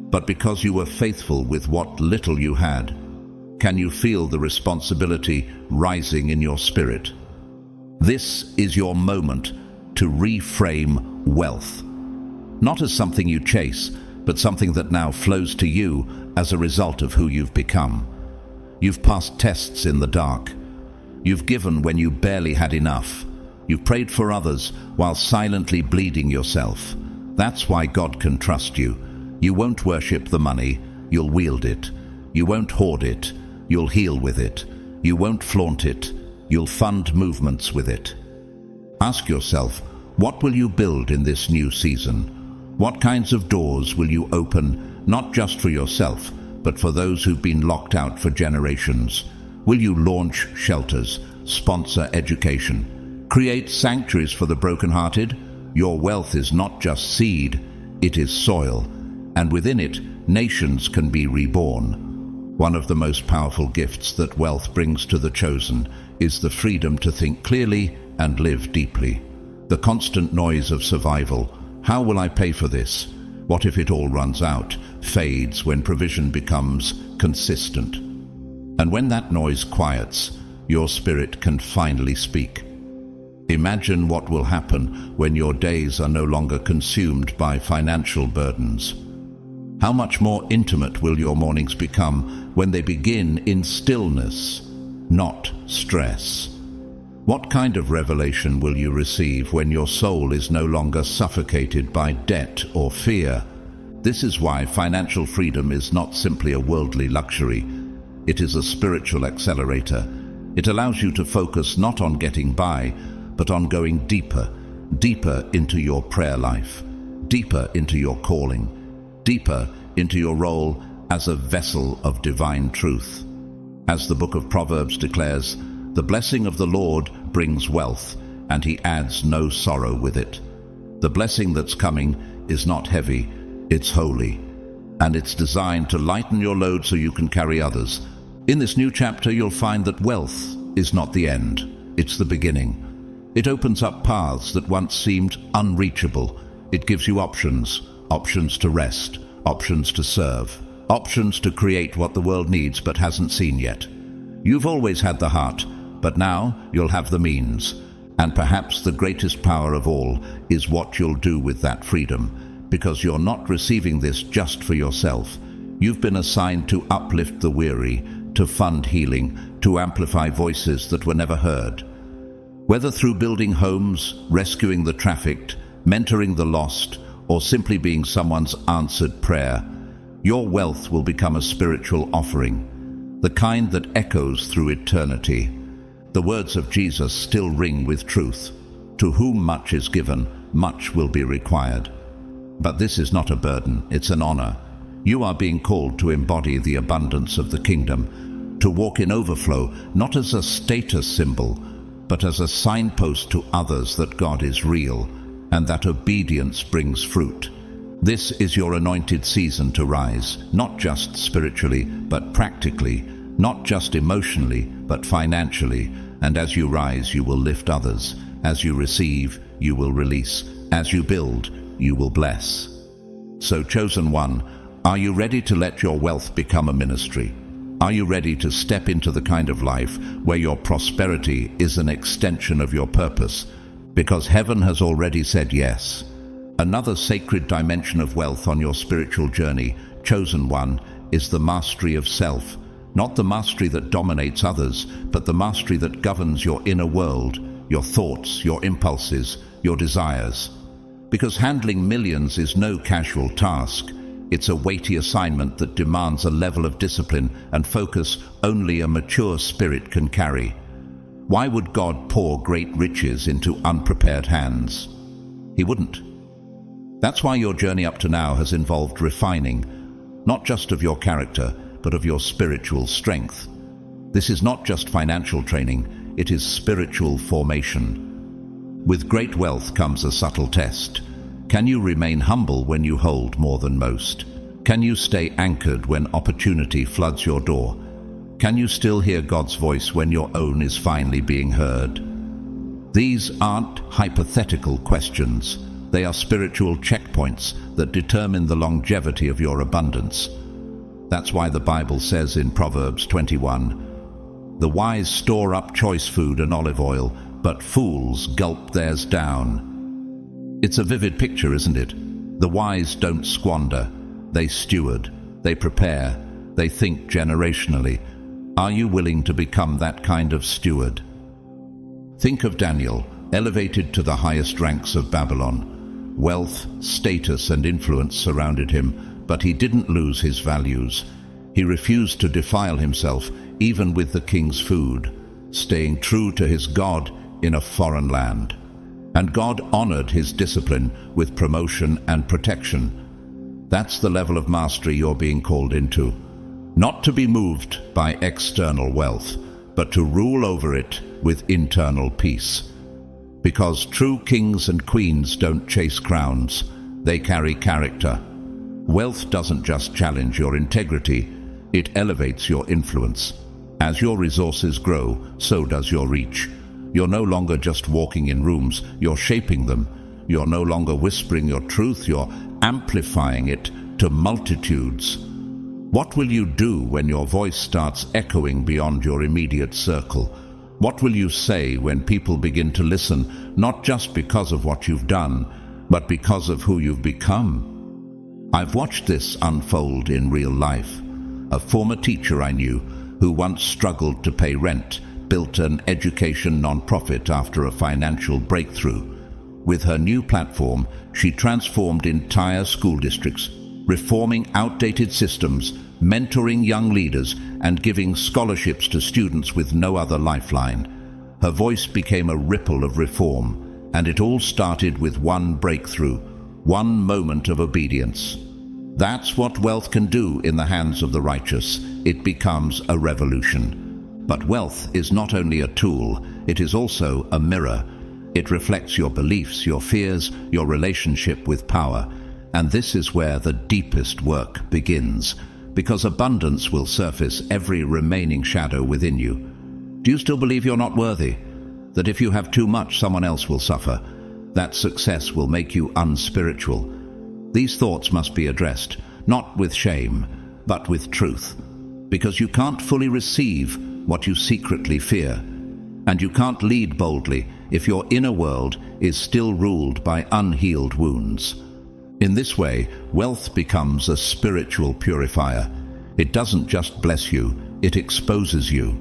but because you were faithful with what little you had. Can you feel the responsibility rising in your spirit? This is your moment to reframe wealth, not as something you chase, but something that now flows to you as a result of who you've become. You've passed tests in the dark. You've given when you barely had enough. You've prayed for others while silently bleeding yourself. That's why God can trust you. You won't worship the money, you'll wield it. You won't hoard it, you'll heal with it. You won't flaunt it, you'll fund movements with it. Ask yourself, what will you build in this new season? What kinds of doors will you open, not just for yourself, but for those who've been locked out for generations? Will you launch shelters, sponsor education, create sanctuaries for the brokenhearted? Your wealth is not just seed, it is soil, and within it, nations can be reborn. One of the most powerful gifts that wealth brings to the chosen is the freedom to think clearly and live deeply. The constant noise of survival, how will I pay for this? What if it all runs out, fades when provision becomes consistent? And when that noise quiets, your spirit can finally speak. Imagine what will happen when your days are no longer consumed by financial burdens. How much more intimate will your mornings become when they begin in stillness, not stress? What kind of revelation will you receive when your soul is no longer suffocated by debt or fear? This is why financial freedom is not simply a worldly luxury. It is a spiritual accelerator. It allows you to focus not on getting by, but on going deeper, deeper into your prayer life, deeper into your calling, deeper into your role as a vessel of divine truth. As the book of Proverbs declares, the blessing of the Lord brings wealth, and he adds no sorrow with it. The blessing that's coming is not heavy, it's holy, and it's designed to lighten your load so you can carry others. In this new chapter, you'll find that wealth is not the end, it's the beginning. It opens up paths that once seemed unreachable. It gives you options, options to rest, options to serve, options to create what the world needs but hasn't seen yet. You've always had the heart, but now you'll have the means. And perhaps the greatest power of all is what you'll do with that freedom, because you're not receiving this just for yourself. You've been assigned to uplift the weary, to fund healing, to amplify voices that were never heard. Whether through building homes, rescuing the trafficked, mentoring the lost, or simply being someone's answered prayer, your wealth will become a spiritual offering, the kind that echoes through eternity. The words of Jesus still ring with truth. To whom much is given, much will be required. But this is not a burden, it's an honor. You are being called to embody the abundance of the kingdom, to walk in overflow, not as a status symbol, but as a signpost to others that God is real, and that obedience brings fruit. This is your anointed season to rise, not just spiritually, but practically, not just emotionally, but financially. And as you rise, you will lift others. As you receive, you will release. As you build, you will bless. So, chosen one, are you ready to let your wealth become a ministry? Are you ready to step into the kind of life where your prosperity is an extension of your purpose? Because heaven has already said yes. Another sacred dimension of wealth on your spiritual journey, chosen one, is the mastery of self. Not the mastery that dominates others, but the mastery that governs your inner world, your thoughts, your impulses, your desires. Because handling millions is no casual task. It's a weighty assignment that demands a level of discipline and focus only a mature spirit can carry. Why would God pour great riches into unprepared hands? He wouldn't. That's why your journey up to now has involved refining, not just of your character, but of your spiritual strength. This is not just financial training, it is spiritual formation. With great wealth comes a subtle test. Can you remain humble when you hold more than most? Can you stay anchored when opportunity floods your door? Can you still hear God's voice when your own is finally being heard? These aren't hypothetical questions. They are spiritual checkpoints that determine the longevity of your abundance. That's why the Bible says in Proverbs 21, "The wise store up choice food and olive oil, but fools gulp theirs down." It's a vivid picture, isn't it? The wise don't squander. They steward. They prepare. They think generationally. Are you willing to become that kind of steward? Think of Daniel, elevated to the highest ranks of Babylon. Wealth, status, and influence surrounded him, but he didn't lose his values. He refused to defile himself, even with the king's food, staying true to his God in a foreign land. And God honored his discipline with promotion and protection. That's the level of mastery you're being called into. Not to be moved by external wealth, but to rule over it with internal peace. Because true kings and queens don't chase crowns, they carry character. Wealth doesn't just challenge your integrity, it elevates your influence. As your resources grow, so does your reach. You're no longer just walking in rooms, you're shaping them. You're no longer whispering your truth, you're amplifying it to multitudes. What will you do when your voice starts echoing beyond your immediate circle? What will you say when people begin to listen, not just because of what you've done, but because of who you've become? I've watched this unfold in real life. A former teacher I knew, who once struggled to pay rent, built an education non-profit after a financial breakthrough. With her new platform, she transformed entire school districts, reforming outdated systems, mentoring young leaders, and giving scholarships to students with no other lifeline. Her voice became a ripple of reform, and it all started with one breakthrough, one moment of obedience. That's what wealth can do in the hands of the righteous. It becomes a revolution. But wealth is not only a tool, it is also a mirror. It reflects your beliefs, your fears, your relationship with power. And this is where the deepest work begins, because abundance will surface every remaining shadow within you. Do you still believe you're not worthy? That if you have too much, someone else will suffer? That success will make you unspiritual? These thoughts must be addressed, not with shame, but with truth. Because you can't fully receive what you secretly fear. And you can't lead boldly if your inner world is still ruled by unhealed wounds. In this way, wealth becomes a spiritual purifier. It doesn't just bless you, it exposes you.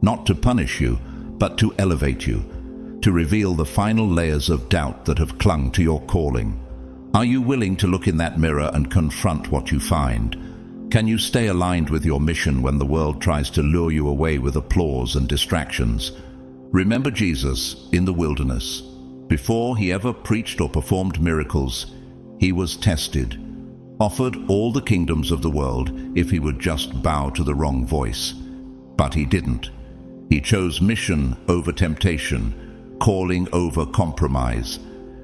Not to punish you, but to elevate you. To reveal the final layers of doubt that have clung to your calling. Are you willing to look in that mirror and confront what you find? Can you stay aligned with your mission when the world tries to lure you away with applause and distractions? Remember Jesus in the wilderness. Before he ever preached or performed miracles, he was tested, offered all the kingdoms of the world if he would just bow to the wrong voice. But he didn't. He chose mission over temptation, calling over compromise.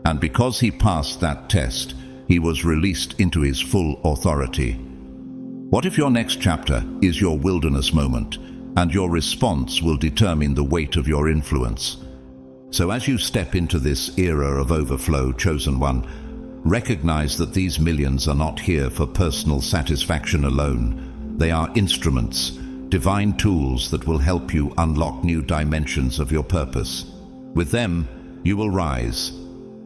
And because he passed that test, he was released into his full authority. What if your next chapter is your wilderness moment, and your response will determine the weight of your influence? So as you step into this era of overflow, chosen one, recognize that these millions are not here for personal satisfaction alone. They are instruments, divine tools that will help you unlock new dimensions of your purpose. With them, you will rise,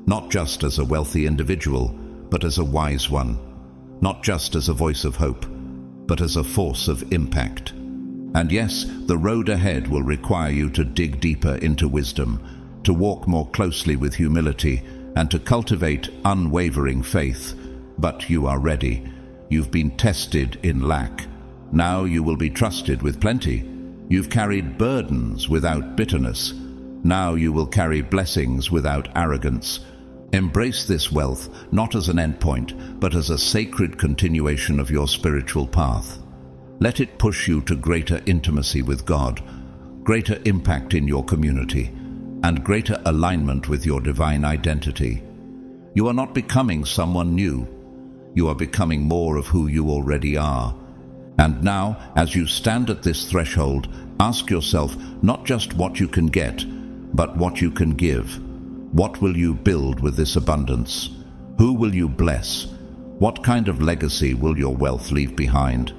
not just as a wealthy individual, but as a wise one. Not just as a voice of hope, but as a force of impact. And yes, the road ahead will require you to dig deeper into wisdom, to walk more closely with humility, and to cultivate unwavering faith. But you are ready. You've been tested in lack. Now you will be trusted with plenty. You've carried burdens without bitterness. Now you will carry blessings without arrogance. Embrace this wealth not as an endpoint, but as a sacred continuation of your spiritual path. Let it push you to greater intimacy with God, greater impact in your community, and greater alignment with your divine identity. You are not becoming someone new. You are becoming more of who you already are. And now, as you stand at this threshold, ask yourself not just what you can get, but what you can give. What will you build with this abundance? Who will you bless? What kind of legacy will your wealth leave behind?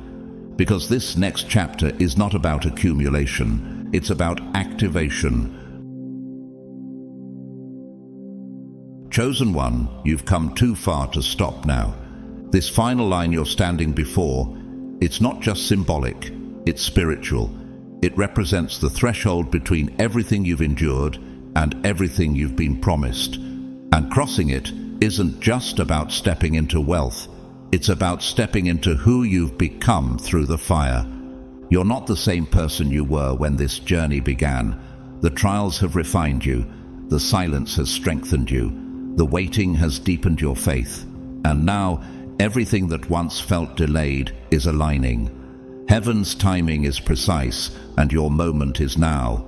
Because this next chapter is not about accumulation, it's about activation. Chosen one, you've come too far to stop now. This final line you're standing before, it's not just symbolic, it's spiritual. It represents the threshold between everything you've endured and everything you've been promised. And crossing it isn't just about stepping into wealth. It's about stepping into who you've become through the fire. You're not the same person you were when this journey began. The trials have refined you. The silence has strengthened you. The waiting has deepened your faith. And now, everything that once felt delayed is aligning. Heaven's timing is precise, and your moment is now.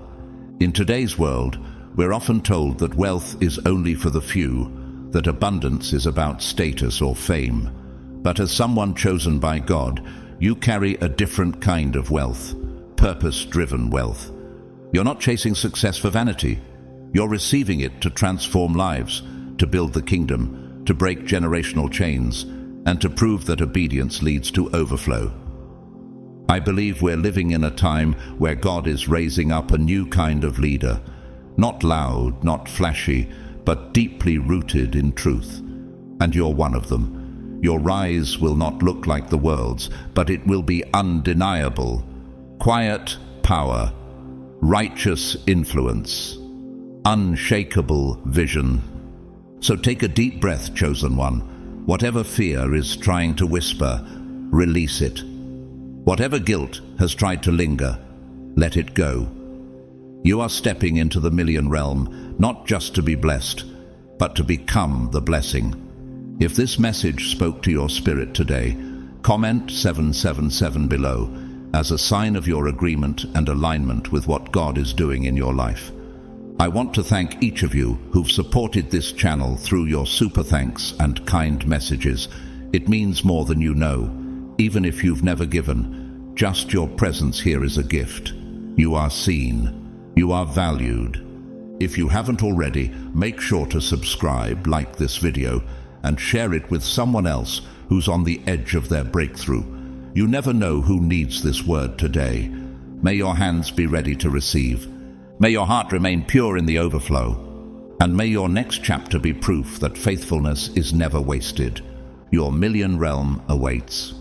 In today's world, we're often told that wealth is only for the few, that abundance is about status or fame. But as someone chosen by God, you carry a different kind of wealth, purpose-driven wealth. You're not chasing success for vanity. You're receiving it to transform lives, to build the kingdom, to break generational chains, and to prove that obedience leads to overflow. I believe we're living in a time where God is raising up a new kind of leader, not loud, not flashy, but deeply rooted in truth. And you're one of them. Your rise will not look like the world's, but it will be undeniable. Quiet power, righteous influence, unshakable vision. So take a deep breath, chosen one. Whatever fear is trying to whisper, release it. Whatever guilt has tried to linger, let it go. You are stepping into the million realm, not just to be blessed, but to become the blessing. If this message spoke to your spirit today, comment 777 below as a sign of your agreement and alignment with what God is doing in your life. I want to thank each of you who've supported this channel through your super thanks and kind messages. It means more than you know. Even if you've never given, just your presence here is a gift. You are seen. You are valued. If you haven't already, make sure to subscribe, like this video, and share it with someone else who's on the edge of their breakthrough. You never know who needs this word today. May your hands be ready to receive. May your heart remain pure in the overflow. And may your next chapter be proof that faithfulness is never wasted. Your million realm awaits.